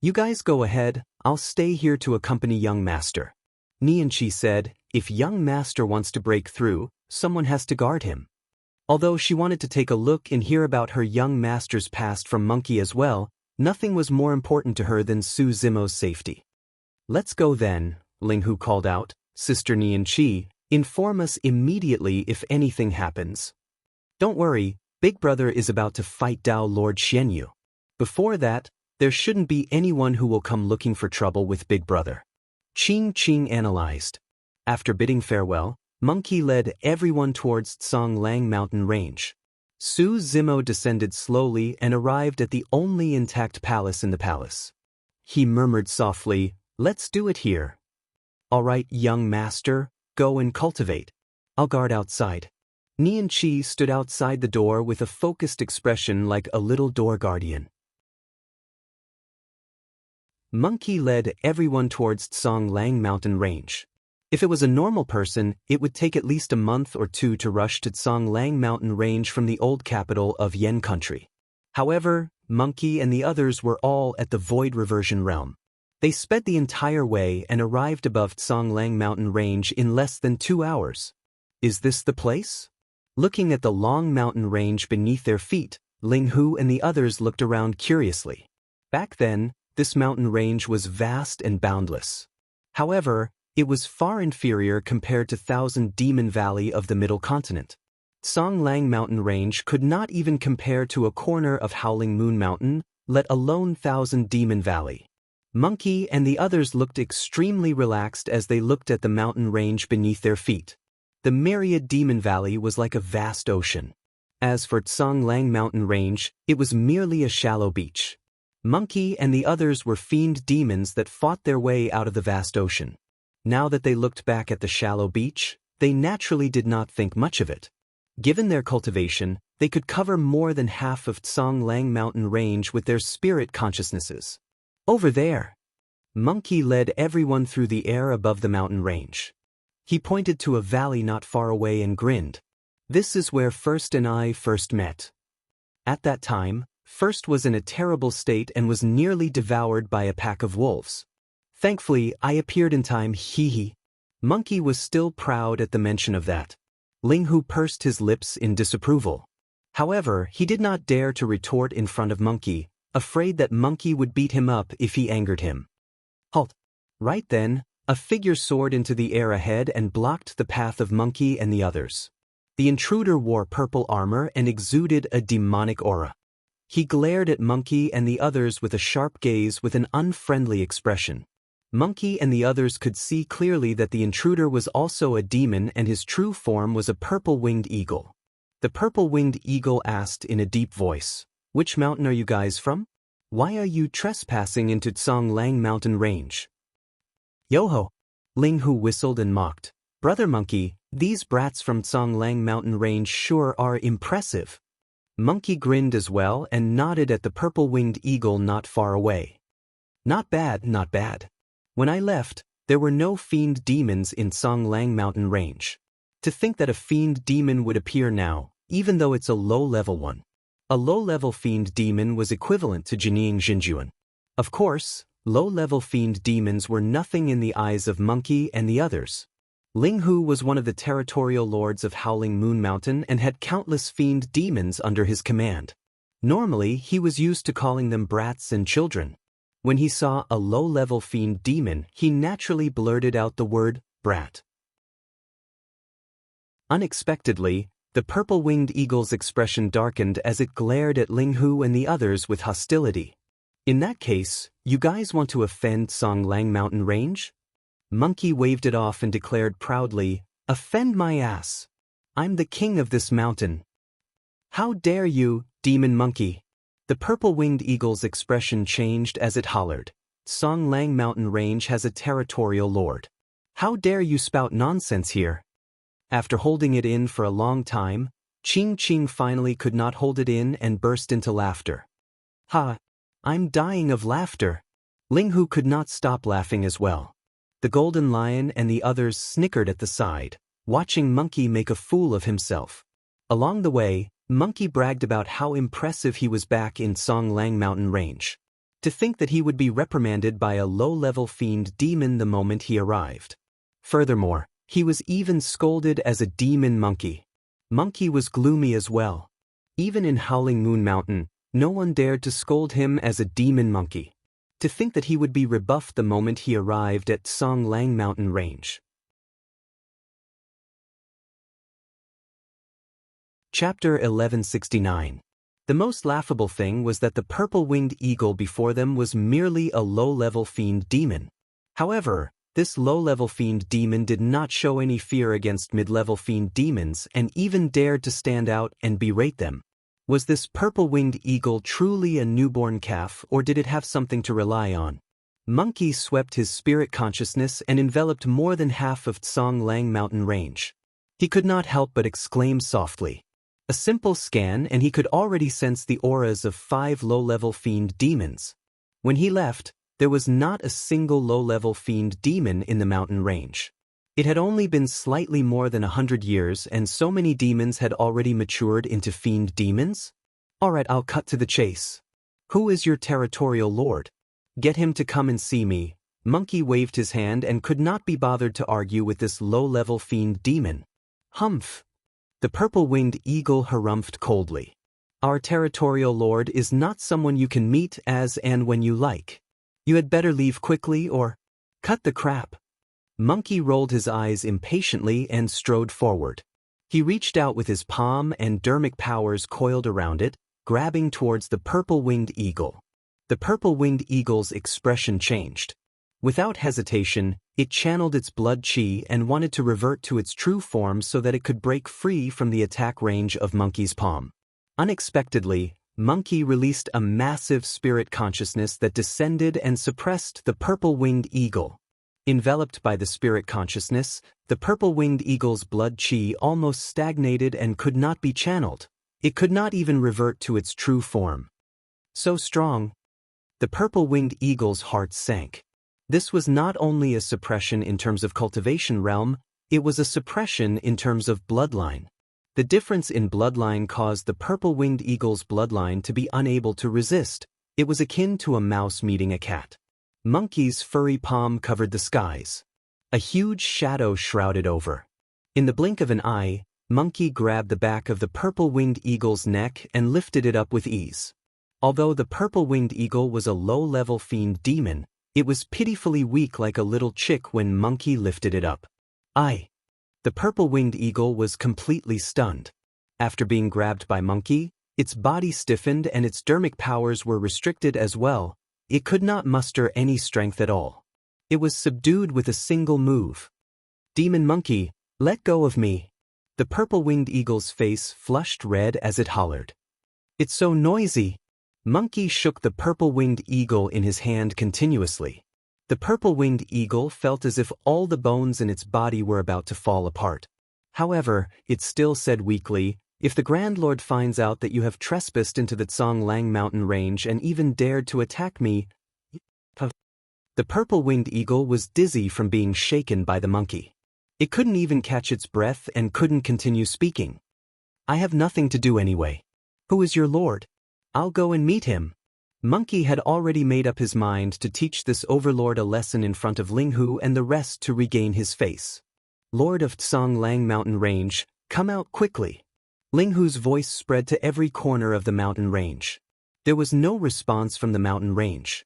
You guys go ahead, I'll stay here to accompany young master. Nianqi said, if young master wants to break through, someone has to guard him. Although she wanted to take a look and hear about her young master's past from Monkey as well, nothing was more important to her than Su Zimo's safety. Let's go then, Ling Hu called out, Sister Nianqi, inform us immediately if anything happens. Don't worry, Big Brother is about to fight Dao Lord Xianyu. Before that, there shouldn't be anyone who will come looking for trouble with Big Brother. Qing Qing analyzed. After bidding farewell, Monkey led everyone towards Tsonglang mountain range. Su Zimo descended slowly and arrived at the only intact palace in the palace. He murmured softly, let's do it here. All right, young master, go and cultivate. I'll guard outside. Nianqi stood outside the door with a focused expression like a little door guardian. Monkey led everyone towards Tsonglang mountain range. If it was a normal person, it would take at least a month or two to rush to Tsonglang mountain range from the old capital of Yen country. However, Monkey and the others were all at the void reversion realm. They sped the entire way and arrived above Tsonglang mountain range in less than 2 hours. Is this the place? Looking at the long mountain range beneath their feet, Ling Hu and the others looked around curiously. Back then, this mountain range was vast and boundless. However, it was far inferior compared to Thousand Demon Valley of the Middle Continent. Tsonglang mountain range could not even compare to a corner of Howling Moon Mountain, let alone Thousand Demon Valley. Monkey and the others looked extremely relaxed as they looked at the mountain range beneath their feet. The myriad Demon Valley was like a vast ocean. As for Tsonglang mountain range, it was merely a shallow beach. Monkey and the others were fiend demons that fought their way out of the vast ocean. Now that they looked back at the shallow beach, they naturally did not think much of it. Given their cultivation, they could cover more than half of Tsonglang mountain range with their spirit consciousnesses. Over there. Monkey led everyone through the air above the mountain range. He pointed to a valley not far away and grinned. This is where First and I first met. At that time, First was in a terrible state and was nearly devoured by a pack of wolves. Thankfully, I appeared in time, hee. Monkey was still proud at the mention of that. Ling Hu pursed his lips in disapproval. However, he did not dare to retort in front of Monkey, afraid that Monkey would beat him up if he angered him. Halt! Right then, a figure soared into the air ahead and blocked the path of Monkey and the others. The intruder wore purple armor and exuded a demonic aura. He glared at Monkey and the others with a sharp gaze with an unfriendly expression. Monkey and the others could see clearly that the intruder was also a demon and his true form was a purple-winged eagle. The purple-winged eagle asked in a deep voice, "Which mountain are you guys from? Why are you trespassing into Tsonglang mountain range?" "Yo-ho!" Ling Hu whistled and mocked. "Brother Monkey, these brats from Tsonglang mountain range sure are impressive." Monkey grinned as well and nodded at the purple-winged eagle not far away. "Not bad, not bad. When I left, there were no fiend demons in Tsonglang mountain range. To think that a fiend demon would appear now, even though it's a low-level one. A low-level fiend demon was equivalent to Jining Jinjuan. Of course, low-level fiend demons were nothing in the eyes of Monkey and the others. Ling Hu was one of the territorial lords of Howling Moon Mountain and had countless fiend demons under his command. Normally, he was used to calling them brats and children. When he saw a low-level fiend demon, he naturally blurted out the word, brat. Unexpectedly, the purple-winged eagle's expression darkened as it glared at Ling Hu and the others with hostility. "In that case, you guys want to offend Tsonglang mountain range?" Monkey waved it off and declared proudly, "Offend my ass. I'm the king of this mountain." "How dare you, demon monkey?" The purple-winged eagle's expression changed as it hollered, "Tsonglang mountain range has a territorial lord. How dare you spout nonsense here?" After holding it in for a long time, Ching Ching finally could not hold it in and burst into laughter. "Ha! I'm dying of laughter." Ling Hu could not stop laughing as well. The golden lion and the others snickered at the side, watching Monkey make a fool of himself. Along the way, Monkey bragged about how impressive he was back in Tsonglang mountain range. To think that he would be reprimanded by a low-level fiend demon the moment he arrived. Furthermore, he was even scolded as a demon monkey. Monkey was gloomy as well. Even in Howling Moon Mountain, no one dared to scold him as a demon monkey. To think that he would be rebuffed the moment he arrived at Tsonglang mountain range. Chapter 1169. The most laughable thing was that the purple-winged eagle before them was merely a low-level fiend demon. However, this low-level fiend demon did not show any fear against mid-level fiend demons and even dared to stand out and berate them. Was this purple-winged eagle truly a newborn calf, or did it have something to rely on? Monkey swept his spirit consciousness and enveloped more than half of Tsonglang mountain range. He could not help but exclaim softly. A simple scan and he could already sense the auras of 5 low-level fiend demons. When he left, there was not a single low-level fiend demon in the mountain range. It had only been slightly more than 100 years and so many demons had already matured into fiend demons? Alright, I'll cut to the chase. Who is your territorial lord? Get him to come and see me. Monkey waved his hand and could not be bothered to argue with this low-level fiend demon. Humph! The purple-winged eagle harumphed coldly. Our territorial lord is not someone you can meet as and when you like. You had better leave quickly or cut the crap. Monkey rolled his eyes impatiently and strode forward. He reached out with his palm and dermic powers coiled around it, grabbing towards the purple-winged eagle. The purple-winged eagle's expression changed. Without hesitation, it channeled its blood chi and wanted to revert to its true form so that it could break free from the attack range of Monkey's palm. Unexpectedly, Monkey released a massive spirit consciousness that descended and suppressed the purple-winged eagle. Enveloped by the spirit consciousness, the purple-winged eagle's blood chi almost stagnated and could not be channeled. It could not even revert to its true form. So strong. The purple-winged eagle's heart sank. This was not only a suppression in terms of cultivation realm, it was a suppression in terms of bloodline. The difference in bloodline caused the purple-winged eagle's bloodline to be unable to resist. It was akin to a mouse meeting a cat. Monkey's furry palm covered the skies. A huge shadow shrouded over. In the blink of an eye, Monkey grabbed the back of the purple-winged eagle's neck and lifted it up with ease. Although the purple-winged eagle was a low-level fiend demon, it was pitifully weak like a little chick when Monkey lifted it up. The purple-winged eagle was completely stunned. After being grabbed by Monkey, its body stiffened and its dermic powers were restricted as well. It could not muster any strength at all. It was subdued with a single move. "Demon Monkey, let go of me." The purple-winged eagle's face flushed red as it hollered. "It's so noisy." Monkey shook the purple-winged eagle in his hand continuously. The purple-winged eagle felt as if all the bones in its body were about to fall apart. However, it still said weakly, "If the Grand Lord finds out that you have trespassed into the Tsonglang mountain range and even dared to attack me..." The purple-winged eagle was dizzy from being shaken by the monkey. It couldn't even catch its breath and couldn't continue speaking. "I have nothing to do anyway. Who is your lord? I'll go and meet him." Monkey had already made up his mind to teach this overlord a lesson in front of Ling Hu and the rest to regain his face. "Lord of Tsonglang mountain range, come out quickly." Ling Hu's voice spread to every corner of the mountain range. There was no response from the mountain range.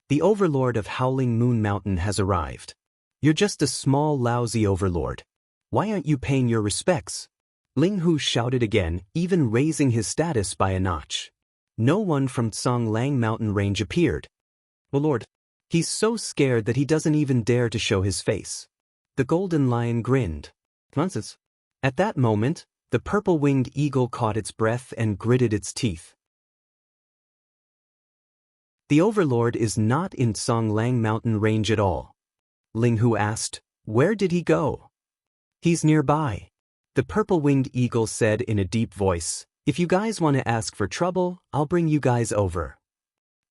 "The overlord of Howling Moon Mountain has arrived. You're just a small lousy overlord. Why aren't you paying your respects?" Ling Hu shouted again, even raising his status by a notch. No one from Tsonglang mountain range appeared. "Oh Lord, he's so scared that he doesn't even dare to show his face." The golden lion grinned. "Nonsense." At that moment, the purple-winged eagle caught its breath and gritted its teeth. "The overlord is not in Tsonglang mountain range at all." Ling Hu asked, "Where did he go?" "He's nearby." The purple-winged eagle said in a deep voice, "If you guys want to ask for trouble, I'll bring you guys over."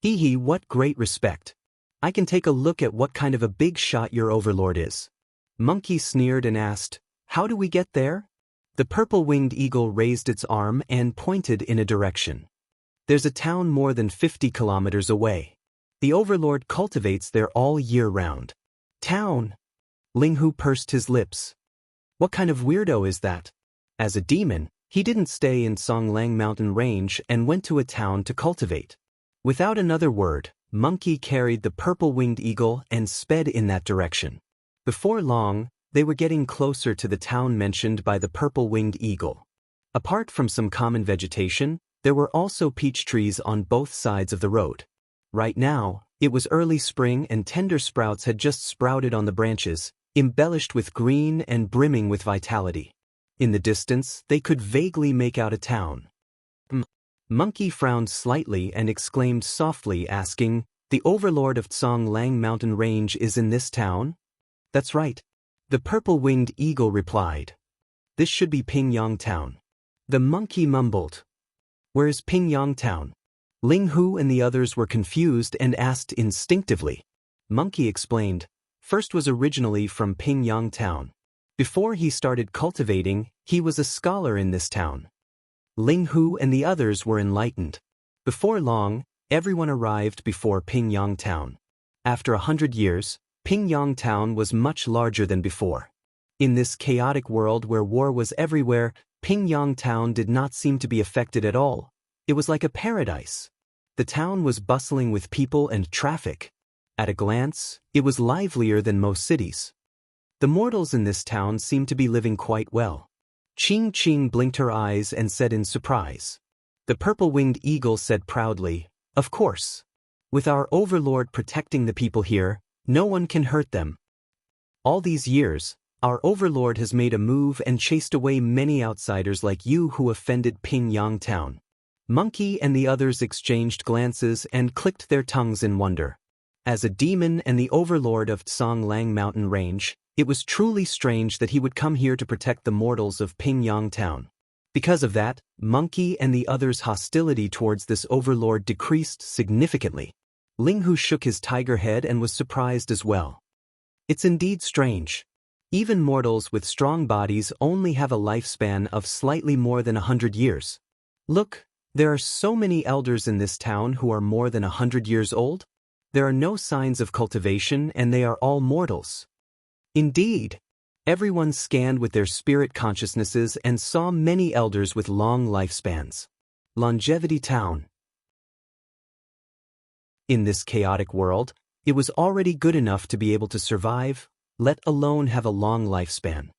"Hee hee, what great respect. I can take a look at what kind of a big shot your overlord is." Monkey sneered and asked, "How do we get there?" The purple-winged eagle raised its arm and pointed in a direction. "There's a town more than 50 kilometers away. The overlord cultivates there all year round." "Town?" Ling Hu pursed his lips. What kind of weirdo is that? As a demon, he didn't stay in Tsonglang mountain range and went to a town to cultivate. Without another word, Monkey carried the purple-winged eagle and sped in that direction. Before long, they were getting closer to the town mentioned by the purple-winged eagle. Apart from some common vegetation, there were also peach trees on both sides of the road. Right now, it was early spring and tender sprouts had just sprouted on the branches, embellished with green and brimming with vitality. In the distance, they could vaguely make out a town. Monkey frowned slightly and exclaimed softly, asking, "The overlord of Tsonglang mountain range is in this town?" "That's right." The purple-winged eagle replied. "This should be Pingyang town." The monkey mumbled. "Where's Pingyang town?" Ling Hu and the others were confused and asked instinctively. Monkey explained, "First was originally from Pingyang town. Before he started cultivating, he was a scholar in this town." Ling Hu and the others were enlightened. Before long, everyone arrived before Pingyang town. After 100 years, Pingyang town was much larger than before. In this chaotic world where war was everywhere, Pingyang town did not seem to be affected at all. It was like a paradise. The town was bustling with people and traffic. At a glance, it was livelier than most cities. The mortals in this town seemed to be living quite well. Ching Ching blinked her eyes and said in surprise. The purple-winged eagle said proudly, "Of course. With our overlord protecting the people here, No one can hurt them. All these years, our overlord has made a move and chased away many outsiders like you who offended Pingyang Town. Monkey and the others exchanged glances and clicked their tongues in wonder. As a demon and the overlord of Tsonglang Mountain Range, it was truly strange that he would come here to protect the mortals of Pingyang Town. Because of that, Monkey and the others' hostility towards this overlord decreased significantly. Linghu shook his tiger head and was surprised as well. It's indeed strange. Even mortals with strong bodies only have a lifespan of slightly more than 100 years. Look, there are so many elders in this town who are more than 100 years old. There are no signs of cultivation and they are all mortals. Indeed, everyone scanned with their spirit consciousnesses and saw many elders with long lifespans. Longevity Town. In this chaotic world, it was already good enough to be able to survive, let alone have a long lifespan.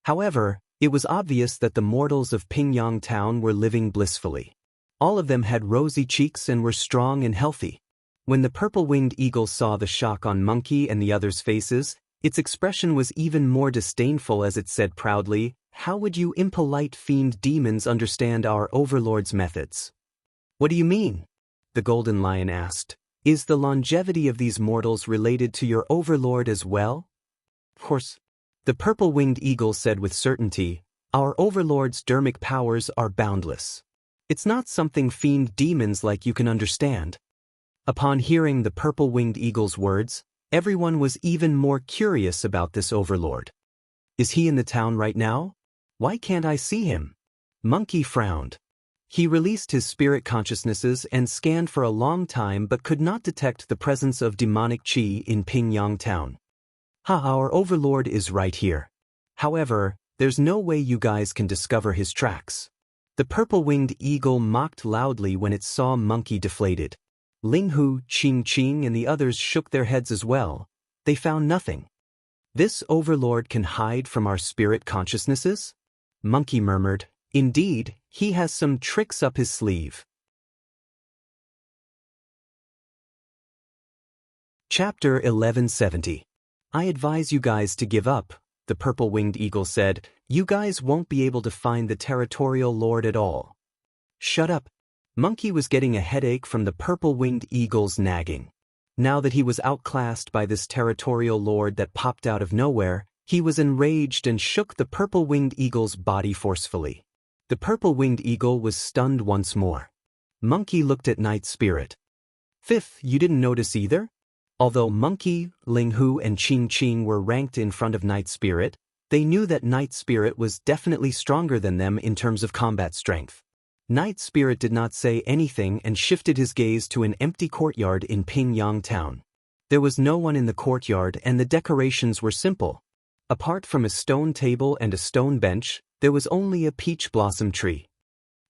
However, it was obvious that the mortals of Pingyang Town were living blissfully. All of them had rosy cheeks and were strong and healthy. When the purple-winged eagle saw the shock on Monkey and the others' faces, its expression was even more disdainful as it said proudly, "How would you impolite fiend demons understand our overlord's methods?" "What do you mean?" the golden lion asked. "Is the longevity of these mortals related to your overlord as well?" "Of course," the purple-winged eagle said with certainty, "our overlord's dermic powers are boundless. It's not something fiend demons like you can understand." Upon hearing the purple-winged eagle's words, everyone was even more curious about this overlord. "Is he in the town right now? Why can't I see him?" Monkey frowned. He released his spirit consciousnesses and scanned for a long time but could not detect the presence of demonic chi in Pingyang Town. Our overlord is right here. However, there's no way you guys can discover his tracks." The purple-winged eagle mocked loudly when it saw Monkey deflated. Linghu, Qing, and the others shook their heads as well. They found nothing. "This overlord can hide from our spirit consciousnesses?" Monkey murmured. "Indeed, he has some tricks up his sleeve." Chapter 1170. "I advise you guys to give up," the purple-winged eagle said. "You guys won't be able to find the territorial lord at all." "Shut up." Monkey was getting a headache from the purple-winged eagle's nagging. Now that he was outclassed by this territorial lord that popped out of nowhere, he was enraged and shook the purple-winged eagle's body forcefully. The purple-winged eagle was stunned once more. Monkey looked at Night Spirit. "Fifth, you didn't notice either?" Although Monkey, Linghu, and Qing were ranked in front of Night Spirit, they knew that Night Spirit was definitely stronger than them in terms of combat strength. Night Spirit did not say anything and shifted his gaze to an empty courtyard in Pingyang Town. There was no one in the courtyard and the decorations were simple. Apart from a stone table and a stone bench, there was only a peach blossom tree.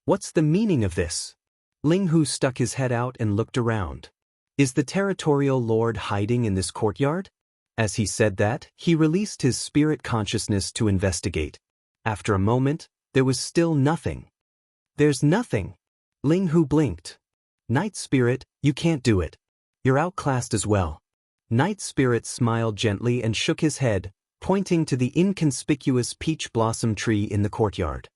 "What's the meaning of this?" Linghu stuck his head out and looked around. "Is the territorial lord hiding in this courtyard?" As he said that, he released his spirit consciousness to investigate. After a moment, there was still nothing. "There's nothing." Linghu blinked. "Night Spirit, you can't do it. You're outclassed as well." Night Spirit smiled gently and shook his head, pointing to the inconspicuous peach blossom tree in the courtyard.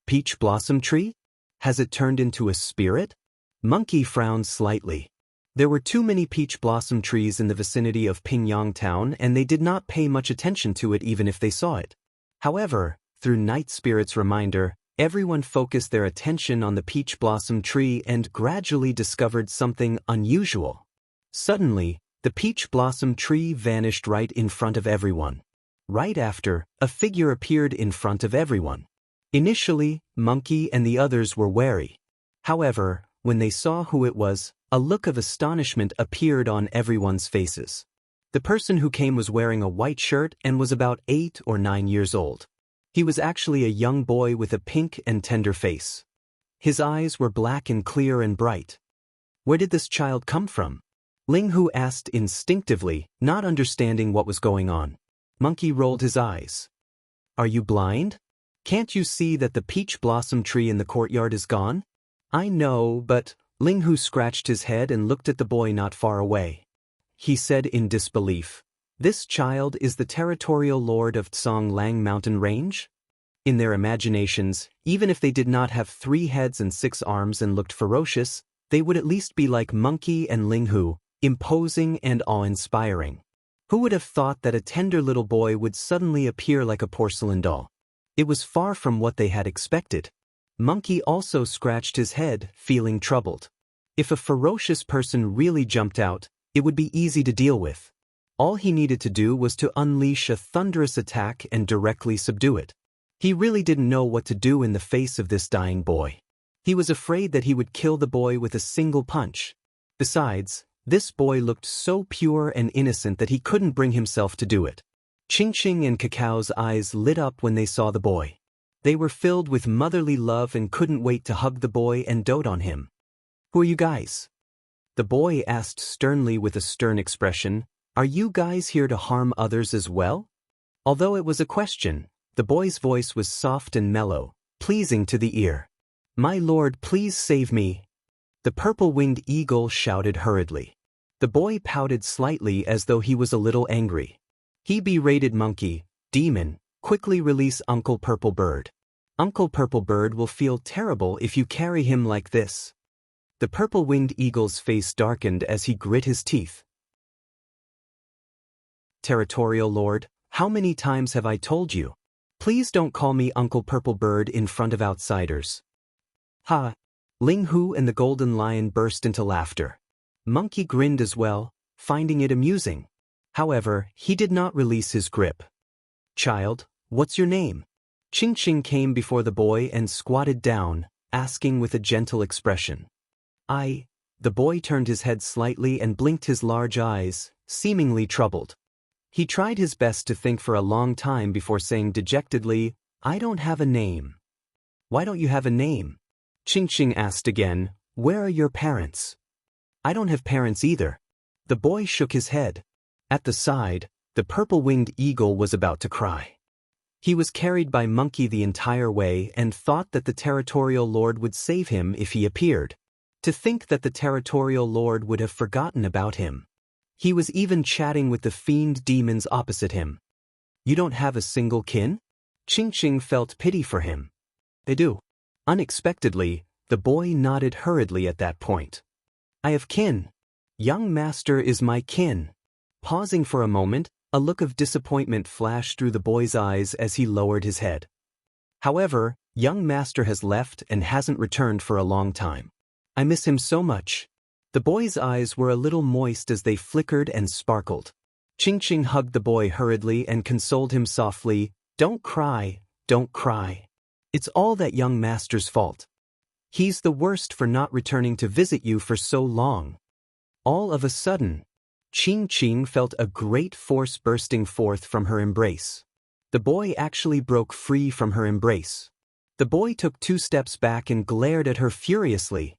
"Peach blossom tree? Has it turned into a spirit?" Monkey frowned slightly. There were too many peach blossom trees in the vicinity of Pingyang Town and they did not pay much attention to it even if they saw it. However, through Night Spirit's reminder, everyone focused their attention on the peach blossom tree and gradually discovered something unusual. Suddenly, the peach blossom tree vanished right in front of everyone. Right after, a figure appeared in front of everyone. Initially, Monkey and the others were wary. However, when they saw who it was, a look of astonishment appeared on everyone's faces. The person who came was wearing a white shirt and was about 8 or 9 years old. He was actually a young boy with a pink and tender face. His eyes were black and clear and bright. Where did this child come from? Linghu asked instinctively, not understanding what was going on. Monkey rolled his eyes. Are you blind? Can't you see that the peach blossom tree in the courtyard is gone? I know, but Linghu scratched his head and looked at the boy not far away. He said in disbelief, This child is the territorial lord of Tsonglang mountain range? In their imaginations, even if they did not have 3 heads and 6 arms and looked ferocious, they would at least be like Monkey and Ling Hu, imposing and awe-inspiring. Who would have thought that a tender little boy would suddenly appear like a porcelain doll? It was far from what they had expected. Monkey also scratched his head, feeling troubled. If a ferocious person really jumped out, it would be easy to deal with. All he needed to do was to unleash a thunderous attack and directly subdue it. He really didn't know what to do in the face of this dying boy. He was afraid that he would kill the boy with a single punch. Besides, this boy looked so pure and innocent that he couldn't bring himself to do it. Qingqing and Cacao eyes lit up when they saw the boy. They were filled with motherly love and couldn't wait to hug the boy and dote on him. "Who are you guys?" The boy asked sternly with a stern expression. "Are you guys here to harm others as well?" Although it was a question, the boy's voice was soft and mellow, pleasing to the ear. "My lord, please save me." The purple-winged eagle shouted hurriedly. The boy pouted slightly as though he was a little angry. He berated Monkey. "Demon, quickly release Uncle Purple Bird. Uncle Purple Bird will feel terrible if you carry him like this." The purple-winged eagle's face darkened as he grit his teeth. "Territorial Lord, how many times have I told you? Please don't call me Uncle Purple Bird in front of outsiders." "Ha!" Ling Hu and the Golden Lion burst into laughter. Monkey grinned as well, finding it amusing. However, he did not release his grip. "Child, what's your name?" Qingqing came before the boy and squatted down, asking with a gentle expression. The boy turned his head slightly and blinked his large eyes, seemingly troubled. He tried his best to think for a long time before saying dejectedly, "I don't have a name." "Why don't you have a name?" Qingqing asked again. "Where are your parents?" "I don't have parents either." The boy shook his head. At the side, the purple-winged eagle was about to cry. He was carried by Monkey the entire way and thought that the territorial lord would save him if he appeared. To think that the territorial lord would have forgotten about him. He was even chatting with the fiend demons opposite him. "You don't have a single kin?" Qingqing felt pity for him. "I do." Unexpectedly, the boy nodded hurriedly at that point. "I have kin. Young master is my kin." Pausing for a moment, a look of disappointment flashed through the boy's eyes as he lowered his head. "However, young master has left and hasn't returned for a long time. I miss him so much." The boy's eyes were a little moist as they flickered and sparkled. Qingqing hugged the boy hurriedly and consoled him softly. "Don't cry, don't cry. It's all that young master's fault. He's the worst for not returning to visit you for so long." All of a sudden, Qingqing felt a great force bursting forth from her embrace. The boy actually broke free from her embrace. The boy took 2 steps back and glared at her furiously.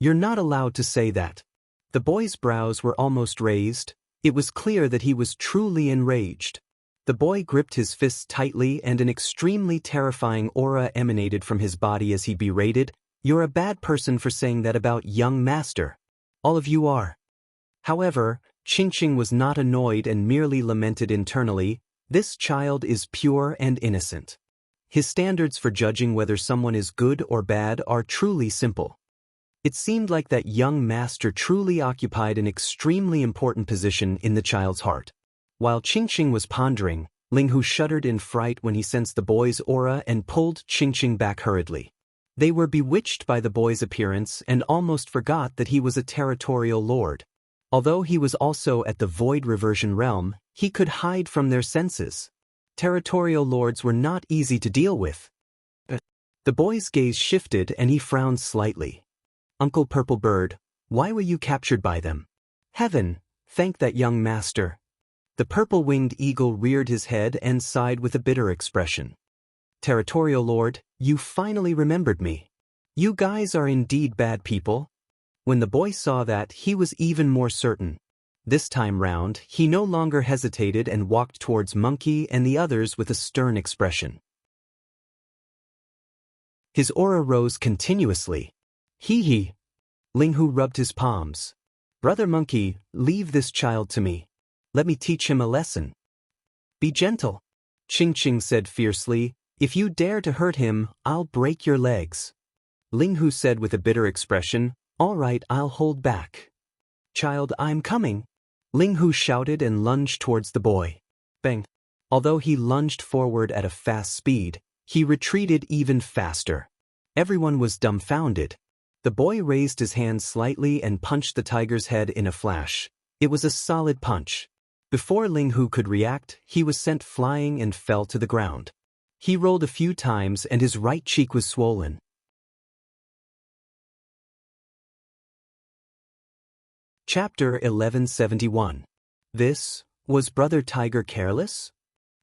"You're not allowed to say that." The boy's brows were almost raised. It was clear that he was truly enraged. The boy gripped his fists tightly and an extremely terrifying aura emanated from his body as he berated, "You're a bad person for saying that about young master. All of you are." However, Qingqing was not annoyed and merely lamented internally, "This child is pure and innocent." His standards for judging whether someone is good or bad are truly simple. It seemed like that young master truly occupied an extremely important position in the child's heart. While Qingqing was pondering, Ling Hu shuddered in fright when he sensed the boy's aura and pulled Qingqing back hurriedly. They were bewitched by the boy's appearance and almost forgot that he was a territorial lord. Although he was also at the Void Reversion Realm, he could hide from their senses. Territorial lords were not easy to deal with. The boy's gaze shifted and he frowned slightly. "Uncle Purple Bird, why were you captured by them?" "Heaven, thank that young master." The purple-winged eagle reared his head and sighed with a bitter expression. "Territorial Lord, you finally remembered me. You guys are indeed bad people." When the boy saw that, he was even more certain. This time round, he no longer hesitated and walked towards Monkey and the others with a stern expression. His aura rose continuously. "Hee." Ling Hu rubbed his palms. "Brother Monkey, leave this child to me. Let me teach him a lesson. Be gentle. Ching Ching said fiercely. If you dare to hurt him, I'll break your legs. Ling Hu said with a bitter expression, All right, I'll hold back. Child, I'm coming. Ling Hu shouted and lunged towards the boy. Bang. Although he lunged forward at a fast speed, he retreated even faster. Everyone was dumbfounded. The boy raised his hand slightly and punched the tiger's head in a flash. It was a solid punch. Before Ling Hu could react, he was sent flying and fell to the ground. He rolled a few times and his right cheek was swollen. Chapter 1171. Was Brother Tiger careless?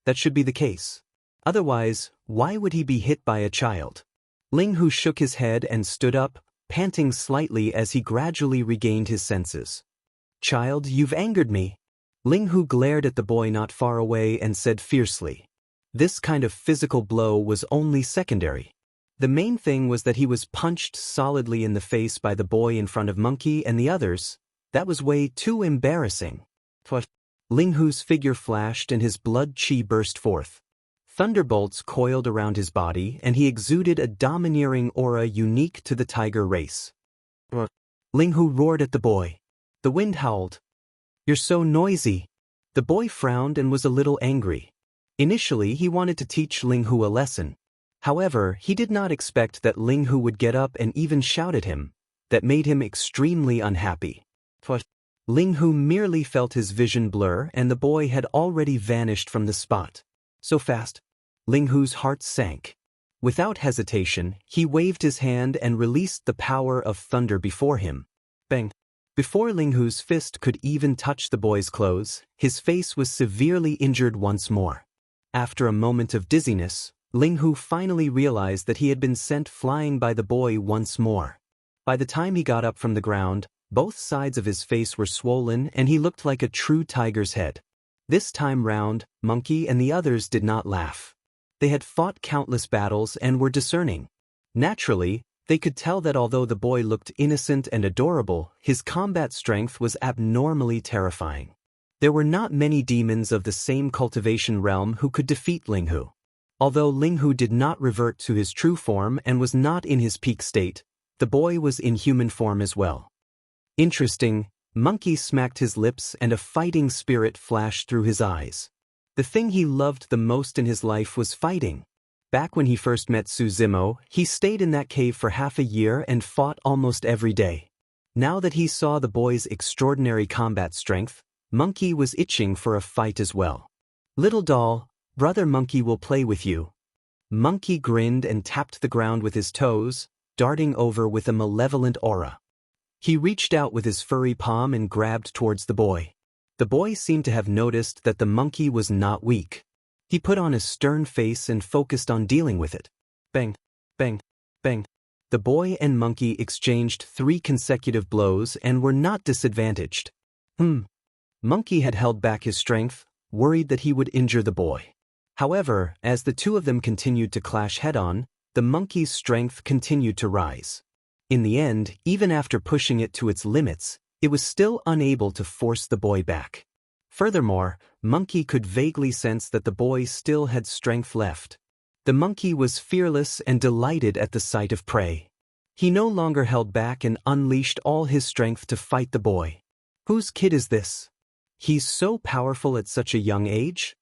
That should be the case. Otherwise, why would he be hit by a child? Ling Hu shook his head and stood up, panting slightly as he gradually regained his senses. Child, you've angered me. Ling Hu glared at the boy not far away and said fiercely. This kind of physical blow was only secondary. The main thing was that he was punched solidly in the face by the boy in front of Monkey and the others. That was way too embarrassing. What? Ling Hu's figure flashed and his blood chi burst forth. Thunderbolts coiled around his body and he exuded a domineering aura unique to the tiger race. What? Ling Hu roared at the boy. The wind howled. You're so noisy. The boy frowned and was a little angry. Initially, he wanted to teach Ling Hu a lesson. However, he did not expect that Ling Hu would get up and even shout at him. That made him extremely unhappy. What? Ling Hu merely felt his vision blur and the boy had already vanished from the spot. So fast. Ling Hu's heart sank. Without hesitation, he waved his hand and released the power of thunder before him. Bang! Before Ling Hu's fist could even touch the boy's clothes, his face was severely injured once more. After a moment of dizziness, Ling Hu finally realized that he had been sent flying by the boy once more. By the time he got up from the ground, both sides of his face were swollen and he looked like a true tiger's head. This time round, Monkey and the others did not laugh. They had fought countless battles and were discerning. Naturally, they could tell that although the boy looked innocent and adorable, his combat strength was abnormally terrifying. There were not many demons of the same cultivation realm who could defeat Ling Hu. Although Ling Hu did not revert to his true form and was not in his peak state, the boy was in human form as well. Interesting, Monkey smacked his lips and a fighting spirit flashed through his eyes. The thing he loved the most in his life was fighting. Back when he first met Su Zimo, he stayed in that cave for half a year and fought almost every day. Now that he saw the boy's extraordinary combat strength, Monkey was itching for a fight as well. Little doll, Brother Monkey will play with you. Monkey grinned and tapped the ground with his toes, darting over with a malevolent aura. He reached out with his furry palm and grabbed towards the boy. The boy seemed to have noticed that the monkey was not weak. He put on a stern face and focused on dealing with it. Bang, bang, bang. The boy and monkey exchanged 3 consecutive blows and were not disadvantaged. Monkey had held back his strength, worried that he would injure the boy. However, as the two of them continued to clash head-on, the monkey's strength continued to rise. In the end, even after pushing it to its limits, it was still unable to force the boy back. Furthermore, Monkey could vaguely sense that the boy still had strength left. The monkey was fearless and delighted at the sight of prey. He no longer held back and unleashed all his strength to fight the boy. Whose kid is this? He's so powerful at such a young age?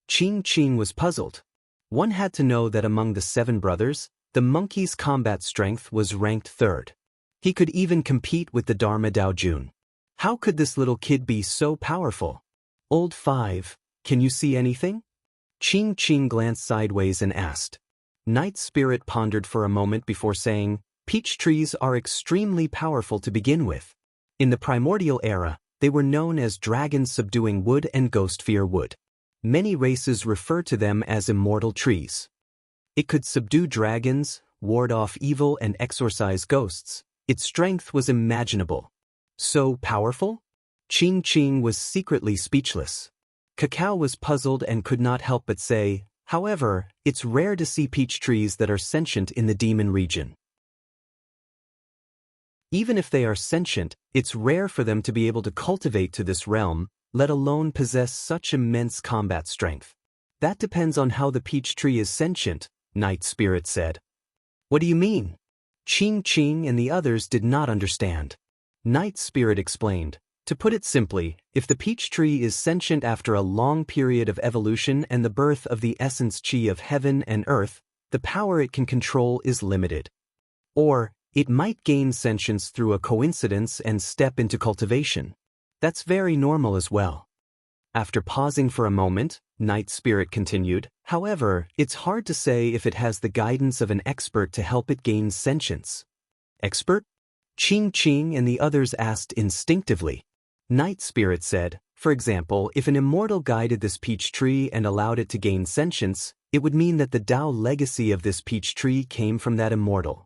Ching Ching was puzzled. One had to know that among the 7 brothers, the monkey's combat strength was ranked 3rd. He could even compete with the Dharma Daojun. How could this little kid be so powerful? Old 5, can you see anything? Ching Ching glanced sideways and asked. Night Spirit pondered for a moment before saying, peach trees are extremely powerful to begin with. In the primordial era, they were known as dragons subduing wood and ghost fear wood. Many races refer to them as immortal trees. It could subdue dragons, ward off evil and exorcise ghosts. Its strength was imaginable. So powerful? Ching Ching was secretly speechless. Cacao was puzzled and could not help but say, however, it's rare to see peach trees that are sentient in the demon region. Even if they are sentient, it's rare for them to be able to cultivate to this realm, let alone possess such immense combat strength. That depends on how the peach tree is sentient, Night Spirit said. What do you mean? Ching and the others did not understand. Night Spirit explained. To put it simply, if the peach tree is sentient after a long period of evolution and the birth of the essence chi of heaven and earth, the power it can control is limited. Or, it might gain sentience through a coincidence and step into cultivation. That's very normal as well. After pausing for a moment, Night Spirit continued, however, it's hard to say if it has the guidance of an expert to help it gain sentience. Expert? Ching and the others asked instinctively. Night Spirit said, for example, if an immortal guided this peach tree and allowed it to gain sentience, it would mean that the Tao legacy of this peach tree came from that immortal.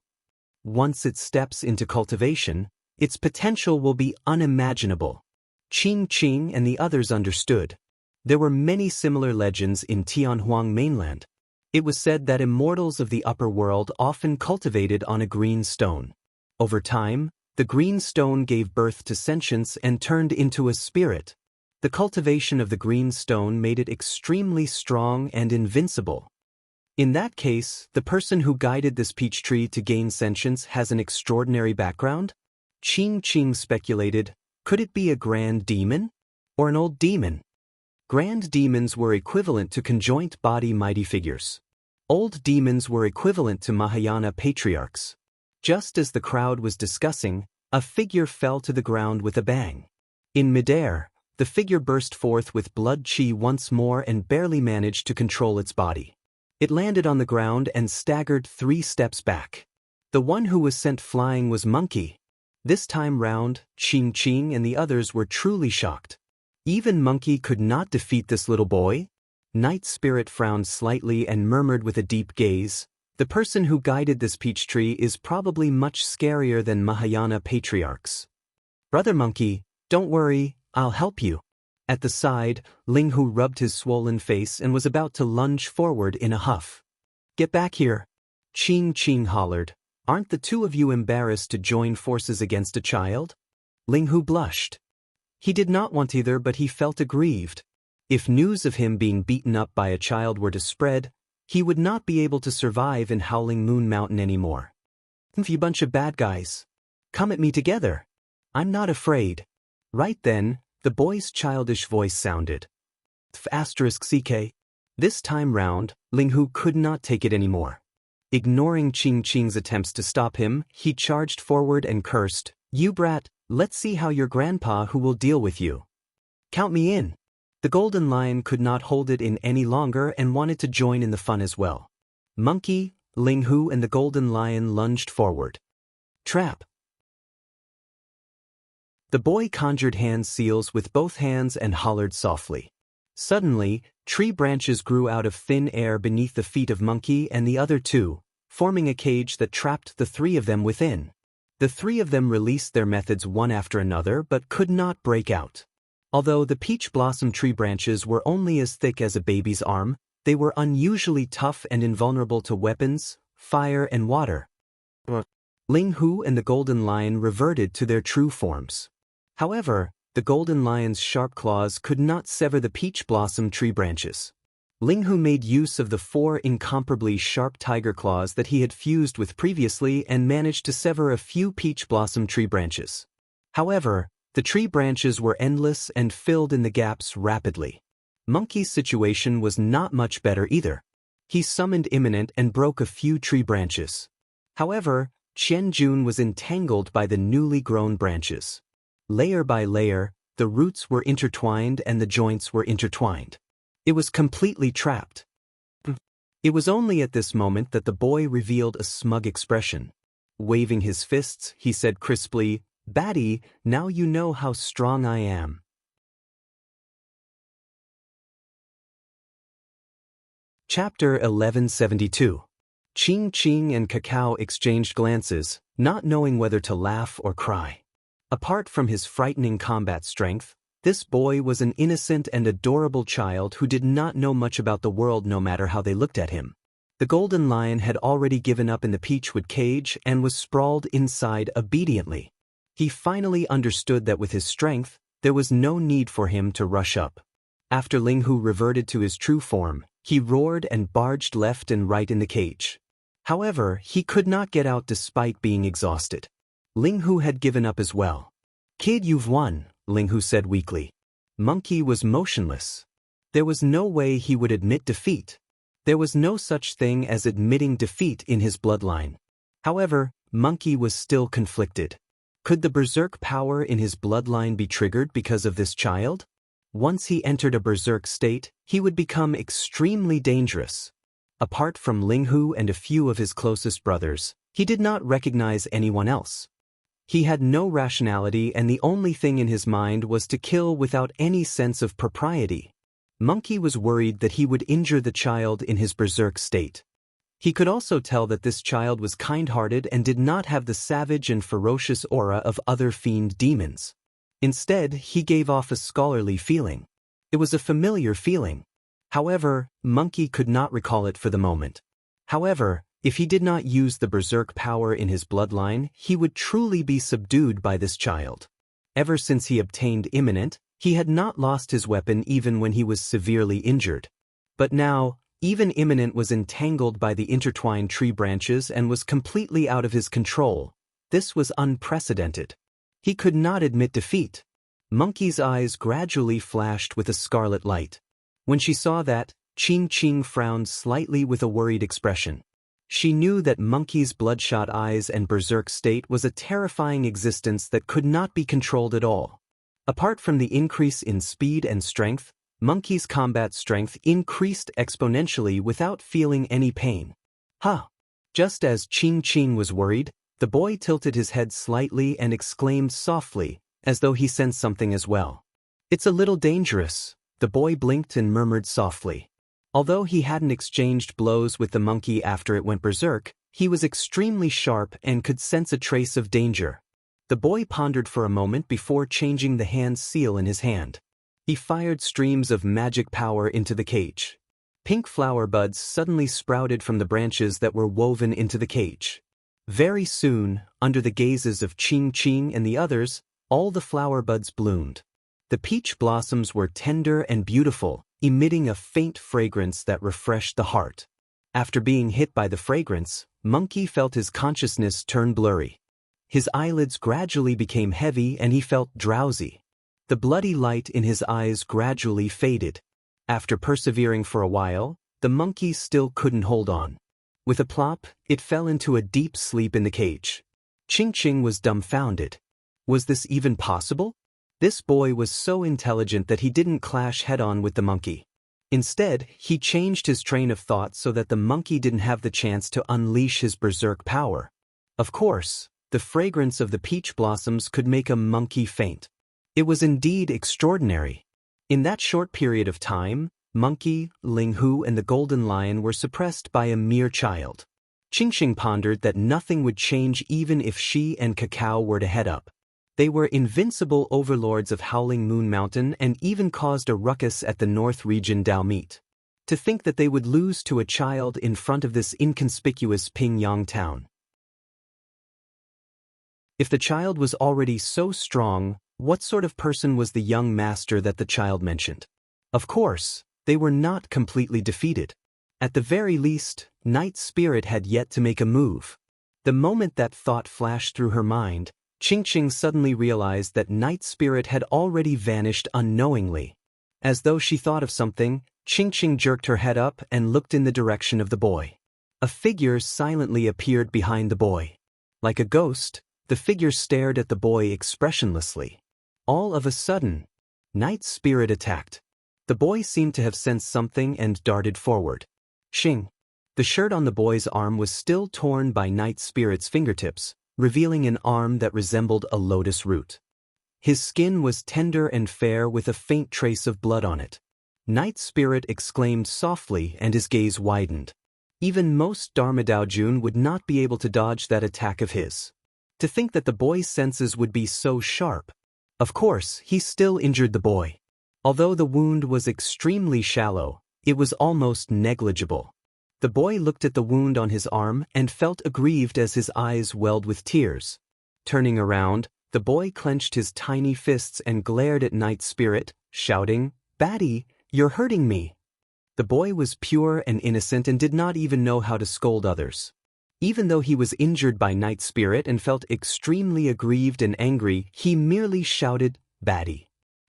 Once it steps into cultivation, its potential will be unimaginable. Ching and the others understood. There were many similar legends in Tianhuang mainland. It was said that immortals of the upper world often cultivated on a green stone. Over time, the green stone gave birth to sentience and turned into a spirit. The cultivation of the green stone made it extremely strong and invincible. In that case, the person who guided this peach tree to gain sentience has an extraordinary background? Ching speculated, could it be a grand demon? Or an old demon? Grand demons were equivalent to conjoint body mighty figures. Old demons were equivalent to Mahayana patriarchs. Just as the crowd was discussing, a figure fell to the ground with a bang. In midair, the figure burst forth with blood chi once more and barely managed to control its body. It landed on the ground and staggered 3 steps back. The one who was sent flying was Monkey. This time round, Ching and the others were truly shocked. Even Monkey could not defeat this little boy? Night Spirit frowned slightly and murmured with a deep gaze, the person who guided this peach tree is probably much scarier than Mahayana patriarchs. Brother Monkey, don't worry, I'll help you. At the side, Ling Hu rubbed his swollen face and was about to lunge forward in a huff. Get back here. Ching hollered. Aren't the two of you embarrassed to join forces against a child? Ling Hu blushed. He did not want either, but he felt aggrieved. If news of him being beaten up by a child were to spread, he would not be able to survive in Howling Moon Mountain anymore. You bunch of bad guys. Come at me together. I'm not afraid. Right then, the boy's childish voice sounded. *CK. This time round, Ling Hu could not take it anymore. Ignoring Ching's attempts to stop him, he charged forward and cursed, You brat, let's see how your grandpa who will deal with you. Count me in. The golden lion could not hold it in any longer and wanted to join in the fun as well. Monkey, Ling Hu and the golden lion lunged forward. Trap. The boy conjured hand seals with both hands and hollered softly. Suddenly, tree branches grew out of thin air beneath the feet of Monkey and the other two, forming a cage that trapped the 3 of them within. The 3 of them released their methods one after another but could not break out. Although the peach blossom tree branches were only as thick as a baby's arm, they were unusually tough and invulnerable to weapons, fire and water. Ling Hu and the golden lion reverted to their true forms. However, the golden lion's sharp claws could not sever the peach blossom tree branches. Ling Hu made use of the 4 incomparably sharp tiger claws that he had fused with previously and managed to sever a few peach blossom tree branches. However, the tree branches were endless and filled in the gaps rapidly. Monkey's situation was not much better either. He summoned Imminent and broke a few tree branches. However, Qian Jun was entangled by the newly grown branches. Layer by layer, the roots were intertwined and the joints were intertwined. It was completely trapped. It was only at this moment that the boy revealed a smug expression. Waving his fists, he said crisply, Batty, now you know how strong I am. Chapter 1172. Ching and Cacao exchanged glances, not knowing whether to laugh or cry. Apart from his frightening combat strength, this boy was an innocent and adorable child who did not know much about the world no matter how they looked at him. The golden lion had already given up in the peachwood cage and was sprawled inside obediently. He finally understood that with his strength, There was no need for him to rush up. After Ling Hu reverted to his true form, he roared and barged left and right in the cage. However, he could not get out despite being exhausted. Ling Hu had given up as well. "Kid, you've won," Ling Hu said weakly. Monkey was motionless. There was no way he would admit defeat. There was no such thing as admitting defeat in his bloodline. However, Monkey was still conflicted. Could the berserk power in his bloodline be triggered because of this child? Once he entered a berserk state, he would become extremely dangerous. Apart from Ling Hu and a few of his closest brothers, he did not recognize anyone else. He had no rationality, and the only thing in his mind was to kill without any sense of propriety. Monkey was worried that he would injure the child in his berserk state. He could also tell that this child was kind-hearted and did not have the savage and ferocious aura of other fiend demons. Instead, he gave off a scholarly feeling. It was a familiar feeling. However, Monkey could not recall it for the moment. However, if he did not use the berserk power in his bloodline, he would truly be subdued by this child. Ever since he obtained Imminent, he had not lost his weapon even when he was severely injured. But now, even Imminent was entangled by the intertwined tree branches and was completely out of his control. This was unprecedented. He could not admit defeat. Monkey's eyes gradually flashed with a scarlet light. When she saw that, Ching frowned slightly with a worried expression. She knew that Monkey's bloodshot eyes and berserk state was a terrifying existence that could not be controlled at all. Apart from the increase in speed and strength, Monkey's combat strength increased exponentially without feeling any pain. Just as Ching was worried, the boy tilted his head slightly and exclaimed softly, as though he sensed something as well. "It's a little dangerous," the boy blinked and murmured softly. Although he hadn't exchanged blows with the monkey after it went berserk, he was extremely sharp and could sense a trace of danger. The boy pondered for a moment before changing the hand seal in his hand. He fired streams of magic power into the cage. Pink flower buds suddenly sprouted from the branches that were woven into the cage. Very soon, under the gazes of Ching and the others, all the flower buds bloomed. The peach blossoms were tender and beautiful, emitting a faint fragrance that refreshed the heart. After being hit by the fragrance, Monkey felt his consciousness turn blurry. His eyelids gradually became heavy and he felt drowsy. The bloody light in his eyes gradually faded. After persevering for a while, the monkey still couldn't hold on. With a plop, it fell into a deep sleep in the cage. Ching was dumbfounded. Was this even possible? This boy was so intelligent that he didn't clash head-on with the monkey. Instead, he changed his train of thought so that the monkey didn't have the chance to unleash his berserk power. Of course, the fragrance of the peach blossoms could make a monkey faint. It was indeed extraordinary. In that short period of time, Monkey, Ling Hu and the Golden Lion were suppressed by a mere child. Ching pondered that nothing would change even if she and Cacao were to head up. They were invincible overlords of Howling Moon Mountain and even caused a ruckus at the North Region Dalmeet. To think that they would lose to a child in front of this inconspicuous Pingyang town. If the child was already so strong, what sort of person was the young master that the child mentioned? Of course, they were not completely defeated. At the very least, Night Spirit had yet to make a move. The moment that thought flashed through her mind, Ching suddenly realized that Night Spirit had already vanished unknowingly. As though she thought of something, Ching jerked her head up and looked in the direction of the boy. A figure silently appeared behind the boy. Like a ghost, the figure stared at the boy expressionlessly. All of a sudden, Night Spirit attacked. The boy seemed to have sensed something and darted forward. Shing. The shirt on the boy's arm was still torn by Night Spirit's fingertips, revealing an arm that resembled a lotus root. His skin was tender and fair with a faint trace of blood on it. Night Spirit exclaimed softly and his gaze widened. Even most Darmadaojun would not be able to dodge that attack of his. To think that the boy's senses would be so sharp. Of course, he still injured the boy. Although the wound was extremely shallow, it was almost negligible. The boy looked at the wound on his arm and felt aggrieved as his eyes welled with tears. Turning around, The boy clenched his tiny fists and glared at Night Spirit, shouting, "Batty, you're hurting me." The boy was pure and innocent and did not even know how to scold others. Even though he was injured by Night Spirit and felt extremely aggrieved and angry, he merely shouted, "Batty."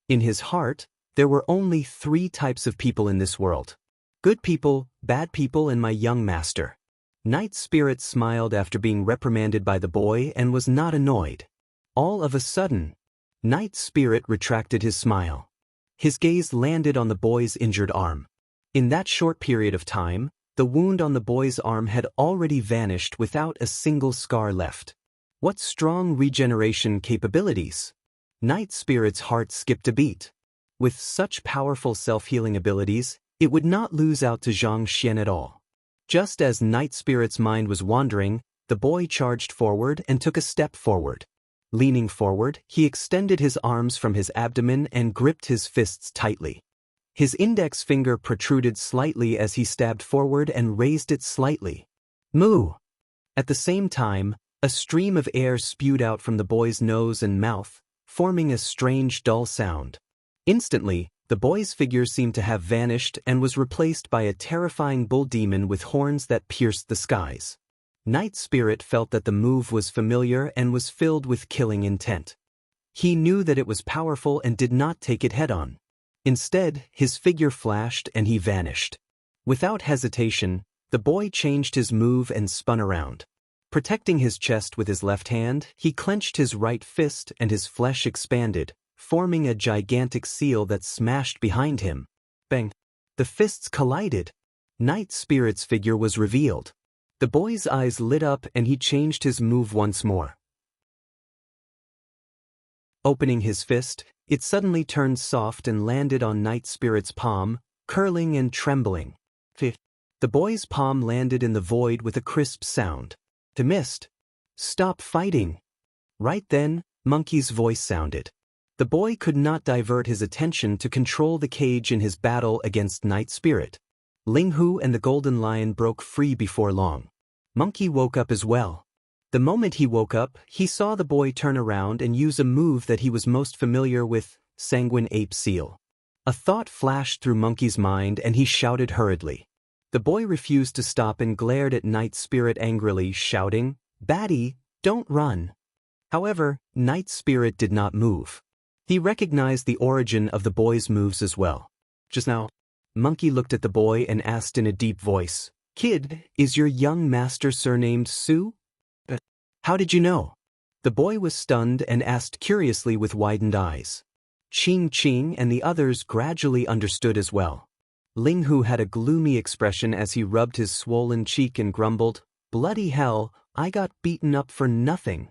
In his heart, there were only 3 types of people in this world: good people, bad people, and my young master. Night Spirit smiled after being reprimanded by the boy and was not annoyed. All of a sudden, Night Spirit retracted his smile. His gaze landed on the boy's injured arm. In that short period of time, the wound on the boy's arm had already vanished without a single scar left. What strong regeneration capabilities! Night Spirit's heart skipped a beat. With such powerful self-healing abilities, it would not lose out to Zhang Xian at all. Just as Night Spirit's mind was wandering, the boy charged forward and took a step forward. Leaning forward, he extended his arms from his abdomen and gripped his fists tightly. His index finger protruded slightly as he stabbed forward and raised it slightly. Moo! At the same time, a stream of air spewed out from the boy's nose and mouth, forming a strange dull sound. Instantly, the boy's figure seemed to have vanished and was replaced by a terrifying bull demon with horns that pierced the skies. Night Spirit felt that the move was familiar and was filled with killing intent. He knew that it was powerful and did not take it head-on. Instead, his figure flashed and he vanished. Without hesitation, the boy changed his move and spun around. Protecting his chest with his left hand, he clenched his right fist and his flesh expanded, forming a gigantic seal that smashed behind him. Bang! The fists collided. Night Spirit's figure was revealed. The boy's eyes lit up and he changed his move once more. Opening his fist, it suddenly turned soft and landed on Night Spirit's palm, curling and trembling. The boy's palm landed in the void with a crisp sound. "To missed. Stop fighting." Right then, Monkey's voice sounded. The boy could not divert his attention to control the cage in his battle against Night Spirit. Ling Hu and the Golden Lion broke free before long. Monkey woke up as well. The moment he woke up, he saw the boy turn around and use a move that he was most familiar with, Sanguine Ape Seal. A thought flashed through Monkey's mind and he shouted hurriedly. The boy refused to stop and glared at Night Spirit angrily, shouting, "Batty, don't run." However, Night Spirit did not move. He recognized the origin of the boy's moves as well. Just now, Monkey looked at the boy and asked in a deep voice, "Kid, is your young master surnamed Su?" "How did you know?" The boy was stunned and asked curiously with widened eyes. Ching Ching and the others gradually understood as well. Ling Hu had a gloomy expression as he rubbed his swollen cheek and grumbled, "Bloody hell, I got beaten up for nothing."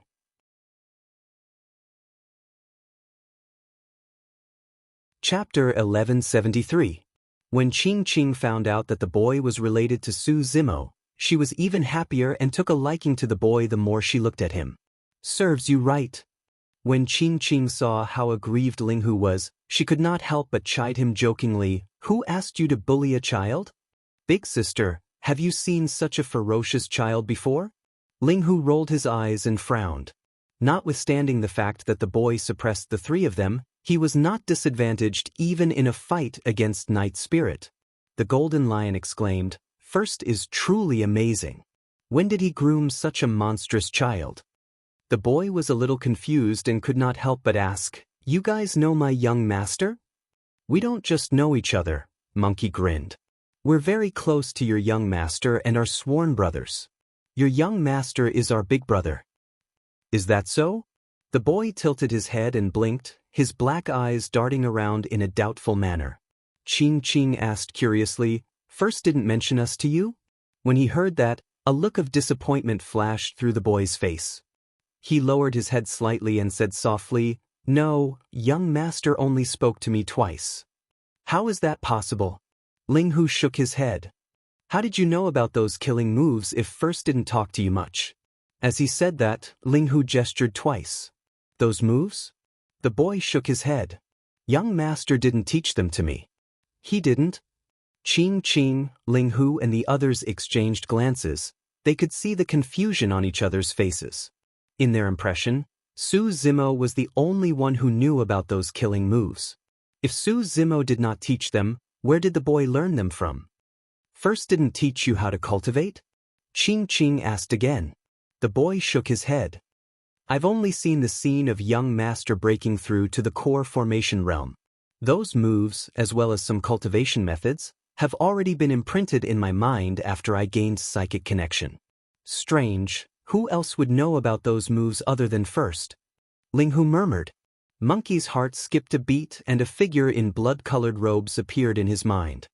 Chapter 1173. When Ching Ching found out that the boy was related to Su Zimo, she was even happier and took a liking to the boy the more she looked at him. "Serves you right." When Ching Ching saw how aggrieved Ling Hu was, she could not help but chide him jokingly, "Who asked you to bully a child? Big sister, have you seen such a ferocious child before?" Ling Hu rolled his eyes and frowned. Notwithstanding the fact that the boy suppressed the 3 of them, he was not disadvantaged even in a fight against Night Spirit. The Golden Lion exclaimed, "First is truly amazing. When did he groom such a monstrous child?" The boy was a little confused and could not help but ask, "You guys know my young master?" "We don't just know each other," Monkey grinned. "We're very close to your young master and are sworn brothers. Your young master is our big brother." "Is that so?" The boy tilted his head and blinked, his black eyes darting around in a doubtful manner. Ching Ching asked curiously, "First didn't mention us to you?" When he heard that, a look of disappointment flashed through the boy's face. He lowered his head slightly and said softly, "No, young master only spoke to me twice." "How is that possible?" Ling Hu shook his head. "How did you know about those killing moves if First didn't talk to you much?" As he said that, Ling Hu gestured twice. "Those moves?" The boy shook his head. "Young master didn't teach them to me." "He didn't?" Ching Ching, Ling Hu and the others exchanged glances. They could see the confusion on each other's faces. In their impression, Su Zimo was the only one who knew about those killing moves. If Su Zimo did not teach them, where did the boy learn them from? First didn't teach you how to cultivate? Ching asked again. The boy shook his head. I've only seen the scene of young master breaking through to the core formation realm. Those moves, as well as some cultivation methods, have already been imprinted in my mind after I gained psychic connection. Strange, who else would know about those moves other than first? Linghu murmured. Monkey's heart skipped a beat and a figure in blood-colored robes appeared in his mind.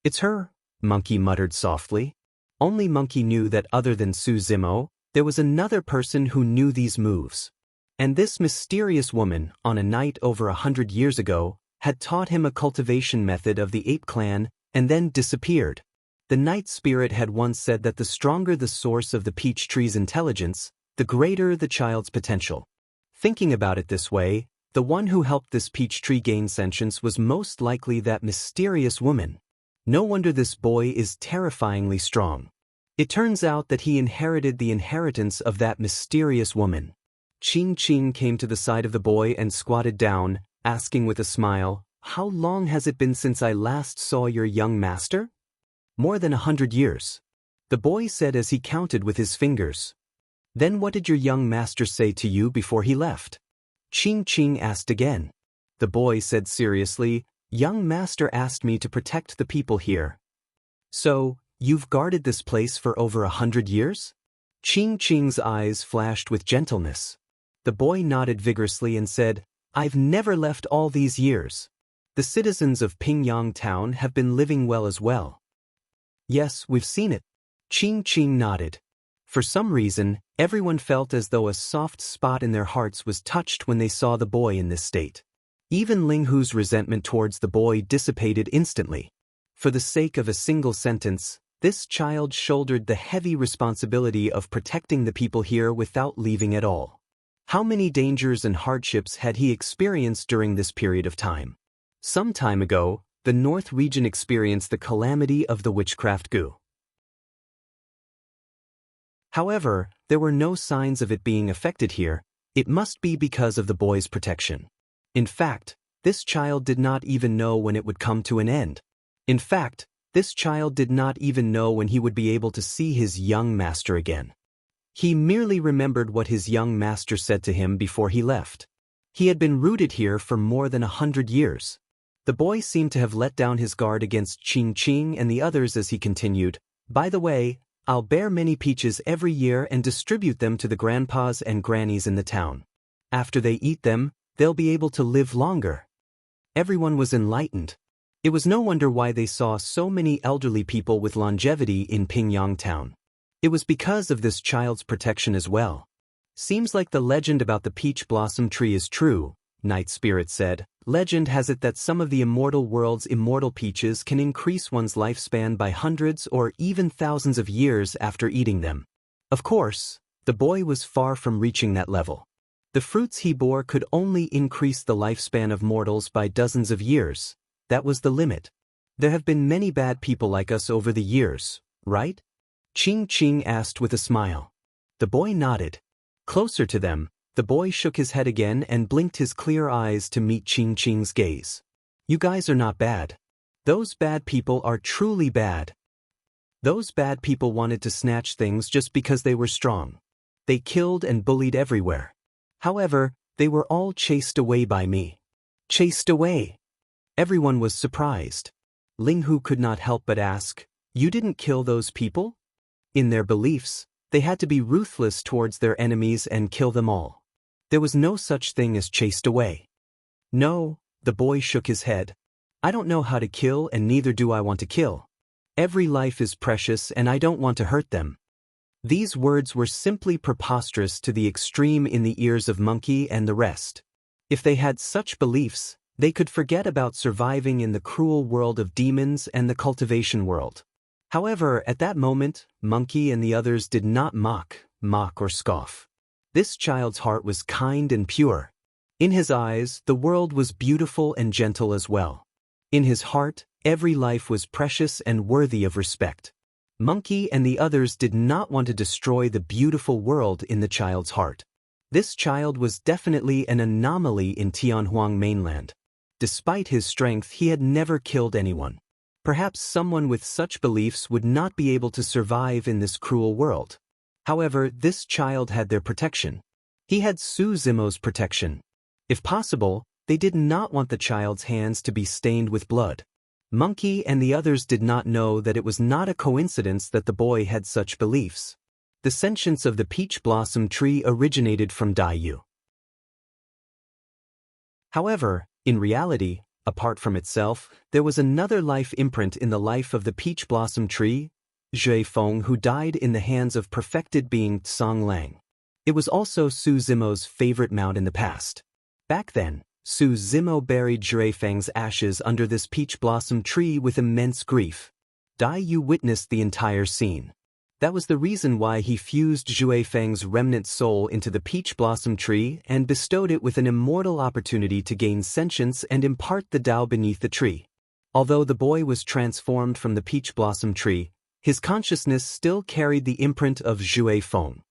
It's her, Monkey muttered softly. Only Monkey knew that other than Su Zimo, there was another person who knew these moves. And this mysterious woman, on a night over 100 years ago, had taught him a cultivation method of the ape clan and then disappeared. The night spirit had once said that the stronger the source of the peach tree's intelligence, the greater the child's potential. Thinking about it this way, the one who helped this peach tree gain sentience was most likely that mysterious woman. No wonder this boy is terrifyingly strong. It turns out that he inherited the inheritance of that mysterious woman. Ching came to the side of the boy and squatted down, asking with a smile, "How long has it been since I last saw your young master?" "More than 100 years. The boy said as he counted with his fingers. "Then what did your young master say to you before he left?" Ching asked again. The boy said seriously, "Young master asked me to protect the people here." "So, you've guarded this place for over 100 years? Ching's eyes flashed with gentleness. The boy nodded vigorously and said, "I've never left all these years. The citizens of Pingyang town have been living well as well." "Yes, we've seen it." Ching nodded. For some reason, everyone felt as though a soft spot in their hearts was touched when they saw the boy in this state. Even Linghu's resentment towards the boy dissipated instantly. For the sake of a single sentence, this child shouldered the heavy responsibility of protecting the people here without leaving at all. How many dangers and hardships had he experienced during this period of time? Some time ago, the North region experienced the calamity of the witchcraft goo. However, there were no signs of it being affected here. It must be because of the boy's protection. In fact, this child did not even know when it would come to an end. In fact, this child did not even know when he would be able to see his young master again. He merely remembered what his young master said to him before he left. He had been rooted here for more than 100 years. The boy seemed to have let down his guard against Ching and the others as he continued, "By the way, I'll bear many peaches every year and distribute them to the grandpas and grannies in the town. After they eat them, they'll be able to live longer." Everyone was enlightened. It was no wonder why they saw so many elderly people with longevity in Pingyang town. It was because of this child's protection as well. "Seems like the legend about the peach blossom tree is true," Night Spirit said. "Legend has it that some of the immortal world's immortal peaches can increase one's lifespan by hundreds or even thousands of years after eating them." Of course, the boy was far from reaching that level. The fruits he bore could only increase the lifespan of mortals by dozens of years. That was the limit. There have been many bad people like us over the years, right? Ching asked with a smile. The boy nodded. Closer to them, the boy shook his head again and blinked his clear eyes to meet Ching's gaze. "You guys are not bad. Those bad people are truly bad. Those bad people wanted to snatch things just because they were strong. They killed and bullied everywhere. However, they were all chased away by me." Chased away? Everyone was surprised. Linghu could not help but ask, "You didn't kill those people?" In their beliefs, they had to be ruthless towards their enemies and kill them all. There was no such thing as chased away. "No," the boy shook his head. "I don't know how to kill and neither do I want to kill. Every life is precious and I don't want to hurt them." These words were simply preposterous to the extreme in the ears of Monkey and the rest. If they had such beliefs, they could forget about surviving in the cruel world of demons and the cultivation world. However, at that moment, Monkey and the others did not mock or scoff. This child's heart was kind and pure. In his eyes, the world was beautiful and gentle as well. In his heart, every life was precious and worthy of respect. Monkey and the others did not want to destroy the beautiful world in the child's heart. This child was definitely an anomaly in Tianhuang mainland. Despite his strength, he had never killed anyone. Perhaps someone with such beliefs would not be able to survive in this cruel world. However, this child had their protection. He had Su Zimo's protection. If possible, they did not want the child's hands to be stained with blood. Monkey and the others did not know that it was not a coincidence that the boy had such beliefs. The sentience of the peach blossom tree originated from Daiyu. However, in reality, apart from itself, there was another life imprint in the life of the peach blossom tree, Zhui Feng, who died in the hands of perfected being Tsang Lang. It was also Su Zimo's favorite mount in the past. Back then, Su Zimo buried Zhui Feng's ashes under this peach blossom tree with immense grief. Daiyu witnessed the entire scene. That was the reason why he fused Zhui Feng's remnant soul into the peach blossom tree and bestowed it with an immortal opportunity to gain sentience and impart the Tao beneath the tree. Although the boy was transformed from the peach blossom tree, his consciousness still carried the imprint of Zhui Feng.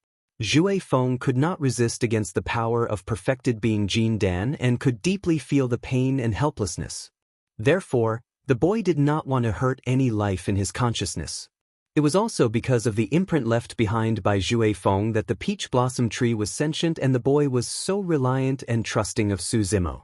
Zhui Feng could not resist against the power of perfected being Jin Dan and could deeply feel the pain and helplessness. Therefore, the boy did not want to hurt any life in his consciousness. It was also because of the imprint left behind by Zhui Feng that the peach blossom tree was sentient and the boy was so reliant and trusting of Su Zimo.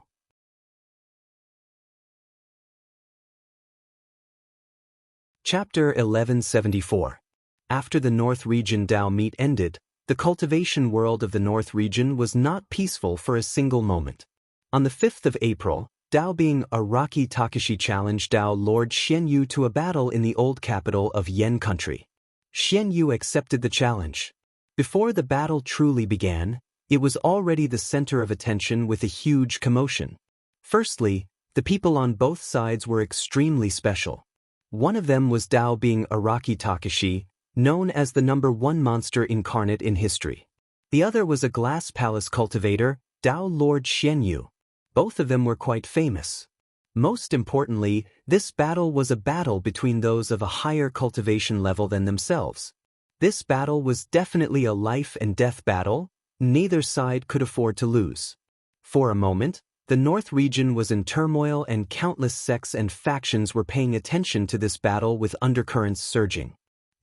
Chapter 1174. After the North Region Tao meet ended, the cultivation world of the North Region was not peaceful for a single moment. On the 5th of April, Dao Bing Araki Takashi challenged Dao Lord Xianyu to a battle in the old capital of Yan country. Xianyu accepted the challenge. Before the battle truly began, it was already the center of attention with a huge commotion. Firstly, the people on both sides were extremely special. One of them was Dao Bing Araki Takashi, known as the #1 monster incarnate in history. The other was a glass palace cultivator, Dao Lord Xianyu. Both of them were quite famous. Most importantly, this battle was a battle between those of a higher cultivation level than themselves. This battle was definitely a life and death battle. Neither side could afford to lose. For a moment, the North region was in turmoil and countless sects and factions were paying attention to this battle with undercurrents surging.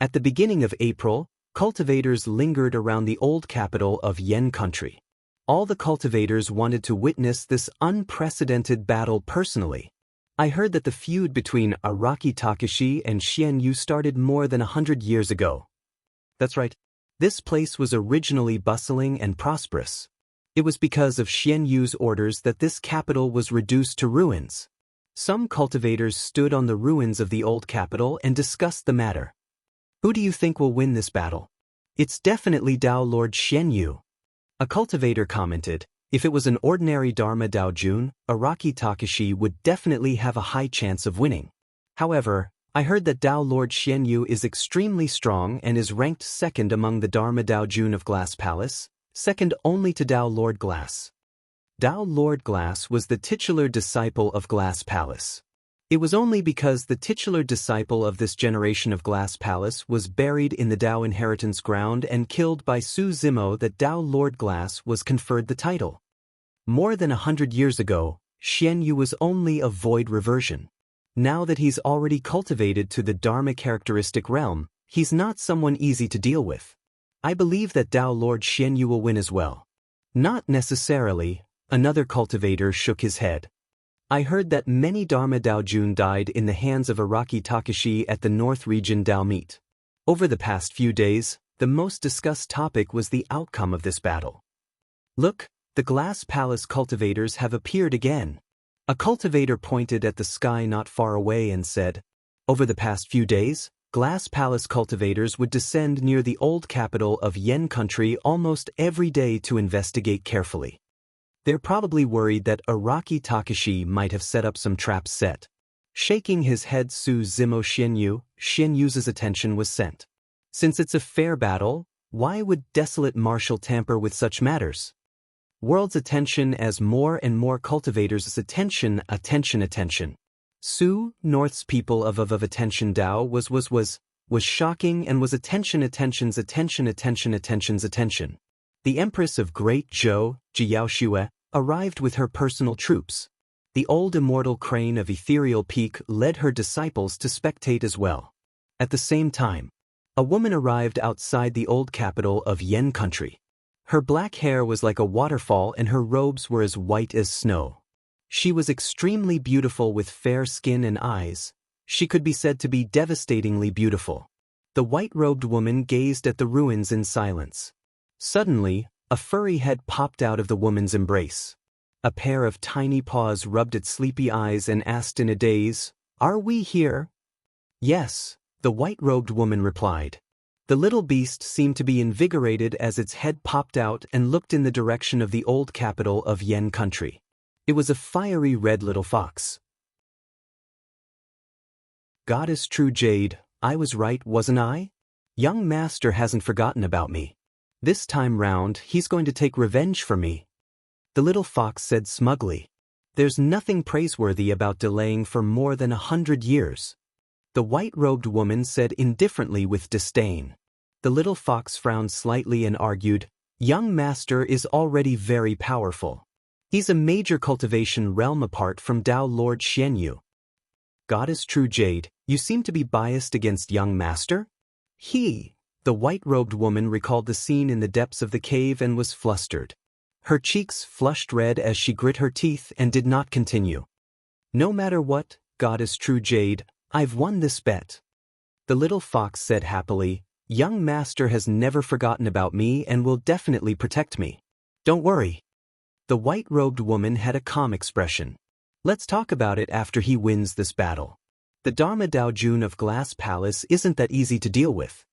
At the beginning of April, cultivators lingered around the old capital of Yan country. All the cultivators wanted to witness this unprecedented battle personally. I heard that the feud between Araki Takashi and Xianyu started more than 100 years ago. That's right. This place was originally bustling and prosperous. It was because of Xianyu's orders that this capital was reduced to ruins. Some cultivators stood on the ruins of the old capital and discussed the matter. Who do you think will win this battle? It's definitely Dao Lord Xianyu. A cultivator commented, if it was an ordinary Dharma Dao Jun, Araki Takashi would definitely have a high chance of winning. However, I heard that Dao Lord Xianyu is extremely strong and is ranked second among the Dharma Dao Jun of Glass Palace, second only to Dao Lord Glass. Dao Lord Glass was the titular disciple of Glass Palace. It was only because the titular disciple of this generation of Glass Palace was buried in the Dao inheritance ground and killed by Su Zimo that Dao Lord Glass was conferred the title. More than 100 years ago, Xianyu was only a void reversion. Now that he's already cultivated to the Dharma characteristic realm, he's not someone easy to deal with. I believe that Dao Lord Xianyu will win as well. Not necessarily, another cultivator shook his head. I heard that many Dharma Dao Jun died in the hands of Araki Takashi at the North Region Dao meet. Over the past few days, the most discussed topic was the outcome of this battle. Look, the Glass Palace cultivators have appeared again. A cultivator pointed at the sky not far away and said, over the past few days, Glass Palace cultivators would descend near the old capital of Yan country almost every day to investigate carefully. They're probably worried that Araki Takashi might have set up some traps set. Shaking his head, Su Zimo Xianyu's attention was sent. Since it's a fair battle, why would desolate marshal tamper with such matters? World's attention as more and more cultivators' attention. Su, North's people of attention Dao was shocking and was attention's attention. The Empress of Great Zhou, Jiaoxue, arrived with her personal troops. The old immortal crane of Ethereal Peak led her disciples to spectate as well. At the same time, a woman arrived outside the old capital of Yen country. Her black hair was like a waterfall and her robes were as white as snow. She was extremely beautiful with fair skin and eyes. She could be said to be devastatingly beautiful. The white-robed woman gazed at the ruins in silence. Suddenly, a furry head popped out of the woman's embrace. A pair of tiny paws rubbed its sleepy eyes and asked in a daze, "Are we here?" "Yes," the white-robed woman replied. The little beast seemed to be invigorated as its head popped out and looked in the direction of the old capital of Yen country. It was a fiery red little fox. "Goddess True Jade, I was right, wasn't I? Young master hasn't forgotten about me. This time round, he's going to take revenge for me," the little fox said smugly. "There's nothing praiseworthy about delaying for more than 100 years. The white-robed woman said indifferently with disdain. The little fox frowned slightly and argued, "Young master is already very powerful. He's a major cultivation realm apart from Tao Lord Xianyu." "Goddess True Jade, you seem to be biased against young master?" The white-robed woman recalled the scene in the depths of the cave and was flustered. Her cheeks flushed red as she grit her teeth and did not continue. "No matter what, Goddess True Jade, I've won this bet," the little fox said happily. "Young master has never forgotten about me and will definitely protect me. Don't worry." The white-robed woman had a calm expression. "Let's talk about it after he wins this battle. The Dharma Daojun of Glass Palace isn't that easy to deal with.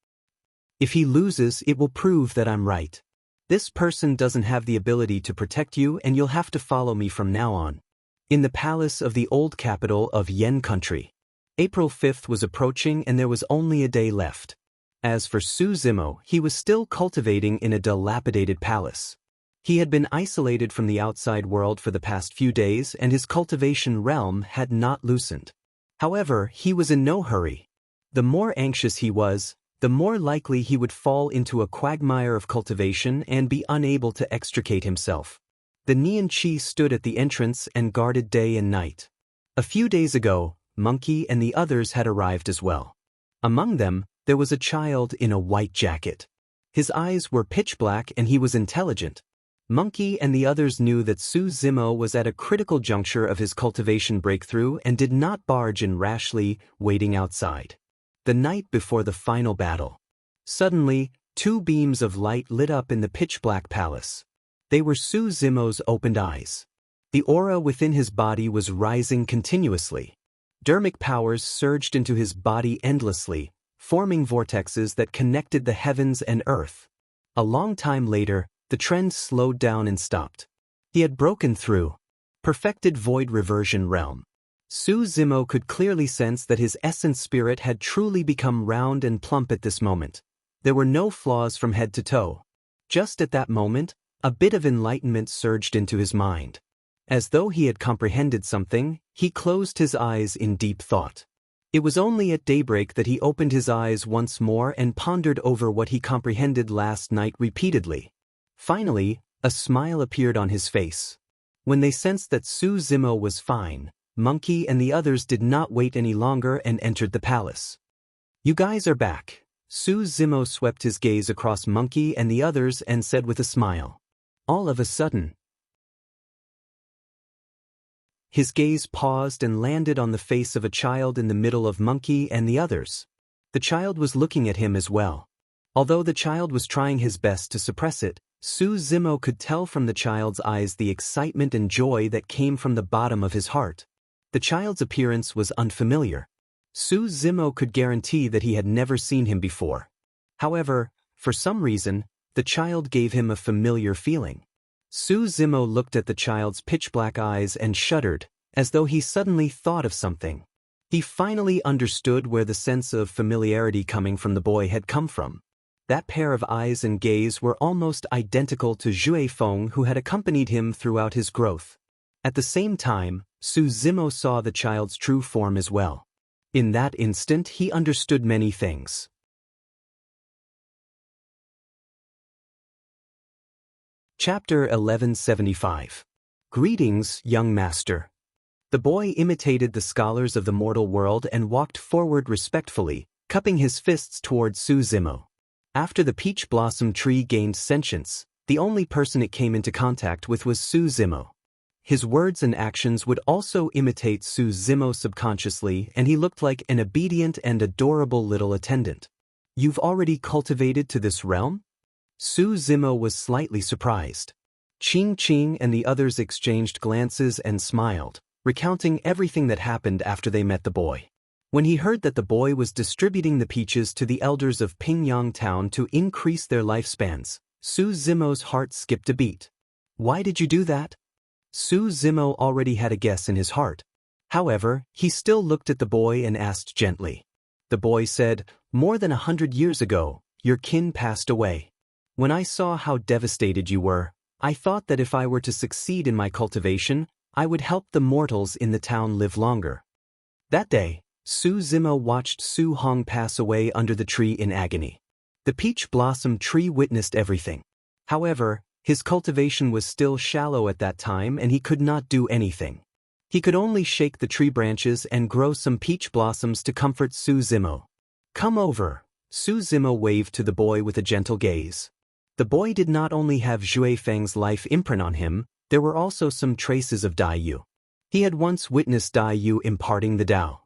If he loses, it will prove that I'm right. This person doesn't have the ability to protect you and you'll have to follow me from now on." In the palace of the old capital of Yen country, April 5th was approaching and there was only a day left. As for Su Zimo, he was still cultivating in a dilapidated palace. He had been isolated from the outside world for the past few days and his cultivation realm had not loosened. However, he was in no hurry. The more anxious he was, the more likely he would fall into a quagmire of cultivation and be unable to extricate himself. The Nian Qi stood at the entrance and guarded day and night. A few days ago, Monkey and the others had arrived as well. Among them, there was a child in a white jacket. His eyes were pitch black and he was intelligent. Monkey and the others knew that Su Zimo was at a critical juncture of his cultivation breakthrough and did not barge in rashly, waiting outside. The night before the final battle. Suddenly, two beams of light lit up in the pitch-black palace. They were Su Zimo's opened eyes. The aura within his body was rising continuously. Dermic powers surged into his body endlessly, forming vortexes that connected the heavens and earth. A long time later, the trend slowed down and stopped. He had broken through. Perfected void reversion realm. Su Zimo could clearly sense that his essence spirit had truly become round and plump at this moment. There were no flaws from head to toe. Just at that moment, a bit of enlightenment surged into his mind. As though he had comprehended something, he closed his eyes in deep thought. It was only at daybreak that he opened his eyes once more and pondered over what he comprehended last night repeatedly. Finally, a smile appeared on his face. When they sensed that Su Zimo was fine, Monkey and the others did not wait any longer and entered the palace. "You guys are back." Su Zimo swept his gaze across Monkey and the others and said with a smile. All of a sudden, his gaze paused and landed on the face of a child in the middle of Monkey and the others. The child was looking at him as well. Although the child was trying his best to suppress it, Su Zimo could tell from the child's eyes the excitement and joy that came from the bottom of his heart. The child's appearance was unfamiliar. Su Zimo could guarantee that he had never seen him before. However, for some reason, the child gave him a familiar feeling. Su Zimo looked at the child's pitch-black eyes and shuddered, as though he suddenly thought of something. He finally understood where the sense of familiarity coming from the boy had come from. That pair of eyes and gaze were almost identical to Zhui Feng, who had accompanied him throughout his growth. At the same time, Su Zimo saw the child's true form as well. In that instant, he understood many things. Chapter 1175. Greetings, young master. The boy imitated the scholars of the mortal world and walked forward respectfully, cupping his fists toward Su Zimo. After the peach blossom tree gained sentience, the only person it came into contact with was Su Zimo. His words and actions would also imitate Su Zimo subconsciously, and he looked like an obedient and adorable little attendant. You've already cultivated to this realm? Su Zimo was slightly surprised. Ching Ching and the others exchanged glances and smiled, recounting everything that happened after they met the boy. When he heard that the boy was distributing the peaches to the elders of Pingyang Town to increase their lifespans, Su Zimo's heart skipped a beat. Why did you do that? Su Zimo already had a guess in his heart. However, he still looked at the boy and asked gently. The boy said, "More than 100 years ago, your kin passed away. When I saw how devastated you were, I thought that if I were to succeed in my cultivation, I would help the mortals in the town live longer." That day, Su Zimo watched Su Hong pass away under the tree in agony. The peach blossom tree witnessed everything. However, his cultivation was still shallow at that time and he could not do anything. He could only shake the tree branches and grow some peach blossoms to comfort Su Zimo. "Come over." Su Zimo waved to the boy with a gentle gaze. The boy did not only have Xue Feng's life imprint on him, there were also some traces of Dai Yu. He had once witnessed Dai Yu imparting the Tao.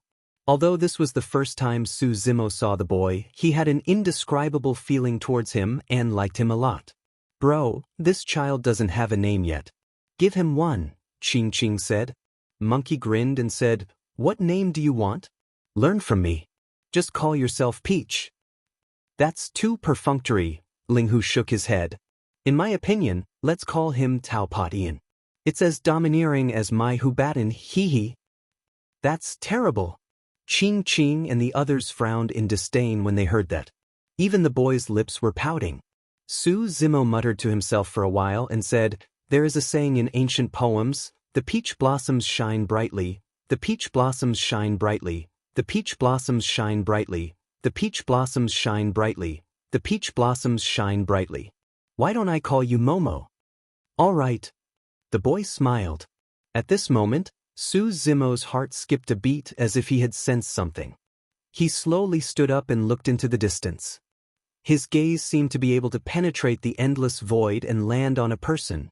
Although this was the first time Su Zimo saw the boy, he had an indescribable feeling towards him and liked him a lot. "Bro, this child doesn't have a name yet. Give him one," Ching Ching said. Monkey grinned and said, "What name do you want? Learn from me. Just call yourself Peach." "That's too perfunctory," Ling Hu shook his head. "In my opinion, let's call him Tao Pot Ian. It's as domineering as my Hubatin, hee hee." "That's terrible." Ching Ching and the others frowned in disdain when they heard that. Even the boy's lips were pouting. Su Zimo muttered to himself for a while and said, "There is a saying in ancient poems, the peach blossoms shine brightly, the peach blossoms shine brightly, the peach blossoms shine brightly, the peach blossoms shine brightly, the peach blossoms shine brightly. Why don't I call you Momo?" "All right." The boy smiled. At this moment, Su Zimo's heart skipped a beat as if he had sensed something. He slowly stood up and looked into the distance. His gaze seemed to be able to penetrate the endless void and land on a person.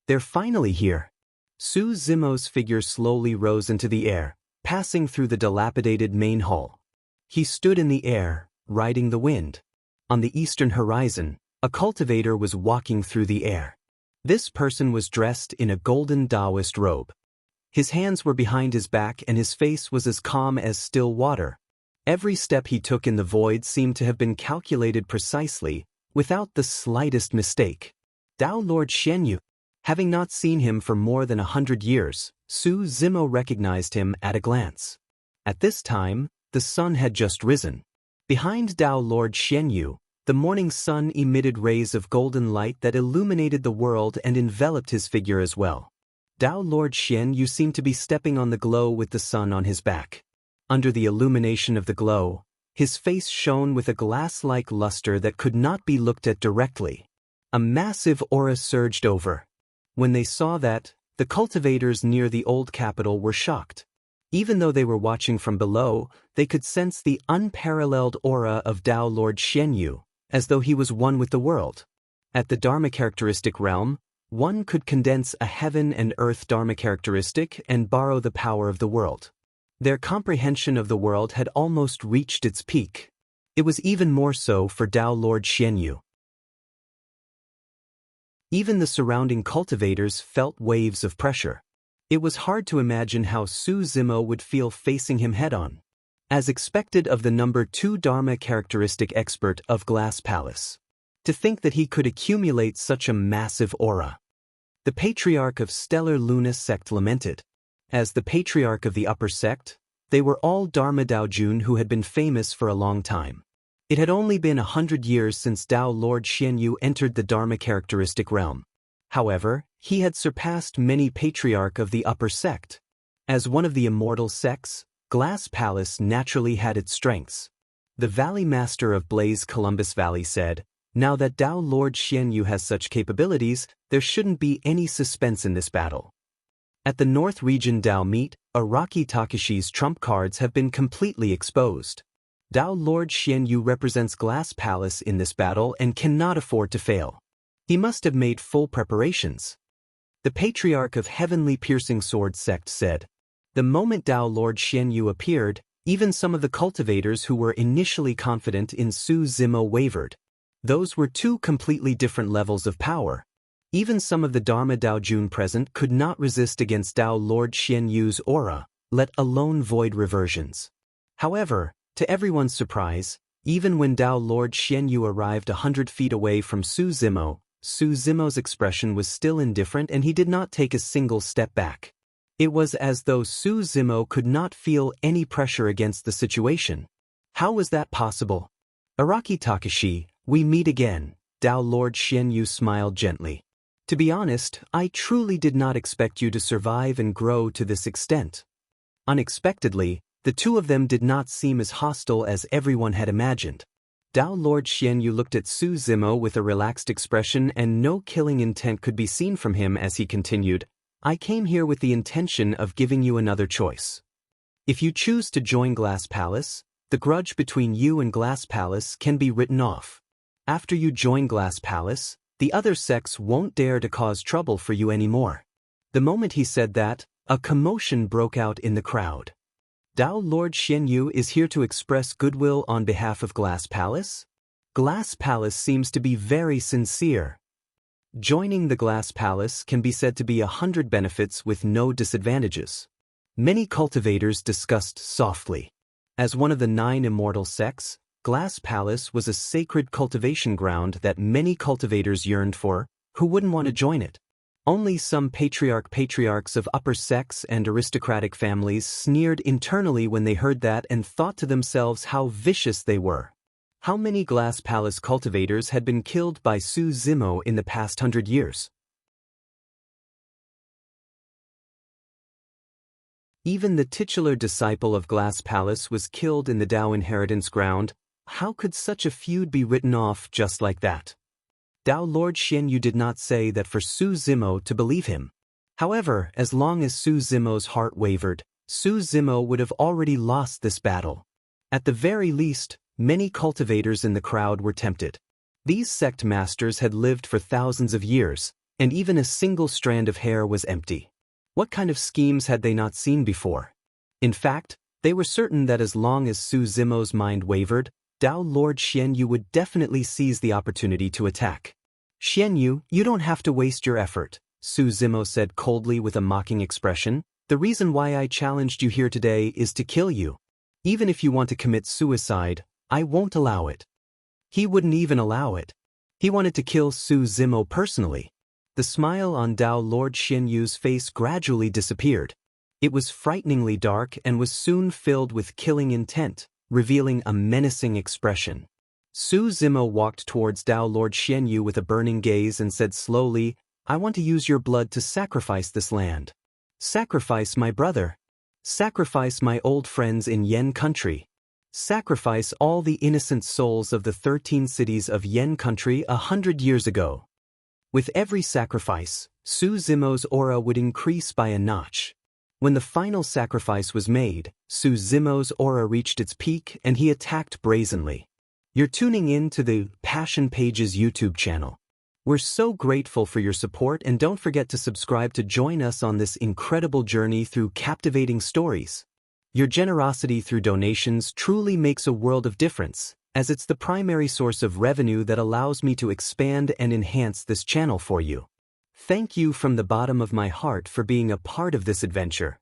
"They're finally here." Su Zimo's figure slowly rose into the air, passing through the dilapidated main hall. He stood in the air, riding the wind. On the eastern horizon, a cultivator was walking through the air. This person was dressed in a golden Taoist robe. His hands were behind his back and his face was as calm as still water. Every step he took in the void seemed to have been calculated precisely, without the slightest mistake. Tao Lord Xianyu. Having not seen him for more than 100 years, Su Zimo recognized him at a glance. At this time, the sun had just risen. Behind Tao Lord Xianyu, the morning sun emitted rays of golden light that illuminated the world and enveloped his figure as well. Tao Lord Xianyu seemed to be stepping on the glow with the sun on his back. Under the illumination of the glow, his face shone with a glass-like luster that could not be looked at directly. A massive aura surged over. When they saw that, the cultivators near the old capital were shocked. Even though they were watching from below, they could sense the unparalleled aura of Tao Lord Xianyu, as though he was one with the world. At the Dharma characteristic realm, one could condense a heaven and earth Dharma characteristic and borrow the power of the world. Their comprehension of the world had almost reached its peak. It was even more so for Tao Lord Xianyu. Even the surrounding cultivators felt waves of pressure. It was hard to imagine how Su Zimo would feel facing him head-on. As expected of the number 2 Dharma characteristic expert of Glass Palace. To think that he could accumulate such a massive aura. The patriarch of Stellar Luna sect lamented. As the patriarch of the upper sect, they were all Dharma Daojun who had been famous for a long time. It had only been 100 years since Tao Lord Xianyu entered the Dharma characteristic realm. However, he had surpassed many patriarch of the upper sect. As one of the immortal sects, Glass Palace naturally had its strengths. The Valley Master of Blaze Columbus Valley said, Now that Tao Lord Xianyu has such capabilities, there shouldn't be any suspense in this battle. At the North Region Tao meet, Araki Takashi's trump cards have been completely exposed. Tao Lord Xianyu represents Glass Palace in this battle and cannot afford to fail. He must have made full preparations. The Patriarch of Heavenly Piercing Sword Sect said. The moment Tao Lord Xianyu appeared, even some of the cultivators who were initially confident in Su Zimo wavered. Those were two completely different levels of power. Even some of the Dharma Dao Jun present could not resist against Tao Lord Xianyu's aura, let alone void reversions. However, to everyone's surprise, even when Tao Lord Xianyu arrived 100 feet away from Su Zimo's expression was still indifferent and he did not take a single step back. It was as though Su Zimo could not feel any pressure against the situation. How was that possible? Araki Takashi, we meet again, Tao Lord Xianyu smiled gently. To be honest, I truly did not expect you to survive and grow to this extent. Unexpectedly, the two of them did not seem as hostile as everyone had imagined. Tao Lord Xianyu looked at Su Zimo with a relaxed expression and no killing intent could be seen from him as he continued, I came here with the intention of giving you another choice. If you choose to join Glass Palace, the grudge between you and Glass Palace can be written off. After you join Glass Palace, the other sects won't dare to cause trouble for you anymore. The moment he said that, a commotion broke out in the crowd. Tao Lord Xianyu is here to express goodwill on behalf of Glass Palace? Glass Palace seems to be very sincere. Joining the Glass Palace can be said to be 100 benefits with no disadvantages. Many cultivators discussed softly. As one of the 9 immortal sects, Glass Palace was a sacred cultivation ground that many cultivators yearned for, who wouldn't want to join it. Only some patriarchs of upper sects and aristocratic families sneered internally when they heard that and thought to themselves how vicious they were. How many Glass Palace cultivators had been killed by Su Zimo in the past 100 years? Even the titular disciple of Glass Palace was killed in the Dao inheritance ground. How could such a feud be written off just like that? Tao Lord Xianyu did not say that for Su Zimo to believe him. However, as long as Su Zimo's heart wavered, Su Zimo would have already lost this battle. At the very least, many cultivators in the crowd were tempted. These sect masters had lived for thousands of years, and even a single strand of hair was empty. What kind of schemes had they not seen before? In fact, they were certain that as long as Su Zimo's mind wavered, Tao Lord Xianyu would definitely seize the opportunity to attack. Xianyu, you don't have to waste your effort, Su Zimo said coldly with a mocking expression. The reason why I challenged you here today is to kill you. Even if you want to commit suicide, I won't allow it. He wouldn't even allow it. He wanted to kill Su Zimo personally. The smile on Tao Lord Xianyu's face gradually disappeared. It was frighteningly dark and was soon filled with killing intent, revealing a menacing expression. Su Zimo walked towards Tao Lord Xianyu with a burning gaze and said slowly, I want to use your blood to sacrifice this land. Sacrifice my brother. Sacrifice my old friends in Yen country. Sacrifice all the innocent souls of the 13 cities of Yen country 100 years ago. With every sacrifice, Su Zimo's aura would increase by a notch. When the final sacrifice was made, Su Zimo's aura reached its peak and he attacked brazenly. You're tuning in to the Passion Pages YouTube channel. We're so grateful for your support and don't forget to subscribe to join us on this incredible journey through captivating stories. Your generosity through donations truly makes a world of difference, as it's the primary source of revenue that allows me to expand and enhance this channel for you. Thank you from the bottom of my heart for being a part of this adventure.